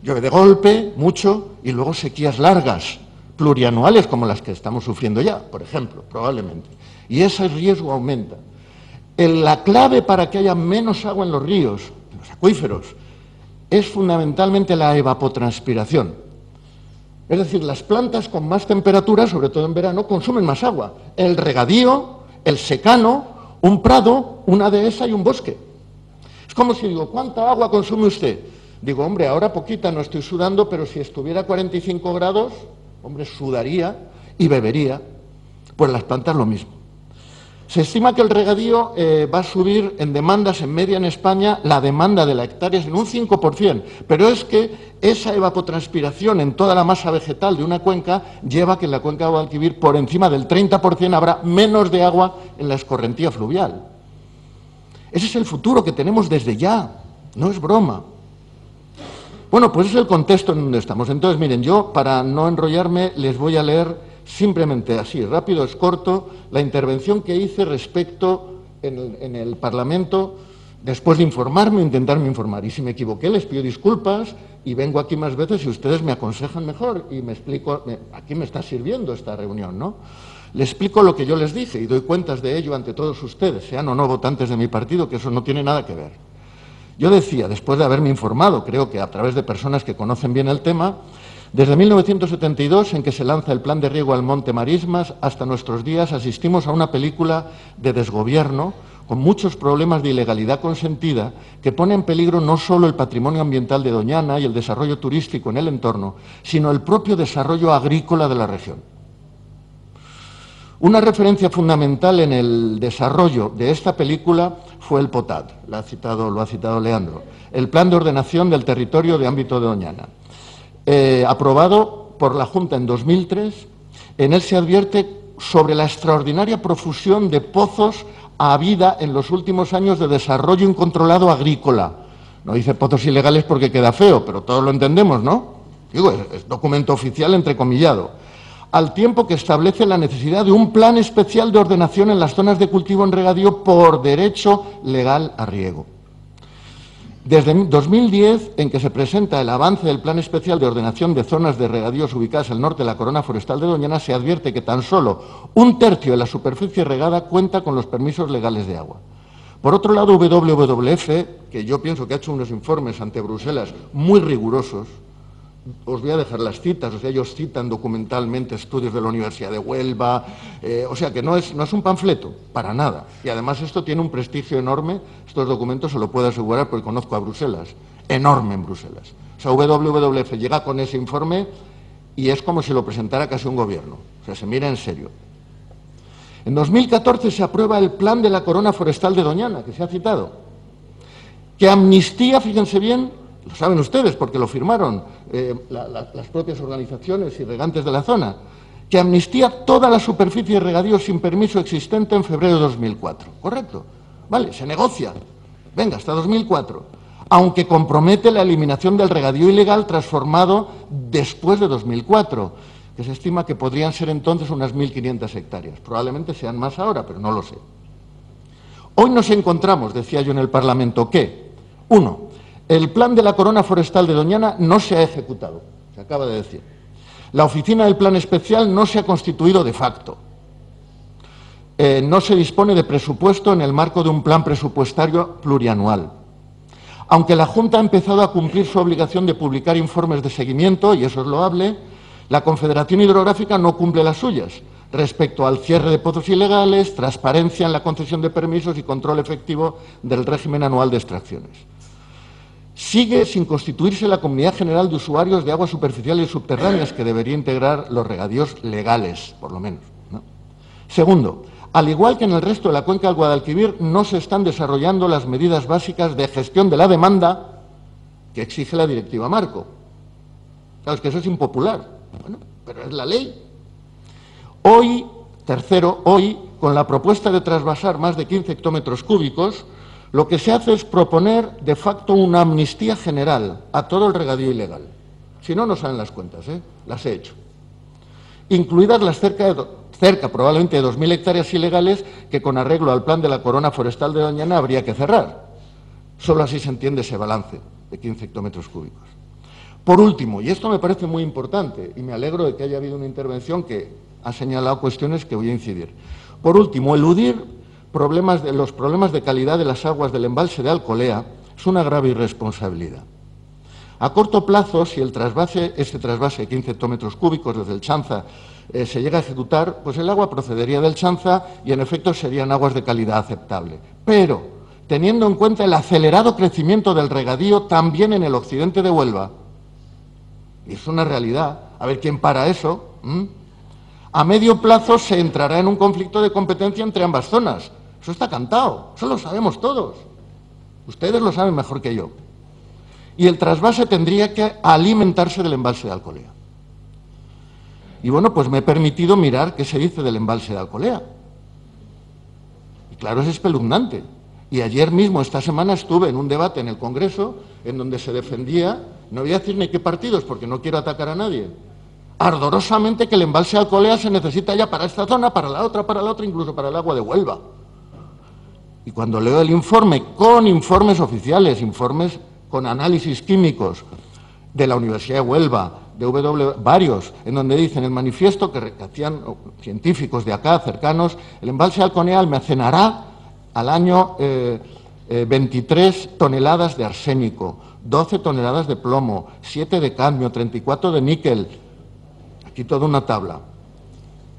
Llueve de golpe, mucho, y luego sequías largas, plurianuales, como las que estamos sufriendo ya, por ejemplo, probablemente. Y ese riesgo aumenta. La clave para que haya menos agua en los ríos, en los acuíferos, es fundamentalmente la evapotranspiración. Es decir, las plantas con más temperatura, sobre todo en verano, consumen más agua. El regadío, el secano, un prado, una dehesa y un bosque. Es como si digo, ¿cuánta agua consume usted? Digo, hombre, ahora poquita, no estoy sudando, pero si estuviera a 45 grados, hombre, sudaría y bebería. Pues las plantas lo mismo. Se estima que el regadío va a subir en demandas en media en España, la demanda de la hectárea es en un 5%, pero es que esa evapotranspiración en toda la masa vegetal de una cuenca lleva a que en la cuenca de Guadalquivir por encima del 30% habrá menos de agua en la escorrentía fluvial. Ese es el futuro que tenemos desde ya, no es broma. Bueno, pues ese es el contexto en donde estamos. Entonces, miren, yo para no enrollarme les voy a leer simplemente así, rápido, es corto, la intervención que hice respecto en el Parlamento, después de informarme, intentarme informar. Y si me equivoqué, les pido disculpas y vengo aquí más veces y ustedes me aconsejan mejor y me explico, aquí me está sirviendo esta reunión, ¿no? Les explico lo que yo les dije y doy cuentas de ello ante todos ustedes, sean o no votantes de mi partido, que eso no tiene nada que ver. Yo decía, después de haberme informado, creo que a través de personas que conocen bien el tema, desde 1972, en que se lanza el Plan de Riego al Monte Marismas, hasta nuestros días asistimos a una película de desgobierno con muchos problemas de ilegalidad consentida que pone en peligro no solo el patrimonio ambiental de Doñana y el desarrollo turístico en el entorno, sino el propio desarrollo agrícola de la región. Una referencia fundamental en el desarrollo de esta película fue el POTAD, lo ha citado Leandro, el Plan de Ordenación del Territorio de Ámbito de Doñana, aprobado por la Junta en 2003. En él se advierte sobre la extraordinaria profusión de pozos habida en los últimos años de desarrollo incontrolado agrícola. No dice pozos ilegales porque queda feo, pero todos lo entendemos, ¿no? Digo, es documento oficial entrecomillado. Al tiempo que establece la necesidad de un plan especial de ordenación en las zonas de cultivo en regadío por derecho legal a riego. Desde 2010, en que se presenta el avance del Plan Especial de Ordenación de Zonas de Regadíos ubicadas al norte de la corona forestal de Doñana, se advierte que tan solo 1/3 de la superficie regada cuenta con los permisos legales de agua. Por otro lado, WWF, que yo pienso que ha hecho unos informes ante Bruselas muy rigurosos, os voy a dejar las citas, o sea, ellos citan documentalmente estudios de la Universidad de Huelva, o sea que no es un panfleto, para nada. Y además esto tiene un prestigio enorme, estos documentos se lo puedo asegurar porque conozco a Bruselas, enorme en Bruselas. O sea, WWF llega con ese informe y es como si lo presentara casi un gobierno, o sea, se mira en serio. En 2014 se aprueba el Plan de la Corona Forestal de Doñana, que se ha citado, que amnistía, fíjense bien, lo saben ustedes porque lo firmaron las propias organizaciones y regantes de la zona, que amnistía toda la superficie de regadío sin permiso existente en febrero de 2004. ¿Correcto? Vale, se negocia. Venga, hasta 2004. Aunque compromete la eliminación del regadío ilegal transformado después de 2004, que se estima que podrían ser entonces unas 1.500 hectáreas. Probablemente sean más ahora, pero no lo sé. Hoy nos encontramos, decía yo en el Parlamento, que, 1, el plan de la Corona Forestal de Doñana no se ha ejecutado, se acaba de decir. La oficina del plan especial no se ha constituido de facto. No se dispone de presupuesto en el marco de un plan presupuestario plurianual. Aunque la Junta ha empezado a cumplir su obligación de publicar informes de seguimiento, y eso es loable, la Confederación Hidrográfica no cumple las suyas respecto al cierre de pozos ilegales, transparencia en la concesión de permisos y control efectivo del régimen anual de extracciones. Sigue sin constituirse la Comunidad General de Usuarios de Aguas Superficiales y Subterráneas, que debería integrar los regadíos legales, por lo menos, ¿no? Segundo, al igual que en el resto de la cuenca del Guadalquivir, no se están desarrollando las medidas básicas de gestión de la demanda que exige la Directiva Marco. Claro, es que eso es impopular, bueno, pero es la ley. Hoy, tercero, con la propuesta de trasvasar más de 15 hectómetros cúbicos, lo que se hace es proponer de facto una amnistía general a todo el regadío ilegal. Si no, no salen las cuentas, las he hecho. Incluidas las cerca probablemente de 2.000 hectáreas ilegales que con arreglo al plan de la Corona Forestal de Doñana habría que cerrar. Solo así se entiende ese balance de 15 hectómetros cúbicos. Por último, y esto me parece muy importante, y me alegro de que haya habido una intervención que ha señalado cuestiones que voy a incidir. Por último, eludir los problemas de calidad de las aguas del embalse de Alcolea es una grave irresponsabilidad. A corto plazo, si este trasvase de 15 hectómetros cúbicos desde el Chanza se llega a ejecutar, pues el agua procedería del Chanza y en efecto serían aguas de calidad aceptable. Pero, teniendo en cuenta el acelerado crecimiento del regadío también en el occidente de Huelva, y es una realidad, a ver quién para eso, a medio plazo se entrará en un conflicto de competencia entre ambas zonas. Eso está cantado, eso lo sabemos todos. Ustedes lo saben mejor que yo. Y el trasvase tendría que alimentarse del embalse de Alcolea. Y bueno, pues me he permitido mirar qué se dice del embalse de Alcolea. Y claro, es espeluznante. Y ayer mismo, esta semana, estuve en un debate en el Congreso en donde se defendía, no voy a decir ni qué partidos porque no quiero atacar a nadie, ardorosamente que el embalse de Alcolea se necesita ya para esta zona, para la otra, incluso para el agua de Huelva. Y cuando leo el informe, con informes oficiales, informes con análisis químicos de la Universidad de Huelva, de varios, en donde dicen el manifiesto que hacían científicos de acá, cercanos, el embalse de Alcolea almacenará al año 23 toneladas de arsénico, 12 toneladas de plomo, 7 de cadmio, 34 de níquel. Aquí toda una tabla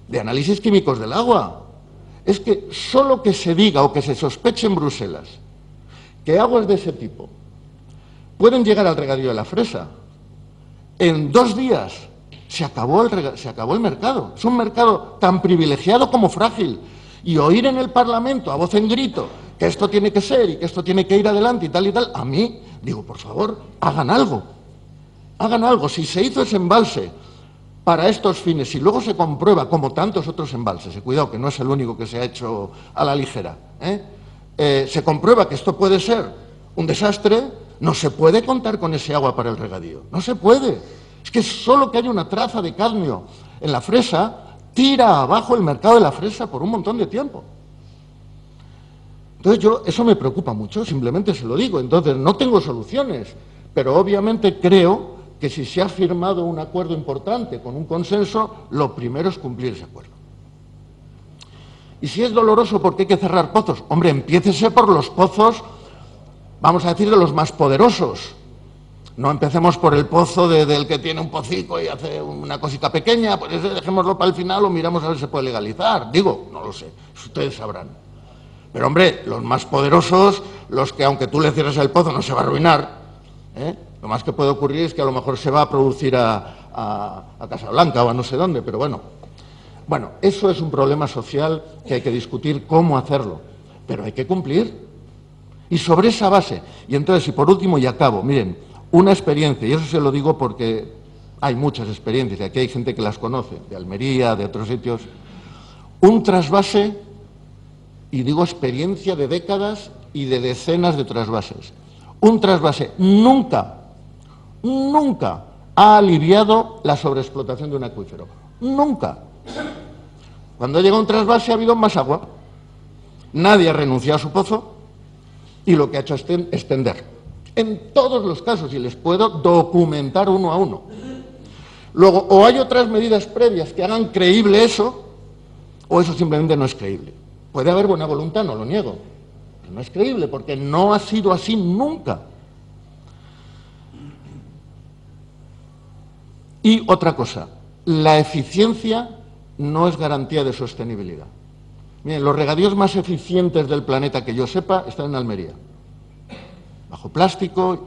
de análisis químicos del agua. Es que solo que se diga o que se sospeche en Bruselas que aguas de ese tipo pueden llegar al regadío de la Fresa, en 2 días se acabó el mercado. Es un mercado tan privilegiado como frágil. Y oír en el Parlamento a voz en grito que esto tiene que ser y que esto tiene que ir adelante y tal, a mí, digo, por favor, hagan algo. Hagan algo. Si se hizo ese embalse para estos fines y luego se comprueba, como tantos otros embalses, cuidado que no es el único que se ha hecho a la ligera, se comprueba que esto puede ser un desastre, no se puede contar con ese agua para el regadío, no se puede. Es que solo que haya una traza de cadmio en la Fresa tira abajo el mercado de la fresa por un montón de tiempo. Entonces eso me preocupa mucho, simplemente se lo digo. Entonces no tengo soluciones, pero obviamente creo que si se ha firmado un acuerdo importante con un consenso, lo primero es cumplir ese acuerdo. Y si es doloroso porque hay que cerrar pozos, hombre, empiécese por los pozos, vamos a decir, de los más poderosos. No empecemos por el pozo del que tiene un pocico y hace una cosita pequeña, pues ese dejémoslo para el final o miramos a ver si se puede legalizar. Digo, no lo sé, ustedes sabrán. Pero hombre, los más poderosos, los que aunque tú le cierres el pozo no se va a arruinar, lo más que puede ocurrir es que a lo mejor se va a producir a Casablanca o a no sé dónde, pero bueno. Bueno, eso es un problema social que hay que discutir cómo hacerlo, pero hay que cumplir. Y sobre esa base, y entonces, y por último, y acabo, miren, una experiencia, y eso se lo digo porque hay muchas experiencias, y aquí hay gente que las conoce, de Almería, de otros sitios, un trasvase, y digo experiencia de décadas y de decenas de trasvases, un trasvase nunca ha aliviado la sobreexplotación de un acuífero, nunca. Cuando llega un trasvase ha habido más agua, nadie ha renunciado a su pozo, y lo que ha hecho es extender. En todos los casos, y les puedo documentar uno a uno. Luego, o hay otras medidas previas que hagan creíble eso, o eso simplemente no es creíble. Puede haber buena voluntad, no lo niego, pero no es creíble porque no ha sido así nunca. Y otra cosa, la eficiencia no es garantía de sostenibilidad. Miren, los regadíos más eficientes del planeta que yo sepa están en Almería. Bajo plástico,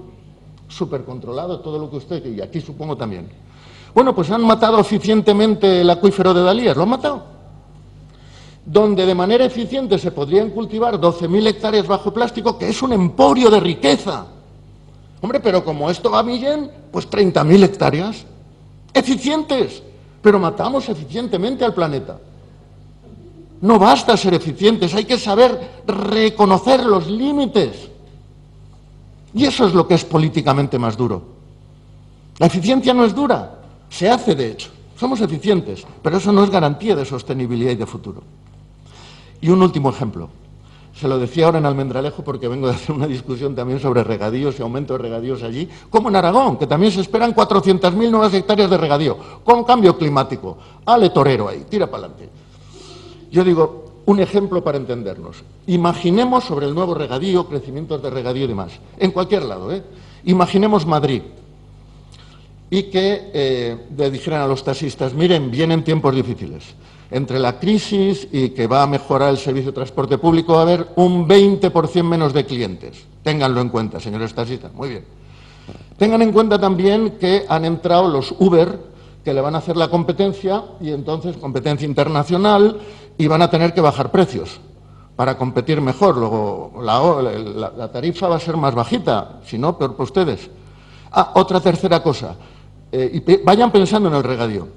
súper controlado, todo lo que usted, y aquí supongo también. Bueno, pues han matado eficientemente el acuífero de Dalías, lo han matado. Donde de manera eficiente se podrían cultivar 12.000 hectáreas bajo plástico, que es un emporio de riqueza. Hombre, pero como esto va a millón, pues 30.000 hectáreas. Eficientes, pero matamos eficientemente al planeta. No basta ser eficientes, hay que saber reconocer los límites. Y eso es lo que es políticamente más duro. La eficiencia no es dura, se hace de hecho. Somos eficientes, pero eso no es garantía de sostenibilidad y de futuro. Y un último ejemplo. Se lo decía ahora en Almendralejo porque vengo de hacer una discusión también sobre regadíos y aumento de regadíos allí, como en Aragón, que también se esperan 400.000 nuevas hectáreas de regadío, con cambio climático. Ale torero ahí, tira para adelante. Yo digo, un ejemplo para entendernos. Imaginemos sobre el nuevo regadío, crecimientos de regadío y demás, en cualquier lado, Imaginemos Madrid y que le dijeran a los taxistas, miren, vienen tiempos difíciles. Entre la crisis y que va a mejorar el servicio de transporte público va a haber un 20% menos de clientes. Ténganlo en cuenta, señores taxistas. Muy bien. Tengan en cuenta también que han entrado los Uber, que le van a hacer la competencia, y entonces competencia internacional, y van a tener que bajar precios para competir mejor. Luego la tarifa va a ser más bajita, si no, peor para ustedes. Otra tercera cosa, y vayan pensando en el regadío.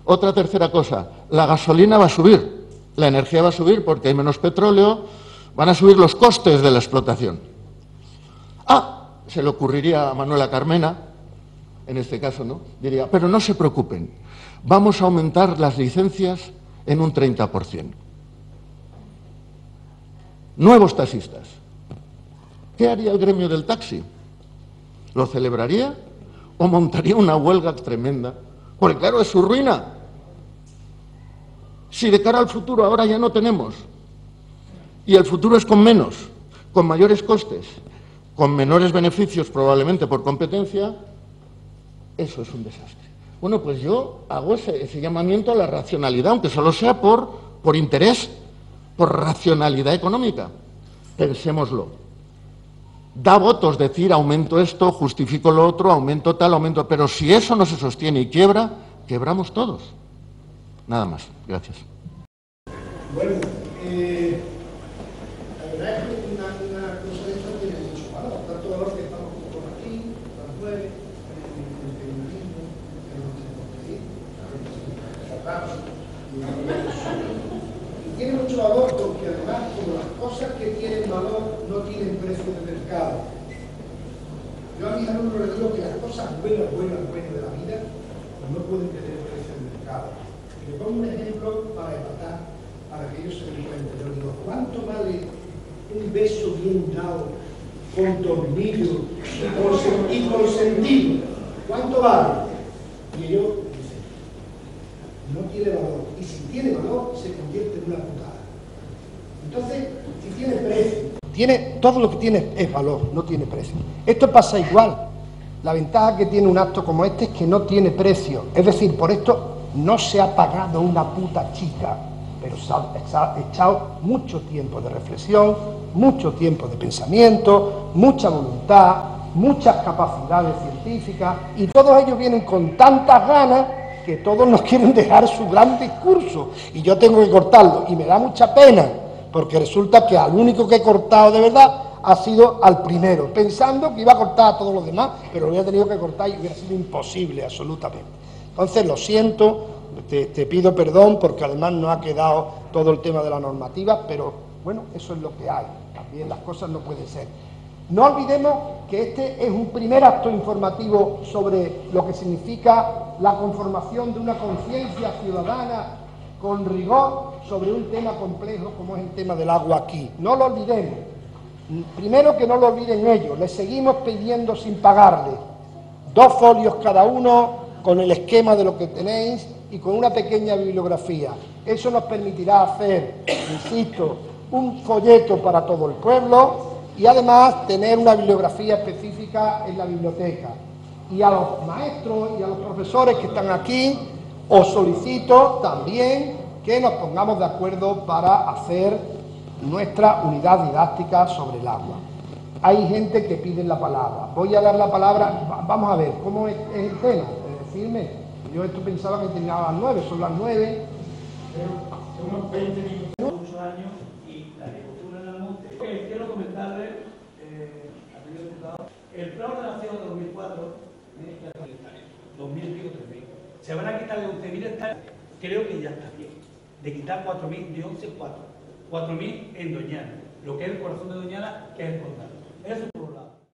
Otra tercera cosa, la gasolina va a subir, la energía va a subir porque hay menos petróleo, van a subir los costes de la explotación. Se le ocurriría a Manuela Carmena, en este caso, ¿no? Diría, pero no se preocupen, vamos a aumentar las licencias en un 30%. Nuevos taxistas. ¿Qué haría el gremio del taxi? ¿Lo celebraría o montaría una huelga tremenda? Porque claro, es su ruina. Si de cara al futuro ahora ya no tenemos, y el futuro es con menos, con mayores costes, con menores beneficios probablemente por competencia, eso es un desastre. Bueno, pues yo hago ese llamamiento a la racionalidad, aunque solo sea por interés, por racionalidad económica. Pensémoslo. Da votos decir aumento esto, justifico lo otro, aumento tal, aumento... Pero si eso no se sostiene y quiebra, quebramos todos. Nada más. Gracias. Bueno, la verdad es que una cosa de esta tiene mucho valor. Tanto valor que estamos por aquí, las 9, el periodismo, el y tiene mucho valor porque además, como las cosas que tienen valor no tienen precio de mercado. Yo a mis alumnos les digo que las cosas buenas de la vida pues no pueden tener precio de mercado. Y les pongo un ejemplo para empatar, para que ellos se den cuenta. Yo digo, ¿cuánto vale un beso bien dado, con tornillo y con sentido? ¿Cuánto vale? Y ellos dicen, no tiene valor. Y si tiene valor, se convierte en una putada. Entonces, si tiene precio, todo lo que tiene es valor, no tiene precio. Esto pasa igual. La ventaja que tiene un acto como este es que no tiene precio. Es decir, por esto no se ha pagado una puta chica, pero se ha echado mucho tiempo de reflexión, mucho tiempo de pensamiento, mucha voluntad, muchas capacidades científicas, y todos ellos vienen con tantas ganas que todos nos quieren dejar su gran discurso, y yo tengo que cortarlo, y me da mucha pena, porque resulta que al único que he cortado de verdad ha sido al primero, pensando que iba a cortar a todos los demás, pero lo hubiera tenido que cortar y hubiera sido imposible, absolutamente. Entonces, lo siento, te pido perdón, porque además no ha quedado todo el tema de la normativa, pero bueno, eso es lo que hay, también las cosas no pueden ser. No olvidemos que este es un primer acto informativo sobre lo que significa la conformación de una conciencia ciudadana con rigor sobre un tema complejo como es el tema del agua aquí. No lo olvidemos. Primero, que no lo olviden ellos. Les seguimos pidiendo sin pagarles 2 folios cada uno con el esquema de lo que tenéis y con una pequeña bibliografía. Eso nos permitirá hacer, insisto, un folleto para todo el pueblo y además tener una bibliografía específica en la biblioteca. Y a los maestros y a los profesores que están aquí, os solicito también que nos pongamos de acuerdo para hacer nuestra unidad didáctica sobre el agua. Hay gente que pide la palabra. Voy a dar la palabra, vamos a ver, ¿cómo es el tema? Decirme, yo esto pensaba que tenía a las 9, son las 9. Pero unos 20 minutos. Muchos años y la agricultura en el monte. Quiero comentarle, amigo diputado, el plan de ordenación de 2004, 2000 digo 3.000, se van a quitar de 11.000 hectáreas, creo que ya está bien, de quitar 4.000, de 11, 4.000 en Doñana, lo que es el corazón de Doñana, que es el condado. Eso por